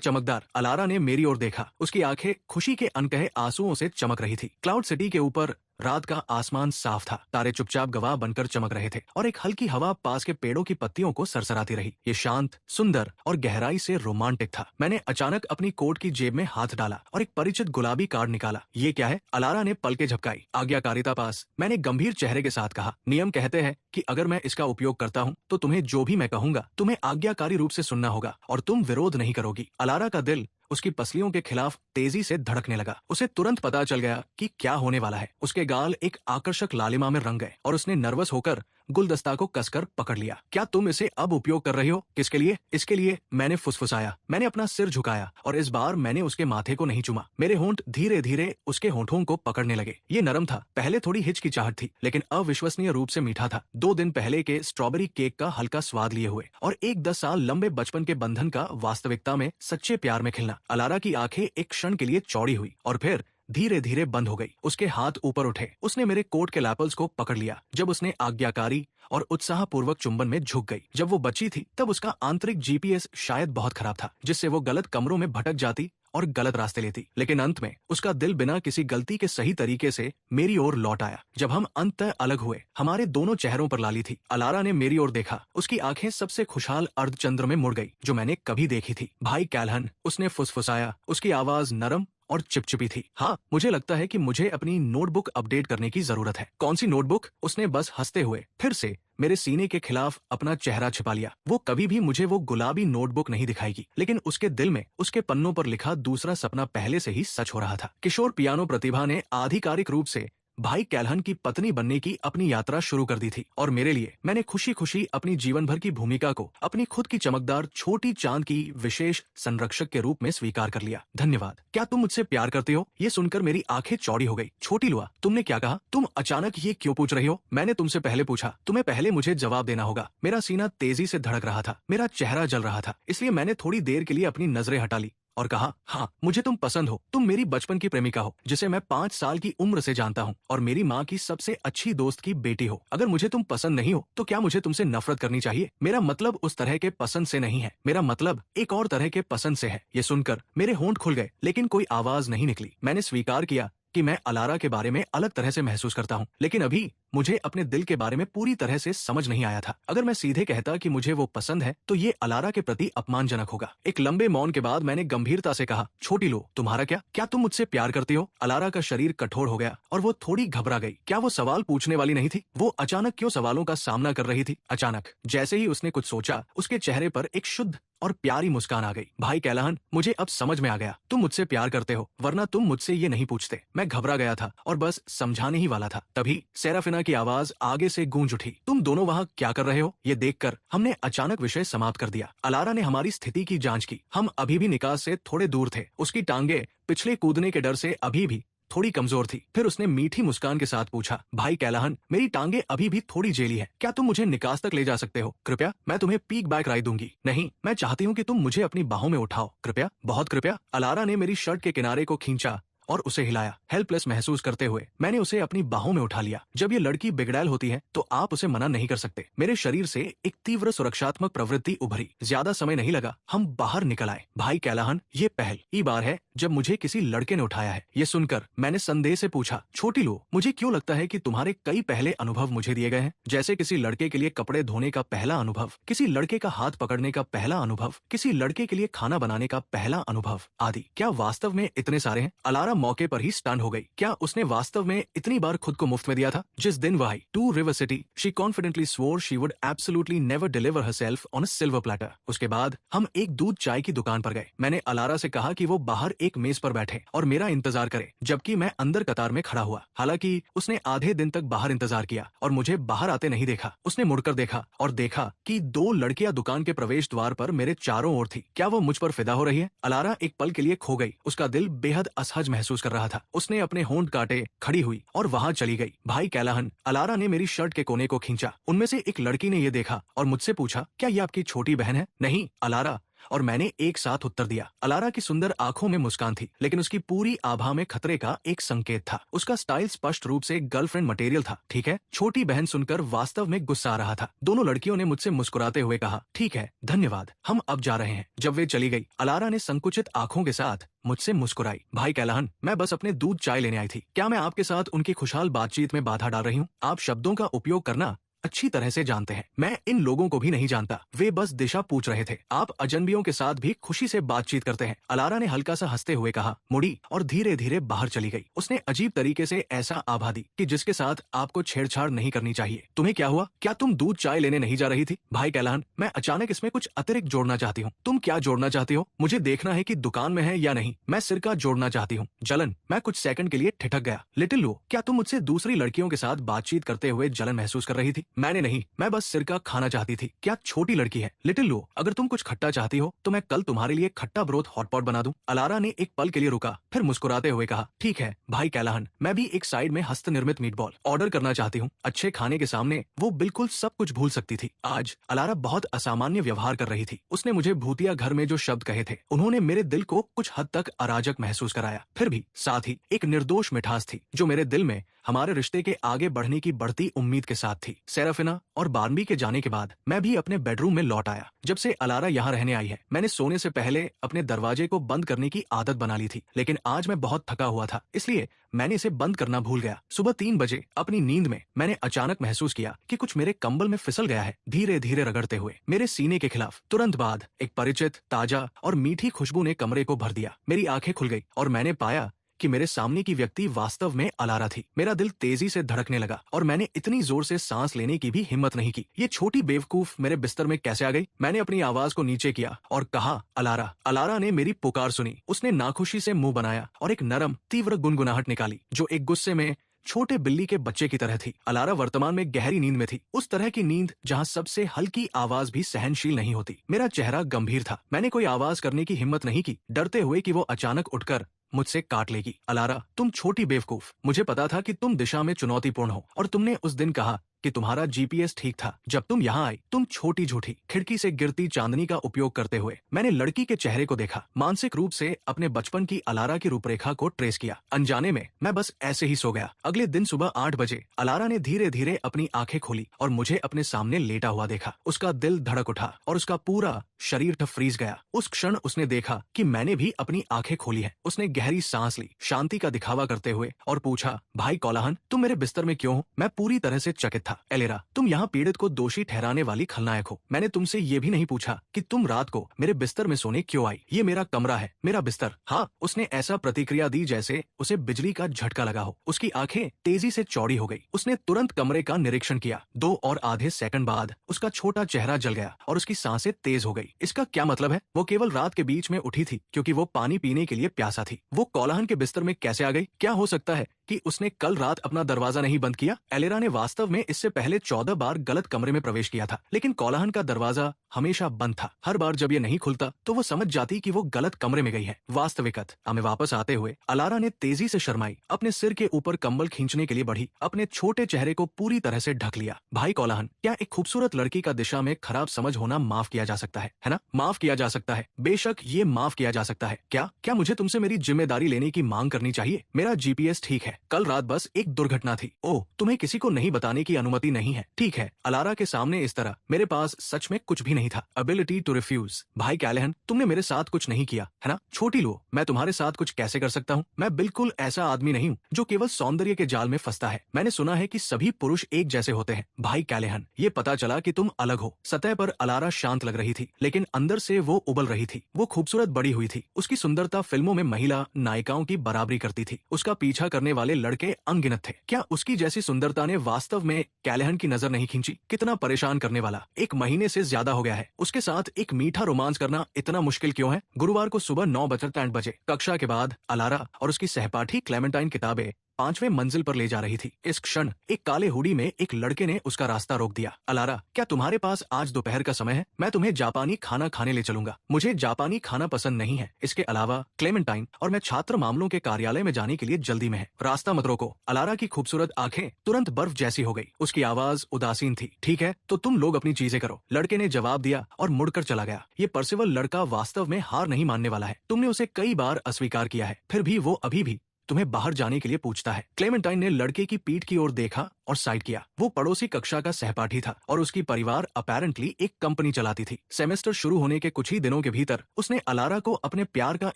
चमकदार। अलारा ने मेरी ओर देखा। उसकी आंखें खुशी के अनकहे आंसुओं से चमक रही थी। क्लाउड सिटी के ऊपर रात का आसमान साफ था। तारे चुपचाप गवाह बनकर चमक रहे थे और एक हल्की हवा पास के पेड़ों की पत्तियों को सरसराती रही। ये शांत, सुंदर और गहराई से रोमांटिक था। मैंने अचानक अपनी कोट की जेब में हाथ डाला और एक परिचित गुलाबी कार्ड निकाला। ये क्या है? अलारा ने पलकें झपकाई। आज्ञाकारिता पास, मैंने गंभीर चेहरे के साथ कहा। नियम कहते हैं कि अगर मैं इसका उपयोग करता हूँ तो तुम्हें जो भी मैं कहूंगा तुम्हें आज्ञाकारी रूप से सुनना होगा और तुम विरोध नहीं करोगी। अलारा का दिल उसकी पसलियों के खिलाफ तेजी से धड़कने लगा। उसे तुरंत पता चल गया कि क्या होने वाला है। उसके गाल एक आकर्षक लालिमा में रंग गए और उसने नर्वस होकर गुलदस्ता को कसकर पकड़ लिया। क्या तुम इसे अब उपयोग कर रही हो? किसके लिए? इसके लिए, मैंने फुसफुसाया। मैंने अपना सिर झुकाया और इस बार मैंने उसके माथे को नहीं चुमा। मेरे होंठ धीरे धीरे उसके होंठों को पकड़ने लगे। ये नरम था, पहले थोड़ी हिचकिचाहट थी, लेकिन अविश्वसनीय रूप से मीठा था। 2 दिन पहले के स्ट्रॉबेरी केक का हल्का स्वाद लिए हुए और एक 10 साल लंबे बचपन के बंधन का वास्तविकता में सच्चे प्यार में खिलना। अलारा की आंखें एक क्षण के लिए चौड़ी हुई और फिर धीरे धीरे बंद हो गई। उसके हाथ ऊपर उठे। उसने मेरे कोट के लैपल्स को पकड़ लिया। जब उसने आज्ञाकारी और उत्साहपूर्वक चुंबन में झुक गई। जब वो बच्ची थी तब उसका आंतरिक जीपीएस शायद बहुत खराब था, जिससे वो गलत कमरों में भटक जाती और गलत रास्ते लेती। लेकिन अंत में उसका दिल बिना किसी गलती के सही तरीके से मेरी ओर लौट आया। जब हम अंततः अलग हुए, हमारे दोनों चेहरों पर लाली थी। अलारा ने मेरी ओर देखा। उसकी आंखें सबसे खुशहाल अर्धचंद्र में मुड़ गई जो मैंने कभी देखी थी। भाई कैल्हन, उसने फुसफुसाया। उसकी आवाज नरम और चिपचिपी थी। हाँ, मुझे लगता है कि मुझे अपनी नोटबुक अपडेट करने की जरूरत है। कौन सी नोटबुक? उसने बस हंसते हुए फिर से मेरे सीने के खिलाफ अपना चेहरा छिपा लिया। वो कभी भी मुझे वो गुलाबी नोटबुक नहीं दिखाएगी, लेकिन उसके दिल में उसके पन्नों पर लिखा दूसरा सपना पहले से ही सच हो रहा था। किशोर पियानो प्रतिभा ने आधिकारिक रूप से भाई कैल्हन की पत्नी बनने की अपनी यात्रा शुरू कर दी थी और मेरे लिए मैंने खुशी खुशी अपनी जीवन भर की भूमिका को अपनी खुद की चमकदार छोटी चांद की विशेष संरक्षक के रूप में स्वीकार कर लिया। धन्यवाद। क्या तुम मुझसे प्यार करते हो? ये सुनकर मेरी आंखें चौड़ी हो गई। छोटी लुआ, तुमने क्या कहा? तुम अचानक ये क्यों पूछ रही हो? मैंने तुमसे पहले पूछा। तुम्हें पहले मुझे जवाब देना होगा। मेरा सीना तेजी से धड़क रहा था, मेरा चेहरा जल रहा था, इसलिए मैंने थोड़ी देर के लिए अपनी नजरें हटा ली और कहा, हाँ, मुझे तुम पसंद हो। तुम मेरी बचपन की प्रेमिका हो जिसे मैं 5 साल की उम्र से जानता हूँ और मेरी माँ की सबसे अच्छी दोस्त की बेटी हो। अगर मुझे तुम पसंद नहीं हो तो क्या मुझे तुमसे नफरत करनी चाहिए? मेरा मतलब उस तरह के पसंद से नहीं है, मेरा मतलब एक और तरह के पसंद से है। ये सुनकर मेरे होंठ खुल गए, लेकिन कोई आवाज नहीं निकली। मैंने स्वीकार किया कि मैं अलारा के बारे में अलग तरह से महसूस करता हूँ, लेकिन अभी मुझे अपने दिल के बारे में पूरी तरह से समझ नहीं आया था। अगर मैं सीधे कहता कि मुझे वो पसंद है तो ये अलारा के प्रति अपमानजनक होगा। एक लंबे मौन के बाद मैंने गंभीरता से कहा, छोटी लो, तुम्हारा क्या तुम मुझसे प्यार करती हो? अलारा का शरीर कठोर हो गया और वो थोड़ी घबरा गई। क्या वो सवाल पूछने वाली नहीं थी? वो अचानक क्यों सवालों का सामना कर रही थी? अचानक जैसे ही उसने कुछ सोचा, उसके चेहरे पर एक शुद्ध और प्यारी मुस्कान आ गई। भाई कैलाहन, मुझे अब समझ में आ गया, तुम मुझसे प्यार करते हो, वरना तुम मुझसे ये नहीं पूछते। मैं घबरा गया था और बस समझाने ही वाला था। तभी सेराफिना की आवाज आगे से गूंज उठी, तुम दोनों वहाँ क्या कर रहे हो? ये देखकर हमने अचानक विषय समाप्त कर दिया। अलारा ने हमारी स्थिति की जांच की। हम अभी भी निकास से थोड़े दूर थे। उसकी टांगे पिछले कूदने के डर से अभी भी थोड़ी कमजोर थी। फिर उसने मीठी मुस्कान के साथ पूछा, भाई कैलाहन, मेरी टांगे अभी भी थोड़ी जेली है, क्या तुम मुझे निकास तक ले जा सकते हो? कृपया, मैं तुम्हें पीक बैक राइड दूंगी। नहीं, मैं चाहती हूँ कि तुम मुझे अपनी बाहों में उठाओ, कृपया, बहुत कृपया। अलारा ने मेरी शर्ट के किनारे को खींचा और उसे हिलाया। हेल्पलेस महसूस करते हुए मैंने उसे अपनी बाहों में उठा लिया। जब ये लड़की बिगड़ैल होती है तो आप उसे मना नहीं कर सकते। मेरे शरीर से एक तीव्र सुरक्षात्मक प्रवृत्ति उभरी। ज्यादा समय नहीं लगा, हम बाहर निकल आए। भाई कैलाहन, ये पहली बार है जब मुझे किसी लड़के ने उठाया है। ये सुनकर मैंने संदेह से पूछा, छोटी लो, मुझे क्यों लगता है कि तुम्हारे कई पहले अनुभव मुझे दिए गए हैं, जैसे किसी लड़के के लिए कपड़े धोने का पहला अनुभव, किसी लड़के का हाथ पकड़ने का पहला अनुभव, किसी लड़के के लिए खाना बनाने का पहला अनुभव आदि। क्या वास्तव में इतने सारे हैं? अलारा मौके पर ही स्टन हो गई। क्या उसने वास्तव में इतनी बार खुद को मुफ्त में दिया था? जिस दिन वह to River City, she confidently swore she would absolutely never deliver herself on a silver platter। उसके बाद हम एक दूध चाय की दुकान पर गए। मैंने अलारा से कहा कि वो बाहर एक मेज पर बैठे और मेरा इंतजार करे, जबकि मैं अंदर कतार में खड़ा हुआ। हालांकि उसने आधे दिन तक बाहर इंतजार किया और मुझे बाहर आते नहीं देखा। उसने मुड़कर देखा और देखा कि दो लड़कियां दुकान के प्रवेश द्वार पर मेरे चारों ओर थी। क्या वो मुझ पर फिदा हो रही है? अलारा एक पल के लिए खो गई। उसका दिल बेहद असहज महसूस कर रहा था। उसने अपने होंठ काटे, खड़ी हुई और वहां चली गई। भाई कैलाहन, अलारा ने मेरी शर्ट के कोने को खींचा। उनमें से एक लड़की ने यह देखा और मुझसे पूछा, क्या ये आपकी छोटी बहन है? नहीं, अलारा, और मैंने एक साथ उत्तर दिया। अलारा की सुंदर आंखों में मुस्कान थी, लेकिन उसकी पूरी आभा में खतरे का एक संकेत था। उसका स्टाइल स्पष्ट रूप से गर्लफ्रेंड मटेरियल था। ठीक है, छोटी बहन सुनकर वास्तव में गुस्सा आ रहा था। दोनों लड़कियों ने मुझसे मुस्कुराते हुए कहा, ठीक है, धन्यवाद, हम अब जा रहे हैं। जब वे चली गई, अलारा ने संकुचित आंखों के साथ मुझसे मुस्कुराई। भाई कैलाहन, मैं बस अपने दूध चाय लेने आई थी। क्या मैं आपके साथ उनकी खुशहाल बातचीत में बाधा डाल रही हूँ? आप शब्दों का उपयोग करना अच्छी तरह से जानते हैं। मैं इन लोगों को भी नहीं जानता, वे बस दिशा पूछ रहे थे। आप अजनबियों के साथ भी खुशी से बातचीत करते हैं। अलारा ने हल्का सा हंसते हुए कहा, मुड़ी और धीरे धीरे बाहर चली गई। उसने अजीब तरीके से ऐसा आभा दी कि जिसके साथ आपको छेड़छाड़ नहीं करनी चाहिए। तुम्हें क्या हुआ? क्या तुम दूध चाय लेने नहीं जा रही थी? भाई कैलाहन, मैं अचानक इसमें कुछ अतिरिक्त जोड़ना चाहती हूँ। तुम क्या जोड़ना चाहती हो? मुझे देखना है कि दुकान में है या नहीं। मैं सिरका जोड़ना चाहती हूँ। जलन। मैं कुछ सेकंड के लिए ठिठक गया। लिटिल लो, क्या तुम मुझसे दूसरी लड़कियों के साथ बातचीत करते हुए जलन महसूस कर रही थी? मैंने नहीं, मैं बस सिरका खाना चाहती थी। क्या छोटी लड़की है? लिटिल लो, अगर तुम कुछ खट्टा चाहती हो तो मैं कल तुम्हारे लिए खट्टा ब्रोथ हॉटपॉट बना दूं। अलारा ने एक पल के लिए रुका, फिर मुस्कुराते हुए कहा, ठीक है भाई कैलाहन, मैं भी एक साइड में हस्त निर्मित मीटबॉल ऑर्डर करना चाहती हूँ। अच्छे खाने के सामने वो बिल्कुल सब कुछ भूल सकती थी। आज अलारा बहुत असामान्य व्यवहार कर रही थी। उसने मुझे भूतिया घर में जो शब्द कहे थे, उन्होंने मेरे दिल को कुछ हद तक अराजक महसूस कराया। फिर भी साथ ही एक निर्दोष मिठास थी जो मेरे दिल में हमारे रिश्ते के आगे बढ़ने की बढ़ती उम्मीद के साथ थी। सेराफिना और बार्नबी के जाने के बाद मैं भी अपने बेडरूम में लौट आया। जब से अलारा यहाँ रहने आई है, मैंने सोने से पहले अपने दरवाजे को बंद करने की आदत बना ली थी, लेकिन आज मैं बहुत थका हुआ था, इसलिए मैंने इसे बंद करना भूल गया। सुबह 3 बजे अपनी नींद में मैंने अचानक महसूस किया कि कुछ मेरे कंबल में फिसल गया है, धीरे धीरे रगड़ते हुए मेरे सीने के खिलाफ। तुरंत बाद एक परिचित, ताजा और मीठी खुशबू ने कमरे को भर दिया। मेरी आंखें खुल गई और मैंने पाया कि मेरे सामने की व्यक्ति वास्तव में अलारा थी। मेरा दिल तेजी से धड़कने लगा और मैंने इतनी जोर से सांस लेने की भी हिम्मत नहीं की। ये छोटी बेवकूफ मेरे बिस्तर में कैसे आ गई? मैंने अपनी आवाज को नीचे किया और कहा, अलारा। अलारा ने मेरी पुकार सुनी। उसने नाखुशी से मुंह बनाया और एक नरम, तीव्र गुनगुनाहट निकाली जो एक गुस्से में छोटे बिल्ली के बच्चे की तरह थी। अलारा वर्तमान में गहरी नींद में थी, उस तरह की नींद जहां सबसे हल्की आवाज भी सहनशील नहीं होती। मेरा चेहरा गंभीर था। मैंने कोई आवाज करने की हिम्मत नहीं की, डरते हुए कि वो अचानक उठकर मुझसे काट लेगी। अलारा, तुम छोटी बेवकूफ, मुझे पता था कि तुम दिशा में चुनौतीपूर्ण हो और तुमने उस दिन कहा कि तुम्हारा जीपीएस ठीक था। जब तुम यहाँ आई, तुम छोटी झूठी खिड़की से गिरती चांदनी का उपयोग करते हुए मैंने लड़की के चेहरे को देखा, मानसिक रूप से अपने बचपन की अलारा की रूपरेखा को ट्रेस किया। अनजाने में मैं बस ऐसे ही सो गया। अगले दिन सुबह 8 बजे अलारा ने धीरे धीरे अपनी आंखें खोली और मुझे अपने सामने लेटा हुआ देखा। उसका दिल धड़क उठा और उसका पूरा शरीर फ्रीज गया। उस क्षण उसने देखा कि मैंने भी अपनी आंखें खोली हैं। उसने गहरी सांस ली, शांति का दिखावा करते हुए, और पूछा, भाई कोलाहन, तुम मेरे बिस्तर में क्यों हो? मैं पूरी तरह से चकित था। एलेरा, तुम यहाँ पीड़ित को दोषी ठहराने वाली खलनायक हो। मैंने तुमसे ये भी नहीं पूछा कि तुम रात को मेरे बिस्तर में सोने क्यों आई। ये मेरा कमरा है, मेरा बिस्तर। हाँ, उसने ऐसा प्रतिक्रिया दी जैसे उसे बिजली का झटका लगा हो। उसकी आंखें तेजी से चौड़ी हो गई। उसने तुरंत कमरे का निरीक्षण किया। 2 और आधे सेकंड बाद उसका छोटा चेहरा जल गया और उसकी सांसें तेज हो गई। इसका क्या मतलब है? वो केवल रात के बीच में उठी थी क्योंकि वो पानी पीने के लिए प्यासा थी। वो कोलाहन के बिस्तर में कैसे आ गई? क्या हो सकता है कि उसने कल रात अपना दरवाजा नहीं बंद किया? एलेरा ने वास्तव में इससे पहले 14 बार गलत कमरे में प्रवेश किया था, लेकिन कोलाहन का दरवाजा हमेशा बंद था। हर बार जब ये नहीं खुलता तो वो समझ जाती कि वो गलत कमरे में गई है। वास्तविकत हमें वापस आते हुए अलारा ने तेजी से शर्माई, अपने सिर के ऊपर कंबल खींचने के लिए बढ़ी, अपने छोटे चेहरे को पूरी तरह से ढक लिया। भाई कोलाहन, क्या एक खूबसूरत लड़की का दिशा में खराब समझ होना माफ किया जा सकता है ना? माफ किया जा सकता है, बेशक ये माफ किया जा सकता है। क्या मुझे तुमसे मेरी जिम्मेदारी लेने की मांग करनी चाहिए? मेरा जीपीएस ठीक है, कल रात बस एक दुर्घटना थी। ओह, तुम्हें किसी को नहीं बताने की अनुमति नहीं है, ठीक है। अलारा के सामने इस तरह मेरे पास सच में कुछ भी नहीं था। Ability to refuse. भाई कैलेहन, तुमने मेरे साथ कुछ नहीं किया है ना? छोटी लो, मैं तुम्हारे साथ कुछ कैसे कर सकता हूँ? मैं बिल्कुल ऐसा आदमी नहीं हूँ जो केवल सौंदर्य के जाल में फंसता है। मैंने सुना है कि सभी पुरुष एक जैसे होते हैं। भाई कैलेहन, ये पता चला कि तुम अलग हो। सतह पर अलारा शांत लग रही थी, लेकिन अंदर से वो उबल रही थी। वो खूबसूरत बड़ी हुई थी। उसकी सुंदरता फिल्मों में महिला नायिकाओं की बराबरी करती थी। उसका पीछा करने वाले लड़के अनगिनत थे। क्या उसकी जैसी सुंदरता ने वास्तव में कैलेहन की नजर नहीं खींची? कितना परेशान करने वाला। 1 महीने से ज्यादा हो गया है। उसके साथ एक मीठा रोमांस करना इतना मुश्किल क्यों है? गुरुवार को सुबह 9:60 बजे कक्षा के बाद अलारा और उसकी सहपाठी क्लेमेंटाइन किताबें 5वें मंजिल पर ले जा रही थी। इस क्षण एक काले हुडी में एक लड़के ने उसका रास्ता रोक दिया। अलारा, क्या तुम्हारे पास आज दोपहर का समय है? मैं तुम्हें जापानी खाना खाने ले चलूंगा। मुझे जापानी खाना पसंद नहीं है। इसके अलावा क्लेमेंटाइन और मैं छात्र मामलों के कार्यालय में जाने के लिए जल्दी में है। रास्ता मत रोको। अलारा की खूबसूरत आंखें तुरंत बर्फ जैसी हो गई। उसकी आवाज उदासीन थी। ठीक है, तो तुम लोग अपनी चीजें करो, लड़के ने जवाब दिया और मुड़कर चला गया। ये पर्सिवल लड़का वास्तव में हार नहीं मानने वाला है। तुमने उसे कई बार अस्वीकार किया है, फिर भी वो अभी भी तुम्हें बाहर जाने के लिए पूछता है। क्लेमेंटाइन ने लड़के की पीठ की ओर देखा और साइड किया। वो पड़ोसी कक्षा का सहपाठी था और उसकी परिवार अपेरेंटली एक कंपनी चलाती थी। सेमेस्टर शुरू होने के कुछ ही दिनों के भीतर उसने अलारा को अपने प्यार का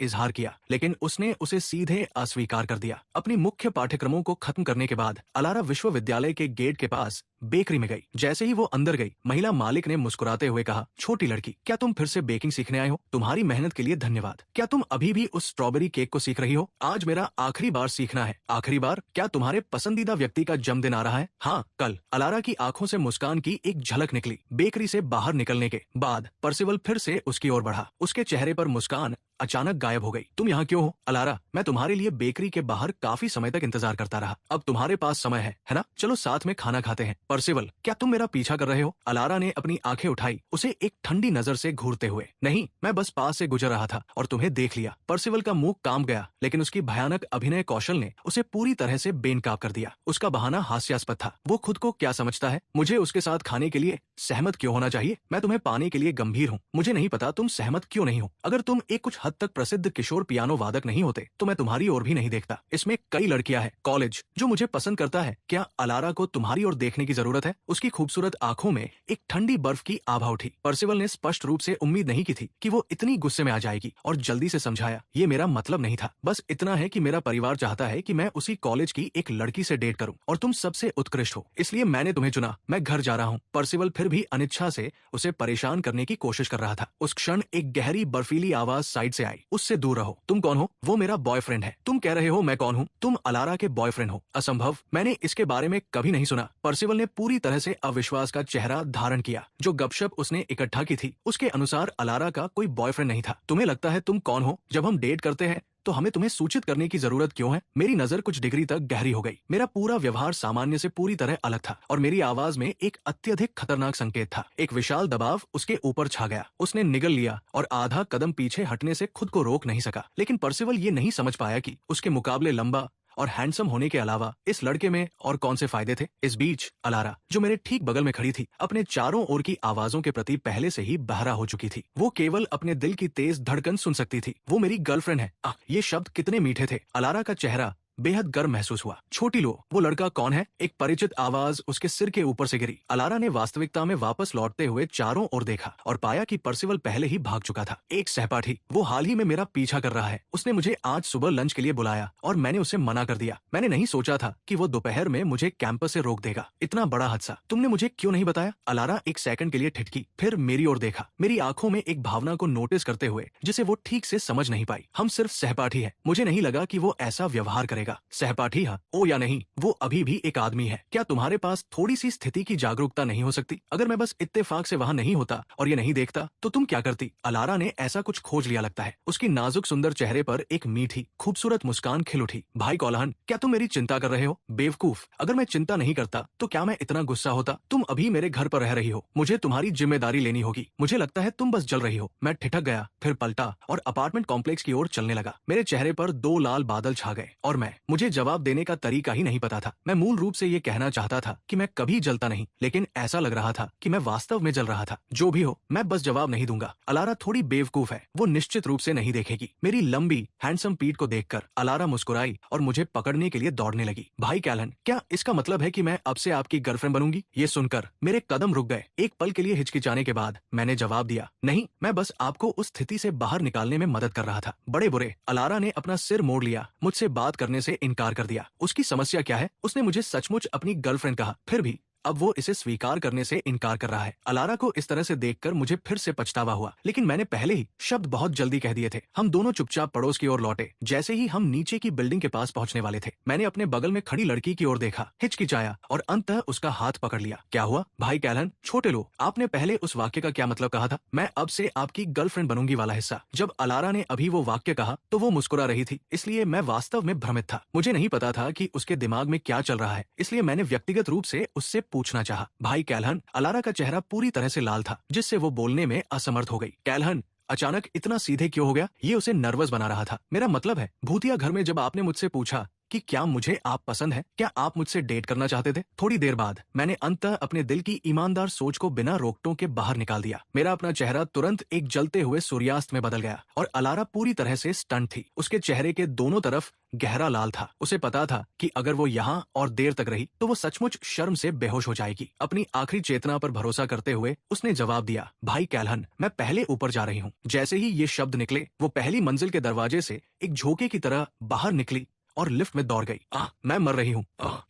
इजहार किया, लेकिन उसने उसे सीधे अस्वीकार कर दिया। अपनी मुख्य पाठ्यक्रमों को खत्म करने के बाद अलारा विश्वविद्यालय के गेट के पास बेकरी में गई। जैसे ही वो अंदर गई, महिला मालिक ने मुस्कुराते हुए कहा, छोटी लड़की, क्या तुम फिर से बेकिंग सीखने आए हो? तुम्हारी मेहनत के लिए धन्यवाद। क्या तुम अभी भी उस स्ट्रॉबेरी केक को सीख रही हो? आज मेरा आखिरी बार सीखना है। आखिरी बार? क्या तुम्हारे पसंदीदा व्यक्ति का जन्मदिन आ रहा है? हाँ, कल। अलारा की आंखों से मुस्कान की एक झलक निकली। बेकरी से बाहर निकलने के बाद पर्सिवल फिर से उसकी ओर बढ़ा। उसके चेहरे पर मुस्कान अचानक गायब हो गई। तुम यहाँ क्यों हो? अलारा, मैं तुम्हारे लिए बेकरी के बाहर काफी समय तक इंतजार करता रहा। अब तुम्हारे पास समय है ना? चलो साथ में खाना खाते हैं। पर्सिवल, क्या तुम मेरा पीछा कर रहे हो? अलारा ने अपनी आंखें उठाई, उसे एक ठंडी नजर से घूरते हुए। नहीं, मैं बस पास से गुजर रहा था और तुम्हें देख लिया। पर्सिवल का मुंह काम गया, लेकिन उसकी भयानक अभिनय कौशल ने उसे पूरी तरह से बेनकाब कर दिया। उसका बहाना हास्यास्पद था। वो खुद को क्या समझता है? मुझे उसके साथ खाने के लिए सहमत क्यों होना चाहिए? मैं तुम्हें पाने के लिए गंभीर हूँ। मुझे नहीं पता तुम सहमत क्यों नहीं हो। अगर तुम एक कुछ हद तक प्रसिद्ध किशोर पियानो वादक नहीं होते तो मैं तुम्हारी ओर भी नहीं देखता। इसमें कई लड़कियां हैं, कॉलेज, जो मुझे पसंद करता है। क्या अलारा को तुम्हारी ओर देखने की जरूरत है? उसकी खूबसूरत आंखों में एक ठंडी बर्फ की आभा उठी। पर्सिवल ने स्पष्ट रूप से उम्मीद नहीं की थी कि वो इतनी गुस्से में आ जाएगी और जल्दी से समझाया, ये मेरा मतलब नहीं था। बस इतना है कि मेरा परिवार चाहता है कि मैं उसी कॉलेज की एक लड़की से डेट करूं और तुम सबसे उत्कृष्ट हो, इसलिए मैंने तुम्हें चुना। मैं घर जा रहा हूँ। पर्सिवल फिर भी अनिच्छा से उसे परेशान करने की कोशिश कर रहा था। उस क्षण एक गहरी बर्फीली आवाज साइड से आई, उससे दूर रहो। तुम कौन हो? वो मेरा बॉयफ्रेंड है। तुम कह रहे हो मैं कौन हूँ? तुम अलारा के बॉयफ्रेंड हो। असंभव, मैंने इसके बारे में कभी नहीं सुना। पर्सिवल ने पूरी तरह से अविश्वास का चेहरा धारण किया। जो गपशप उसने इकट्ठा की थी उसके अनुसार अलारा का कोई बॉयफ्रेंड नहीं था। तुम्हें लगता है तुम कौन हो? जब हम डेट करते हैं तो हमें तुम्हें सूचित करने की जरूरत क्यों है? मेरी नजर कुछ डिग्री तक गहरी हो गई। मेरा पूरा व्यवहार सामान्य से पूरी तरह अलग था और मेरी आवाज में एक अत्यधिक खतरनाक संकेत था। एक विशाल दबाव उसके ऊपर छा गया। उसने निगल लिया और आधा कदम पीछे हटने से खुद को रोक नहीं सका। लेकिन पर्सिवल ये नहीं समझ पाया कि उसके मुकाबले लंबा और हैंडसम होने के अलावा इस लड़के में और कौन से फायदे थे? इस बीच अलारा, जो मेरे ठीक बगल में खड़ी थी, अपने चारों ओर की आवाजों के प्रति पहले से ही बहरा हो चुकी थी। वो केवल अपने दिल की तेज धड़कन सुन सकती थी। वो मेरी गर्लफ्रेंड है। ये शब्द कितने मीठे थे। अलारा का चेहरा बेहद गर्म महसूस हुआ। छोटी लो, वो लड़का कौन है? एक परिचित आवाज उसके सिर के ऊपर से गिरी। अलारा ने वास्तविकता में वापस लौटते हुए चारों ओर देखा और पाया कि परसिवल पहले ही भाग चुका था। एक सहपाठी, वो हाल ही में मेरा पीछा कर रहा है। उसने मुझे आज सुबह लंच के लिए बुलाया और मैंने उसे मना कर दिया। मैंने नहीं सोचा था कि वो दोपहर में मुझे कैंपस से रोक देगा। इतना बड़ा हादसा तुमने मुझे क्यों नहीं बताया? अलारा एक सेकंड के लिए ठिठकी, फिर मेरी ओर देखा, मेरी आंखों में एक भावना को नोटिस करते हुए जिसे वो ठीक से समझ नहीं पाई। हम सिर्फ सहपाठी हैं। मुझे नहीं लगा कि वो ऐसा व्यवहार करेगा। सहपाठी ओ या नहीं, वो अभी भी एक आदमी है। क्या तुम्हारे पास थोड़ी सी स्थिति की जागरूकता नहीं हो सकती? अगर मैं बस इत्तेफाक से वहाँ नहीं होता और ये नहीं देखता तो तुम क्या करती? अलारा ने ऐसा कुछ खोज लिया लगता है। उसकी नाजुक सुंदर चेहरे पर एक मीठी खूबसूरत मुस्कान खिल उठी। भाई कोलाहन, क्या तुम मेरी चिंता कर रहे हो? बेवकूफ, अगर मैं चिंता नहीं करता तो क्या मैं इतना गुस्सा होता? तुम अभी मेरे घर पर रह रही हो, मुझे तुम्हारी जिम्मेदारी लेनी होगी। मुझे लगता है तुम बस जल रही हो। मैं ठिठक गया, फिर पलटा और अपार्टमेंट कॉम्प्लेक्स की ओर चलने लगा। मेरे चेहरे पर दो लाल बादल छा गए और मुझे जवाब देने का तरीका ही नहीं पता था। मैं मूल रूप से ये कहना चाहता था कि मैं कभी जलता नहीं, लेकिन ऐसा लग रहा था कि मैं वास्तव में जल रहा था। जो भी हो, मैं बस जवाब नहीं दूंगा। अलारा थोड़ी बेवकूफ है, वो निश्चित रूप से नहीं देखेगी। मेरी लंबी हैंडसम पीठ को देखकर अलारा मुस्कुराई और मुझे पकड़ने के लिए दौड़ने लगी। भाई कैलन, क्या इसका मतलब है कि मैं अब से आपकी गर्लफ्रेंड बनूंगी? ये सुनकर मेरे कदम रुक गए। एक पल के लिए हिचकिचाने के बाद मैंने जवाब दिया, नहीं, मैं बस आपको उस स्थिति से बाहर निकालने में मदद कर रहा था। बड़े बुरे। अलारा ने अपना सिर मोड़ लिया, मुझसे बात करने से इनकार कर दिया। उसकी समस्या क्या है? उसने मुझे सचमुच अपनी गर्लफ्रेंड कहा, फिर भी अब वो इसे स्वीकार करने से इनकार कर रहा है। अलारा को इस तरह से देखकर मुझे फिर से पछतावा हुआ, लेकिन मैंने पहले ही शब्द बहुत जल्दी कह दिए थे। हम दोनों चुपचाप पड़ोस की ओर लौटे। जैसे ही हम नीचे की बिल्डिंग के पास पहुंचने वाले थे, मैंने अपने बगल में खड़ी लड़की की ओर देखा, हिचकिचाया और अंततः उसका हाथ पकड़ लिया। क्या हुआ? भाई कैलन, छोटे लो, आपने पहले उस वाक्य का क्या मतलब कहा था? मैं अब से आपकी गर्लफ्रेंड बनूंगी वाला हिस्सा। जब अलारा ने अभी वो वाक्य कहा तो वो मुस्कुरा रही थी, इसलिए मैं वास्तव में भ्रमित था। मुझे नहीं पता था कि उसके दिमाग में क्या चल रहा है, इसलिए मैंने व्यक्तिगत रूप से उससे पूछना चाहा। भाई कैलहन, अलारा का चेहरा पूरी तरह से लाल था, जिससे वो बोलने में असमर्थ हो गई। कैलहन अचानक इतना सीधे क्यों हो गया? ये उसे नर्वस बना रहा था। मेरा मतलब है, भूतिया घर में जब आपने मुझसे पूछा कि क्या मुझे आप पसंद है, क्या आप मुझसे डेट करना चाहते थे? थोड़ी देर बाद मैंने अंततः अपने दिल की ईमानदार सोच को बिना रोकटोक के बाहर निकाल दिया। मेरा अपना चेहरा तुरंत एक जलते हुए सूर्यास्त में बदल गया और अलारा पूरी तरह से स्टंट थी। उसके चेहरे के दोनों तरफ गहरा लाल था। उसे पता था कि अगर वो यहाँ और देर तक रही तो वो सचमुच शर्म से बेहोश हो जाएगी। अपनी आखिरी चेतना पर भरोसा करते हुए उसने जवाब दिया, भाई कैलहन, मैं पहले ऊपर जा रही हूँ। जैसे ही ये शब्द निकले, वो पहली मंजिल के दरवाजे से एक झोंके की तरह बाहर निकली और लिफ्ट में दौड़ गई। मैं मर रही हूँ।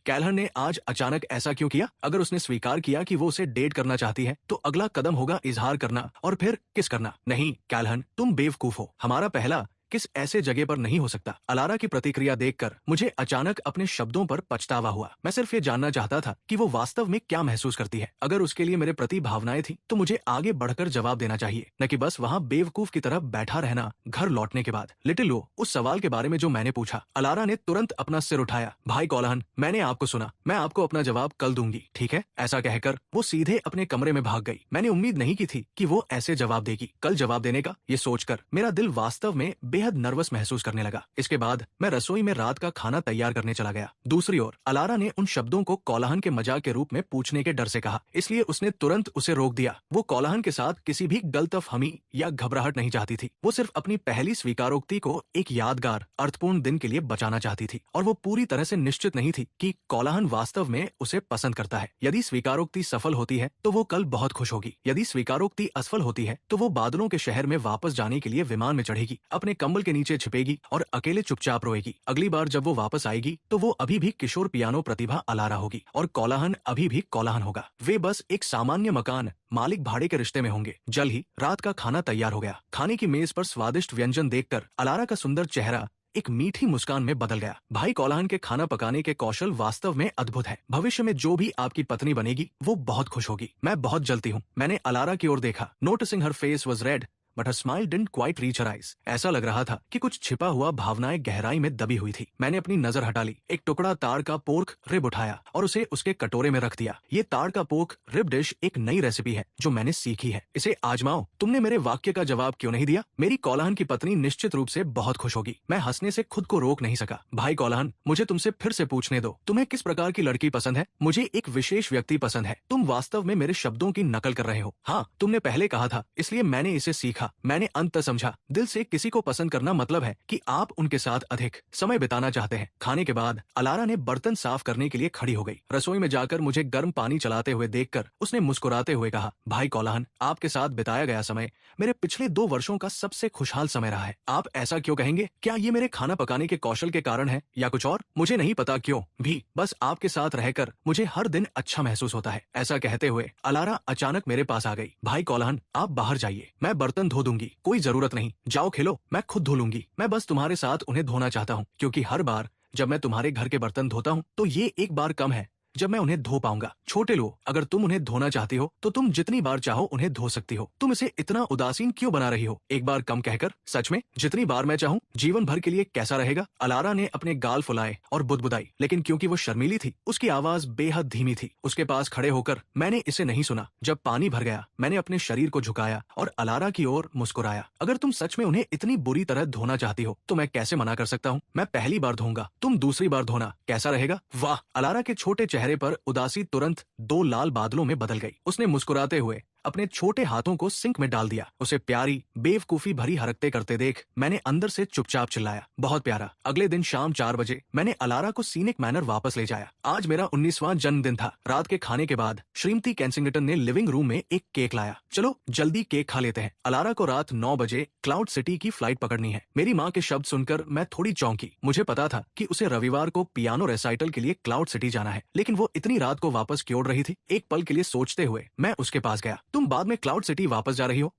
कैलहन ने आज अचानक ऐसा क्यों किया? अगर उसने स्वीकार किया कि वो उसे डेट करना चाहती है तो अगला कदम होगा इजहार करना और फिर किस करना। नहीं कैलहन, तुम बेवकूफ हो। हमारा पहला किस ऐसे जगह पर नहीं हो सकता। अलारा की प्रतिक्रिया देखकर मुझे अचानक अपने शब्दों पर पछतावा हुआ। मैं सिर्फ ये जानना चाहता था कि वो वास्तव में क्या महसूस करती है। अगर उसके लिए मेरे प्रति भावनाएं थी तो मुझे आगे बढ़कर जवाब देना चाहिए, न कि बस वहाँ बेवकूफ की तरह बैठा रहना घर लौटने के बाद। लिटिल लो, उस सवाल के बारे में जो मैंने पूछा। अलारा ने तुरंत अपना सिर उठाया। भाई कोलाहन, मैंने आपको सुना, मैं आपको अपना जवाब कल दूंगी, ठीक है? ऐसा कहकर वो सीधे अपने कमरे में भाग गई। मैंने उम्मीद नहीं की थी कि वो ऐसे जवाब देगी। कल जवाब देने का ये सोचकर मेरा दिल वास्तव में बेहद नर्वस महसूस करने लगा। इसके बाद मैं रसोई में रात का खाना तैयार करने चला गया। दूसरी ओर अलारा ने उन शब्दों को कोलाहन के मजाक के रूप में पूछने के डर से कहा, इसलिए उसने तुरंत उसे रोक दिया। वो कोलाहन के साथ किसी भी गलतफहमी या घबराहट नहीं चाहती थी। वो सिर्फ अपनी पहली स्वीकारोक्ति को एक यादगार अर्थपूर्ण दिन के लिए बचाना चाहती थी और वो पूरी तरह से निश्चित नहीं थी कि कोलाहन वास्तव में उसे पसंद करता है। यदि स्वीकारोक्ति सफल होती है तो वो कल बहुत खुश होगी। यदि स्वीकारोक्ति असफल होती है तो वो बादलों के शहर में वापस जाने के लिए विमान में चढ़ेगी, अपने कंबल के नीचे छिपेगी और अकेले चुपचाप रोएगी। अगली बार जब वो वापस आएगी तो वो अभी भी किशोर पियानो प्रतिभा अलारा होगी और कोलाहन अभी भी कोलाहन होगा। वे बस एक सामान्य मकान मालिक भाड़े के रिश्ते में होंगे। जल ही रात का खाना तैयार हो गया। खाने की मेज पर स्वादिष्ट व्यंजन देखकर अलारा का सुंदर चेहरा एक मीठी मुस्कान में बदल गया। भाई कोलाहन के खाना पकाने के कौशल वास्तव में अद्भुत है। भविष्य में जो भी आपकी पत्नी बनेगी वो बहुत खुश होगी। मैं बहुत जलती हूँ। मैंने अलारा की ओर देखा। Noticing her face was red, but her smile didn't quite reach her eyes. ऐसा लग रहा था कि कुछ छिपा हुआ भावनाएं गहराई में दबी हुई थी। मैंने अपनी नजर हटा ली, एक टुकड़ा ताड़ का पोर्क रिब उठाया और उसे उसके कटोरे में रख दिया। ये ताड़ का पोर्क रिब डिश एक नई रेसिपी है जो मैंने सीखी है, इसे आजमाओ। तुमने मेरे वाक्य का जवाब क्यों नहीं दिया? मेरी कोलाहन की पत्नी निश्चित रूप से बहुत खुश होगी। मैं हंसने से खुद को रोक नहीं सका। भाई कोलाहन, मुझे तुमसे फिर से पूछने दो, तुम्हें किस प्रकार की लड़की पसंद है? मुझे एक विशेष व्यक्ति पसंद है। तुम वास्तव में मेरे शब्दों की नकल कर रहे हो। हाँ, तुमने पहले कहा था, इसलिए मैंने इसे सीखा। मैंने अंत समझा, दिल से किसी को पसंद करना मतलब है कि आप उनके साथ अधिक समय बिताना चाहते हैं। खाने के बाद अलारा ने बर्तन साफ करने के लिए खड़ी हो गई। रसोई में जाकर मुझे गर्म पानी चलाते हुए देखकर उसने मुस्कुराते हुए कहा, भाई कोलाहन, आपके साथ बिताया गया समय मेरे पिछले 2 वर्षों का सबसे खुशहाल समय रहा है। आप ऐसा क्यों कहेंगे? क्या ये मेरे खाना पकाने के कौशल के कारण है या कुछ और? मुझे नहीं पता क्यों भी, बस आपके साथ रहकर मुझे हर दिन अच्छा महसूस होता है। ऐसा कहते हुए अलारा अचानक मेरे पास आ गई। भाई कोलाहन, आप बाहर जाइए, मैं बर्तन धो दूंगी। कोई जरूरत नहीं, जाओ खेलो, मैं खुद धो लूंगी। मैं बस तुम्हारे साथ उन्हें धोना चाहता हूँ, क्योंकि हर बार जब मैं तुम्हारे घर के बर्तन धोता हूँ तो ये एक बार कम है जब मैं उन्हें धो पाऊंगा। छोटे लो, अगर तुम उन्हें धोना चाहती हो तो तुम जितनी बार चाहो उन्हें धो सकती हो। तुम इसे इतना उदासीन क्यों बना रही हो? एक बार कम कहकर सच में जितनी बार मैं चाहूँ, जीवन भर के लिए कैसा रहेगा? अलारा ने अपने गाल फुलाए और बुदबुदाई, लेकिन क्योंकि वो शर्मीली थी उसकी आवाज बेहद धीमी थी। उसके पास खड़े होकर मैंने इसे नहीं सुना। जब पानी भर गया मैंने अपने शरीर को झुकाया और अलारा की ओर मुस्कुराया। अगर तुम सच में उन्हें इतनी बुरी तरह धोना चाहती हो तो मैं कैसे मना कर सकता हूँ? मैं पहली बार धोऊंगा, तुम दूसरी बार धोना, कैसा रहेगा? वाह! अलारा के छोटे चेहरे पर उदासी तुरंत 2 लाल बादलों में बदल गई। उसने मुस्कुराते हुए अपने छोटे हाथों को सिंक में डाल दिया। उसे प्यारी बेवकूफी भरी हरकतें करते देख मैंने अंदर से चुपचाप चिल्लाया, बहुत प्यारा। अगले दिन शाम 4 बजे मैंने अलारा को सीनिक मैनर वापस ले जाया। आज मेरा 19वां जन्मदिन था। रात के खाने के बाद श्रीमती केंसिंगटन ने लिविंग रूम में एक केक लाया। चलो जल्दी केक खा लेते हैं। अलारा को रात 9 बजे क्लाउड सिटी की फ्लाइट पकड़नी है। मेरी माँ के शब्द सुनकर मैं थोड़ी चौंकी। मुझे पता था कि उसे रविवार को पियानो रेसाइटल के लिए क्लाउड सिटी जाना है, लेकिन वो इतनी रात को वापस क्यों रही थी? एक पल के लिए सोचते हुए मैं उसके पास गया। तुम बाद में क्लाउड सिटी वापस जा रही हो?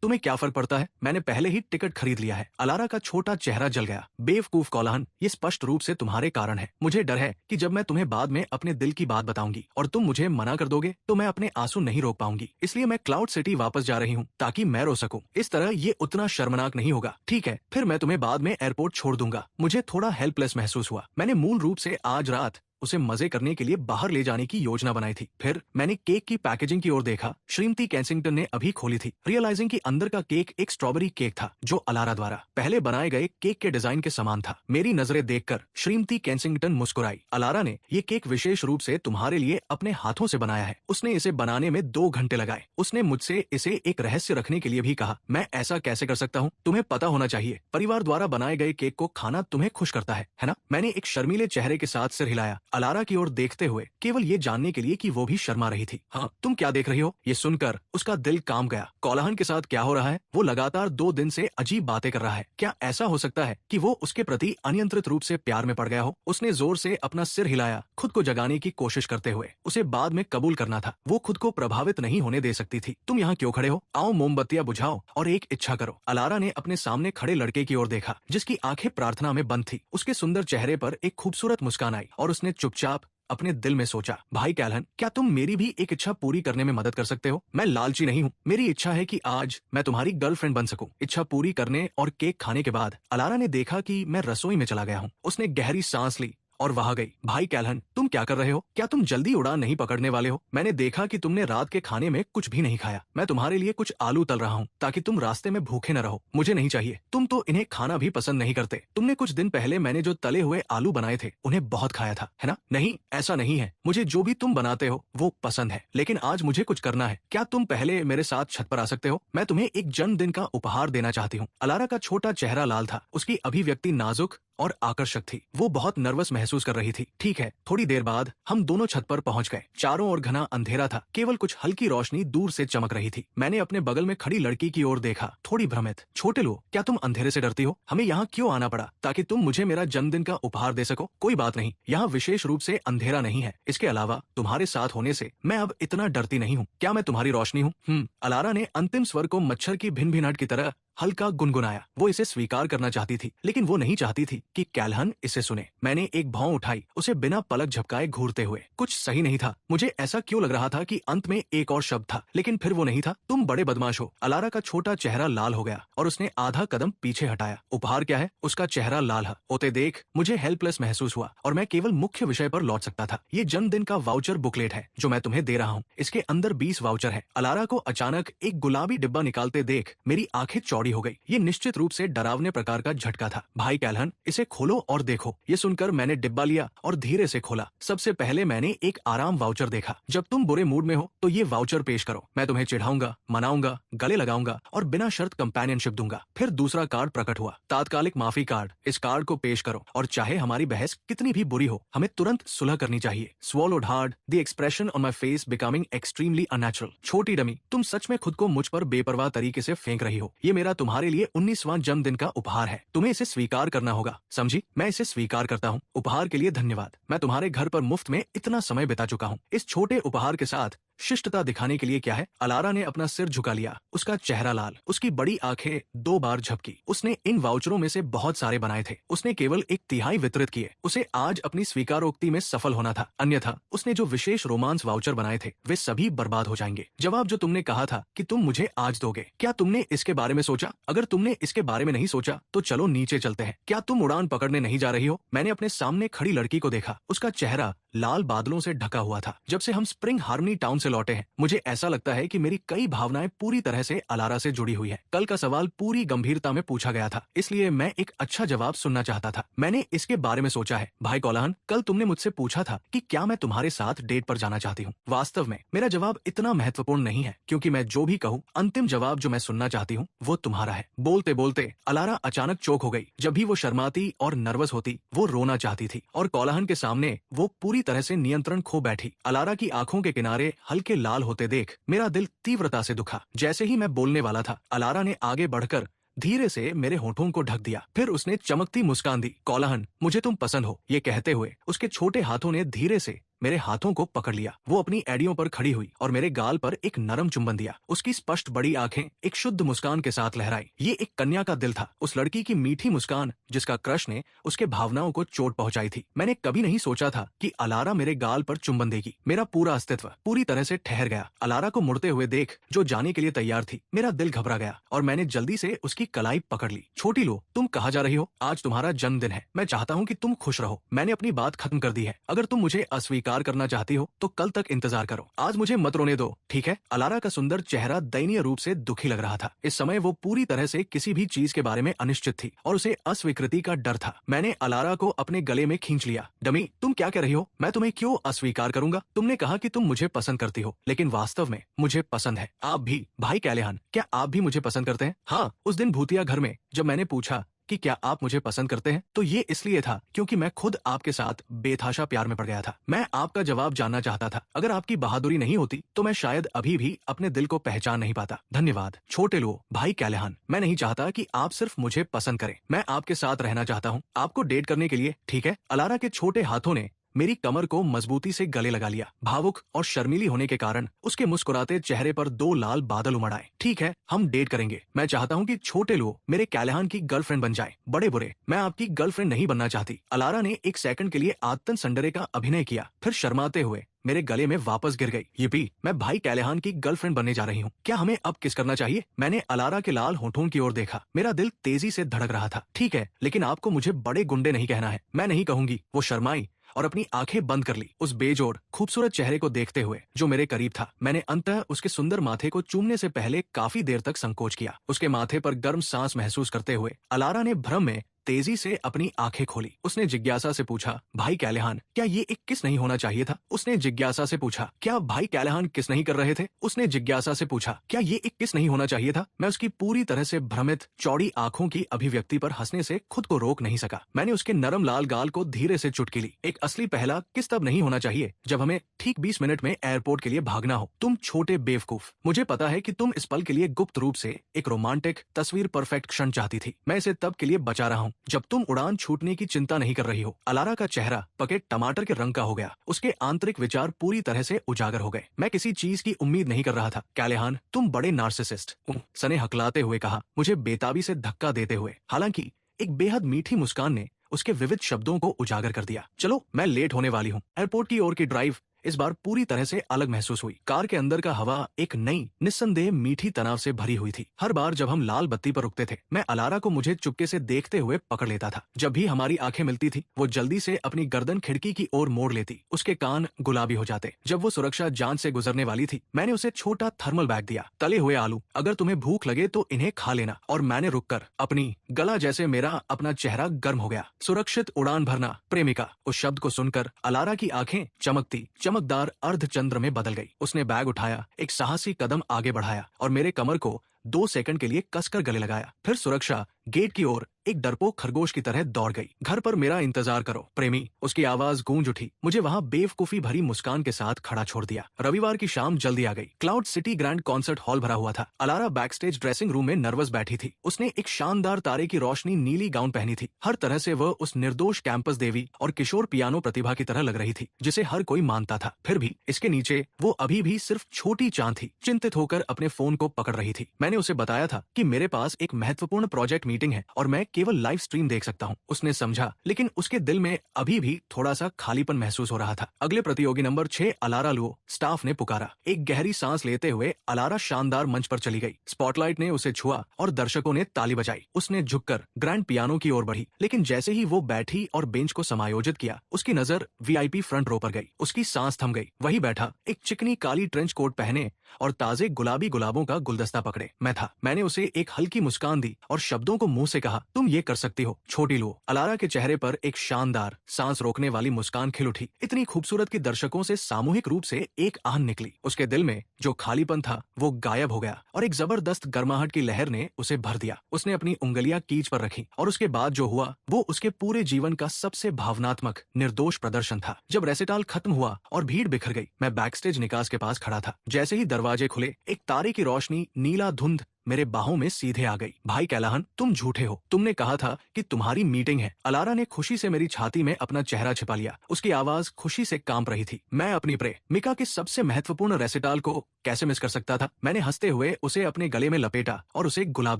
तुम्हें क्या फर्क पड़ता है? मैंने पहले ही टिकट खरीद लिया है। अलारा का छोटा चेहरा जल गया। बेवकूफ कोलाहन, ये स्पष्ट रूप से तुम्हारे कारण है। मुझे डर है कि जब मैं तुम्हें बाद में अपने दिल की बात बताऊंगी और तुम मुझे मना कर दोगे तो मैं अपने आंसू नहीं रोक पाऊंगी। इसलिए मैं क्लाउड सिटी वापस जा रही हूँ ताकि मैं रो सकूं। इस तरह ये उतना शर्मनाक नहीं होगा। ठीक है, फिर मैं तुम्हें बाद में एयरपोर्ट छोड़ दूंगा। मुझे थोड़ा हेल्पलेस महसूस हुआ। मैंने मूल रूप से आज रात उसे मजे करने के लिए बाहर ले जाने की योजना बनाई थी। फिर मैंने केक की पैकेजिंग की ओर देखा। श्रीमती केंसिंगटन ने अभी खोली थी। रियलाइजिंग कि अंदर का केक एक स्ट्रॉबेरी केक था जो अलारा द्वारा पहले बनाए गए केक के डिजाइन के समान था। मेरी नजरें देखकर श्रीमती केंसिंगटन मुस्कुराई। अलारा ने ये केक विशेष रूप से तुम्हारे लिए अपने हाथों से बनाया है। उसने इसे बनाने में 2 घंटे लगाए। उसने मुझसे इसे एक रहस्य रखने के लिए भी कहा। मैं ऐसा कैसे कर सकता हूँ? तुम्हें पता होना चाहिए, परिवार द्वारा बनाए गए केक को खाना तुम्हें खुश करता है ना? मैंने एक शर्मीले चेहरे के साथ सिर हिलाया, अलारा की ओर देखते हुए, केवल ये जानने के लिए कि वो भी शर्मा रही थी। हाँ, तुम क्या देख रही हो? ये सुनकर उसका दिल काम गया। कोलाहन के साथ क्या हो रहा है? वो लगातार 2 दिन से अजीब बातें कर रहा है। क्या ऐसा हो सकता है कि वो उसके प्रति अनियंत्रित रूप से प्यार में पड़ गया हो? उसने जोर से अपना सिर हिलाया, खुद को जगाने की कोशिश करते हुए। उसे बाद में कबूल करना था, वो खुद को प्रभावित नहीं होने दे सकती थी। तुम यहाँ क्यों खड़े हो? आओ मोमबत्तियां बुझाओ और एक इच्छा करो। अलारा ने अपने सामने खड़े लड़के की ओर देखा जिसकी आंखें प्रार्थना में बंद थी। उसके सुंदर चेहरे पर एक खूबसूरत मुस्कान आई और उसने चुपचाप अपने दिल में सोचा, भाई कैल्हन, क्या तुम मेरी भी एक इच्छा पूरी करने में मदद कर सकते हो? मैं लालची नहीं हूँ। मेरी इच्छा है कि आज मैं तुम्हारी गर्लफ्रेंड बन सकूं। इच्छा पूरी करने और केक खाने के बाद अलारा ने देखा कि मैं रसोई में चला गया हूँ। उसने गहरी सांस ली और वहां गई। भाई कैल्हन, तुम क्या कर रहे हो? क्या तुम जल्दी उड़ान नहीं पकड़ने वाले हो? मैंने देखा कि तुमने रात के खाने में कुछ भी नहीं खाया। मैं तुम्हारे लिए कुछ आलू तल रहा हूँ ताकि तुम रास्ते में भूखे न रहो। मुझे नहीं चाहिए, तुम तो इन्हें खाना भी पसंद नहीं करते। तुमने कुछ दिन पहले मैंने जो तले हुए आलू बनाए थे उन्हें बहुत खाया था, है ना? नहीं, ऐसा नहीं है। मुझे जो भी तुम बनाते हो वो पसंद है, लेकिन आज मुझे कुछ करना है। क्या तुम पहले मेरे साथ छत पर आ सकते हो? मैं तुम्हें एक जन्मदिन का उपहार देना चाहती हूँ। अलारा का छोटा चेहरा लाल था। उसकी अभिव्यक्ति नाजुक और आकर्षक थी। वो बहुत नर्वस महसूस कर रही थी। ठीक है। थोड़ी देर बाद हम दोनों छत पर पहुंच गए। चारों ओर घना अंधेरा था, केवल कुछ हल्की रोशनी दूर से चमक रही थी। मैंने अपने बगल में खड़ी लड़की की ओर देखा, थोड़ी भ्रमित। छोटे लो, क्या तुम अंधेरे से डरती हो? हमें यहाँ क्यों आना पड़ा? ताकि तुम मुझे मेरा जन्मदिन का उपहार दे सको? कोई बात नहीं, यहाँ विशेष रूप से अंधेरा नहीं है। इसके अलावा तुम्हारे साथ होने से मैं अब इतना डरती नहीं हूँ। क्या मैं तुम्हारी रोशनी हूँ? अलारा ने अंतिम स्वर को मच्छर की भिन भिनाहट की तरह हल्का गुनगुनाया। वो इसे स्वीकार करना चाहती थी, लेकिन वो नहीं चाहती थी कि कैलहन इसे सुने। मैंने एक भौं उठाई, उसे बिना पलक झपकाए घूरते हुए। कुछ सही नहीं था। मुझे ऐसा क्यों लग रहा था कि अंत में एक और शब्द था, लेकिन फिर वो नहीं था। तुम बड़े बदमाश हो। अलारा का छोटा चेहरा लाल हो गया और उसने आधा कदम पीछे हटाया। उपहार क्या है? उसका चेहरा लाल होते देख मुझे हेल्पलेस महसूस हुआ और मैं केवल मुख्य विषय पर लौट सकता था। ये जन्मदिन का वाउचर बुकलेट है जो मैं तुम्हें दे रहा हूँ। इसके अंदर 20 वाउचर है। अलारा को अचानक एक गुलाबी डिब्बा निकालते देख मेरी आंखें चौड़ी हो गई। ये निश्चित रूप से डरावने प्रकार का झटका था। भाई कैलहन, इसे खोलो और देखो। ये सुनकर मैंने डिब्बा लिया और धीरे से खोला। सबसे पहले मैंने एक आराम वाउचर देखा। जब तुम बुरे मूड में हो तो ये वाउचर पेश करो। मैं तुम्हें चिढ़ाऊंगा, मनाऊंगा, गले लगाऊंगा और बिना शर्त कंपेनियनशिप दूंगा। फिर दूसरा कार्ड प्रकट हुआ, तात्कालिक माफी कार्ड। इस कार्ड को पेश करो और चाहे हमारी बहस कितनी भी बुरी हो, हमें तुरंत सुलह करनी चाहिए। Swallowed hard, the expression on my face becoming extremely unnatural. छोटी डमी, तुम सच में खुद को मुझ पर बेपरवाह तरीके से फेंक रही हो। ये मेरा तुम्हारे लिए 19वां जन्मदिन का उपहार है। तुम्हें इसे स्वीकार करना होगा, समझी? मैं इसे स्वीकार करता हूँ। उपहार के लिए धन्यवाद। मैं तुम्हारे घर पर मुफ्त में इतना समय बिता चुका हूँ। इस छोटे उपहार के साथ शिष्टता दिखाने के लिए क्या है? अलारा ने अपना सिर झुका लिया। उसका चेहरा लाल, उसकी बड़ी आंखें 2 बार झपकी। उसने इन वाउचरों में से बहुत सारे बनाए थे। उसने केवल 1/3 वितरित किए। उसे आज अपनी स्वीकारोक्ति में सफल होना था, अन्यथा उसने जो विशेष रोमांस वाउचर बनाए थे वे सभी बर्बाद हो जाएंगे। जवाब जो तुमने कहा था कि तुम मुझे आज दोगे, क्या तुमने इसके बारे में सोचा? अगर तुमने इसके बारे में नहीं सोचा तो चलो नीचे चलते हैं। क्या तुम उड़ान पकड़ने नहीं जा रही हो? मैंने अपने सामने खड़ी लड़की को देखा। उसका चेहरा लाल बादलों से ढका हुआ था। जब से हम स्प्रिंग हार्मनी टाउन से लौटे हैं, मुझे ऐसा लगता है कि मेरी कई भावनाएं पूरी तरह से अलारा से जुड़ी हुई है। कल का सवाल पूरी गंभीरता में पूछा गया था, इसलिए मैं एक अच्छा जवाब सुनना चाहता था। मैंने इसके बारे में सोचा है। भाई कोलाहन, कल तुमने मुझसे पूछा था कि क्या मैं तुम्हारे साथ डेट पर जाना चाहती हूँ। वास्तव में मेरा जवाब इतना महत्वपूर्ण नहीं है, क्योंकि मैं जो भी कहूँ, अंतिम जवाब जो मैं सुनना चाहती हूँ वो तुम्हारा है। बोलते बोलते अलारा अचानक चौंक हो गई। जब भी वो शर्माती और नर्वस होती, वो रोना चाहती थी और कोलाहन के सामने वो पूरी तरह से नियंत्रण खो बैठी। अलारा की आंखों के किनारे हल्के लाल होते देख मेरा दिल तीव्रता से दुखा। जैसे ही मैं बोलने वाला था, अलारा ने आगे बढ़कर धीरे से मेरे होठों को ढक दिया। फिर उसने चमकती मुस्कान दी। कोलाहन, मुझे तुम पसंद हो। ये कहते हुए उसके छोटे हाथों ने धीरे से मेरे हाथों को पकड़ लिया। वो अपनी एड़ियों पर खड़ी हुई और मेरे गाल पर एक नरम चुंबन दिया। उसकी स्पष्ट बड़ी आंखें एक शुद्ध मुस्कान के साथ लहराई। ये एक कन्या का दिल था। उस लड़की की मीठी मुस्कान जिसका क्रश ने उसके भावनाओं को चोट पहुंचाई थी। मैंने कभी नहीं सोचा था कि अलारा मेरे गाल पर चुंबन देगी। मेरा पूरा अस्तित्व पूरी तरह से ठहर गया। अलारा को मुड़ते हुए देख, जो जाने के लिए तैयार थी, मेरा दिल घबरा गया और मैंने जल्दी से उसकी कलाई पकड़ ली। छोटी लो, तुम कहाँ जा रही हो? आज तुम्हारा जन्मदिन है। मैं चाहता हूँ कि तुम खुश रहो। मैंने अपनी बात खत्म कर दी है। अगर तुम मुझे अस्वीकार करना चाहती हो तो कल तक इंतजार करो। आज मुझे मत रोने दो, ठीक है? अलारा का सुंदर चेहरा दयनीय रूप से दुखी लग रहा था। इस समय वो पूरी तरह से किसी भी चीज के बारे में अनिश्चित थी और उसे अस्वीकृति का डर था। मैंने अलारा को अपने गले में खींच लिया। डमी, तुम क्या कह रही हो? मैं तुम्हें क्यों अस्वीकार करूंगा? तुमने कहा कि तुम मुझे पसंद करती हो, लेकिन वास्तव में मुझे पसंद है। आप भी। भाई कैलेहन, क्या आप भी मुझे पसंद करते हैं? हाँ, उस दिन भूतिया घर में जब मैंने पूछा कि क्या आप मुझे पसंद करते हैं, तो ये इसलिए था क्योंकि मैं खुद आपके साथ बेतहाशा प्यार में पड़ गया था। मैं आपका जवाब जानना चाहता था। अगर आपकी बहादुरी नहीं होती तो मैं शायद अभी भी अपने दिल को पहचान नहीं पाता। धन्यवाद। छोटे लो, भाई कैलेहन, मैं नहीं चाहता कि आप सिर्फ मुझे पसंद करें। मैं आपके साथ रहना चाहता हूँ, आपको डेट करने के लिए, ठीक है? अलारा के छोटे हाथों ने मेरी कमर को मजबूती से गले लगा लिया। भावुक और शर्मीली होने के कारण उसके मुस्कुराते चेहरे पर 2 लाल बादल उमड़ आए। ठीक है, हम डेट करेंगे। मैं चाहता हूँ कि छोटे लो मेरे कैलेहन की गर्लफ्रेंड बन जाए। बड़े बुरे, मैं आपकी गर्लफ्रेंड नहीं बनना चाहती। अलारा ने एक सेकंड के लिए आत्तन संडरे का अभिनय किया, फिर शर्माते हुए मेरे गले में वापस गिर गई। yippee, मैं भाई कैलेहन की गर्लफ्रेंड बनने जा रही हूँ। क्या हमें अब किस करना चाहिए? मैंने अलारा के लाल होठों की ओर देखा। मेरा दिल तेजी से धड़क रहा था। ठीक है, लेकिन आपको मुझे बड़े गुंडे नहीं कहना है। मैं नहीं कहूंगी। वो शर्माई और अपनी आंखें बंद कर ली, उस बेजोड़ खूबसूरत चेहरे को देखते हुए जो मेरे करीब था। मैंने अंततः उसके सुंदर माथे को चूमने से पहले काफी देर तक संकोच किया। उसके माथे पर गर्म सांस महसूस करते हुए अलारा ने भ्रम में तेजी से अपनी आंखें खोली। उसने जिज्ञासा से पूछा, भाई कैलेहन, क्या ये एक किस नहीं होना चाहिए था? उसने जिज्ञासा से पूछा, क्या भाई कैलेहन किस नहीं कर रहे थे? उसने जिज्ञासा से पूछा, क्या ये एक किस नहीं होना चाहिए था? मैं उसकी पूरी तरह से भ्रमित चौड़ी आंखों की अभिव्यक्ति पर हंसने से खुद को रोक नहीं सका। मैंने उसके नरम लाल गाल को धीरे से चुटकी ली। एक असली पहला किस तब नहीं होना चाहिए जब हमें ठीक 20 मिनट में एयरपोर्ट के लिए भागना हो। तुम छोटे बेवकूफ, मुझे पता है कि तुम इस पल के लिए गुप्त रूप से एक रोमांटिक तस्वीर परफेक्ट क्षण चाहती थी। मैं इसे तब के लिए बचा रहा हूँ हूँ जब तुम उड़ान छूटने की चिंता नहीं कर रही हो। अलारा का चेहरा पके टमाटर के रंग का हो गया। उसके आंतरिक विचार पूरी तरह से उजागर हो गए। मैं किसी चीज की उम्मीद नहीं कर रहा था। कैलेहान, तुम बड़े नार्सिसिस्ट। सने हकलाते हुए कहा, मुझे बेताबी से धक्का देते हुए। हालांकि एक बेहद मीठी मुस्कान ने उसके विविध शब्दों को उजागर कर दिया। चलो, मैं लेट होने वाली हूँ। एयरपोर्ट की ओर की ड्राइव इस बार पूरी तरह से अलग महसूस हुई। कार के अंदर का हवा एक नई, निस्संदेह मीठी तनाव से भरी हुई थी। हर बार जब हम लाल बत्ती पर रुकते थे, मैं अलारा को मुझे चुपके से देखते हुए पकड़ लेता था। जब भी हमारी आंखें मिलती थी, वो जल्दी से अपनी गर्दन खिड़की की ओर मोड़ लेती। उसके कान गुलाबी हो जाते। जब वो सुरक्षा जांच से गुजरने वाली थी, मैंने उसे छोटा थर्मल बैग दिया। तले हुए आलू, अगर तुम्हें भूख लगे तो इन्हें खा लेना। और मैंने रुककर अपनी गला जैसे मेरा अपना चेहरा गर्म हो गया। सुरक्षित उड़ान भरना, प्रेमिका। उस शब्द को सुनकर अलारा की आंखें चमकती चमकदार अर्धचंद्र में बदल गई। उसने बैग उठाया, एक साहसी कदम आगे बढ़ाया और मेरे कमर को 2 सेकंड के लिए कसकर गले लगाया। फिर सुरक्षा गेट की ओर एक डरपोक खरगोश की तरह दौड़ गई। घर पर मेरा इंतजार करो, प्रेमी। उसकी आवाज गूंज उठी। मुझे वहां बेवकूफी भरी मुस्कान के साथ खड़ा छोड़ दिया। रविवार की शाम जल्दी आ गई। Cloud city grand concert hall भरा हुआ था। अलारा बैकस्टेज ड्रेसिंग रूम में नर्वस बैठी थी। उसने एक शानदार तारे की रोशनी नीली गाउन पहनी थी। हर तरह से वह उस निर्दोष कैंपस देवी और किशोर पियानो प्रतिभा की तरह लग रही थी, जिसे हर कोई मानता था। फिर भी इसके नीचे वो अभी भी सिर्फ छोटी चांद थी। चिंतित होकर अपने फोन को पकड़ रही थी। मैंने उसे बताया था कि मेरे पास एक महत्वपूर्ण प्रोजेक्ट मीटिंग है और मैं केवल लाइव स्ट्रीम देख सकता हूँ। उसने समझा, लेकिन उसके दिल में अभी भी थोड़ा सा खालीपन महसूस हो रहा था। अगले प्रतियोगी नंबर 6 अलारा लुओ, स्टाफ ने पुकारा। एक गहरी सांस लेते हुए अलारा शानदार मंच पर चली गई। स्पॉटलाइट ने उसे छुआ और दर्शकों ने ताली बजाई। उसने झुककर ग्रैंड पियानो की ओर बढ़ी, लेकिन जैसे ही वो बैठी और बेंच को समायोजित किया, उसकी नजर वीआईपी फ्रंट रो पर गई। उसकी सांस थम गई। वही बैठा, एक चिकनी काली ट्रेंच कोट पहने और ताजे गुलाबी गुलाबों का गुलदस्ता पकड़े, मैं था। मैंने उसे एक हल्की मुस्कान दी और शब्दों को मुंह से कहा, तुम ये कर सकती हो, छोटी लो। अलारा के चेहरे पर एक शानदार सांस रोकने वाली मुस्कान खिल उठी। इतनी खूबसूरत कि दर्शकों से सामूहिक रूप से एक आहन निकली। उसके दिल में जो खालीपन था वो गायब हो गया और एक जबरदस्त गर्माहट की लहर ने उसे भर दिया। उसने अपनी उंगलियां कीज पर रखी और उसके बाद जो हुआ वो उसके पूरे जीवन का सबसे भावनात्मक निर्दोष प्रदर्शन था। जब रेसिटाल खत्म हुआ और भीड़ बिखर गई, मैं बैकस्टेज निकास के पास खड़ा था। जैसे ही दरवाजे खुले, एक तारे की रोशनी नीला धुंध मेरे बाहों में सीधे आ गई। भाई कैलाहन, तुम झूठे हो। तुमने कहा था कि तुम्हारी मीटिंग है। अलारा ने खुशी से मेरी छाती में अपना चेहरा छिपा लिया। उसकी आवाज खुशी से कांप रही थी। मैं अपनी प्रेमिका के सबसे महत्वपूर्ण रेसिटाल को कैसे मिस कर सकता था। मैंने हंसते हुए उसे अपने गले में लपेटा और उसे गुलाब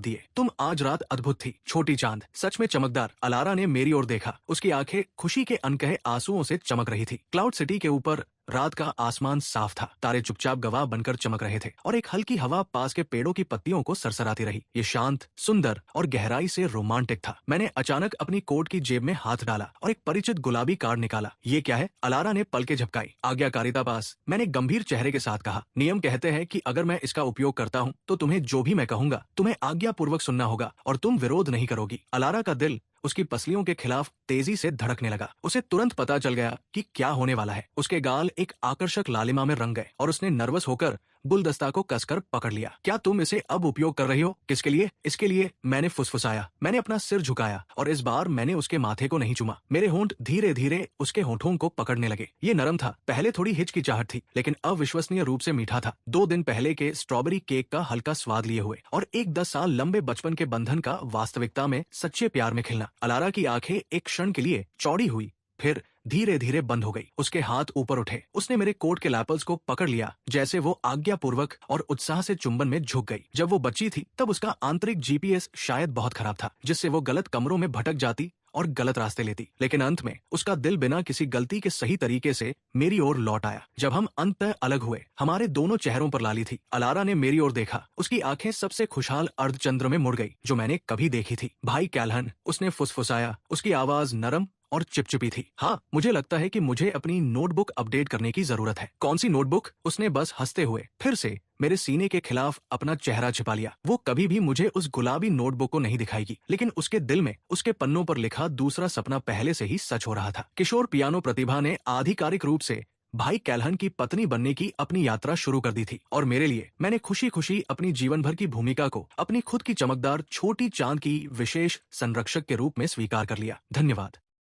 दिए। तुम आज रात अद्भुत थी, छोटी चांद, सच में चमकदार। अलारा ने मेरी ओर देखा। उसकी आंखें खुशी के अनकहे आंसुओं से चमक रही थी। क्लाउड सिटी के ऊपर रात का आसमान साफ था। तारे चुपचाप गवाह बनकर चमक रहे थे और एक हल्की हवा पास के पेड़ों की पत्तियों को सरसराती रही। ये शांत, सुंदर और गहराई से रोमांटिक था। मैंने अचानक अपनी कोट की जेब में हाथ डाला और एक परिचित गुलाबी कार्ड निकाला। ये क्या है? अलारा ने पलकें झपकाई। आज्ञाकारिता पास, मैंने गंभीर चेहरे के साथ कहा। नियम कहते हैं कि अगर मैं इसका उपयोग करता हूँ तो तुम्हें जो भी मैं कहूंगा तुम्हें आज्ञापूर्वक सुनना होगा और तुम विरोध नहीं करोगी। अलारा का दिल उसकी पसलियों के खिलाफ तेजी से धड़कने लगा। उसे तुरंत पता चल गया कि क्या होने वाला है। उसके गाल एक आकर्षक लालिमा में रंग गए और उसने नर्वस होकर गुलदस्ता को कसकर पकड़ लिया। क्या तुम इसे अब उपयोग कर रही हो? किसके लिए? इसके लिए, मैंने फुसफुसाया। मैंने अपना सिर झुकाया और इस बार मैंने उसके माथे को नहीं चूमा। मेरे होंठ धीरे धीरे उसके होंठों को पकड़ने लगे। ये नरम था। पहले थोड़ी हिचकिचाहट थी, लेकिन अविश्वसनीय रूप से मीठा था। 2 दिन पहले के स्ट्रॉबेरी केक का हल्का स्वाद लिए हुए और एक 10 साल लंबे बचपन के बंधन का वास्तविकता में सच्चे प्यार में खिलना। अलारा की आंखें एक क्षण के लिए चौड़ी हुई, फिर धीरे धीरे बंद हो गई। उसके हाथ ऊपर उठे। उसने मेरे कोट के लैपल्स को पकड़ लिया, जैसे वो आज्ञापूर्वक और उत्साह से चुंबन में झुक गई। जब वो बच्ची थी तब उसका आंतरिक जीपीएस शायद बहुत खराब था, जिससे वो गलत कमरों में भटक जाती और गलत रास्ते लेती। लेकिन अंत में उसका दिल बिना किसी गलती के सही तरीके से मेरी ओर लौट आया। जब हम अंततः अलग हुए, हमारे दोनों चेहरों पर लाली थी। अलारा ने मेरी ओर देखा। उसकी आंखें सबसे खुशहाल अर्धचंद्र में मुड़ गई जो मैंने कभी देखी थी। भाई कैलहन, उसने फुसफुसाया। उसकी आवाज नरम और चिपचिपी थी। हाँ, मुझे लगता है कि मुझे अपनी नोटबुक अपडेट करने की जरूरत है। कौन सी नोटबुक? उसने बस हंसते हुए फिर से मेरे सीने के खिलाफ अपना चेहरा छिपा लिया। वो कभी भी मुझे उस गुलाबी नोटबुक को नहीं दिखाएगी, लेकिन उसके दिल में उसके पन्नों पर लिखा दूसरा सपना पहले से ही सच हो रहा था। किशोर पियानो प्रतिभा ने आधिकारिक रूप से भाई कैलहन की पत्नी बनने की अपनी यात्रा शुरू कर दी थी और मेरे लिए मैंने खुशी खुशी अपनी जीवन भर की भूमिका को अपनी खुद की चमकदार छोटी चांद की विशेष संरक्षक के रूप में स्वीकार कर लिया। धन्यवाद।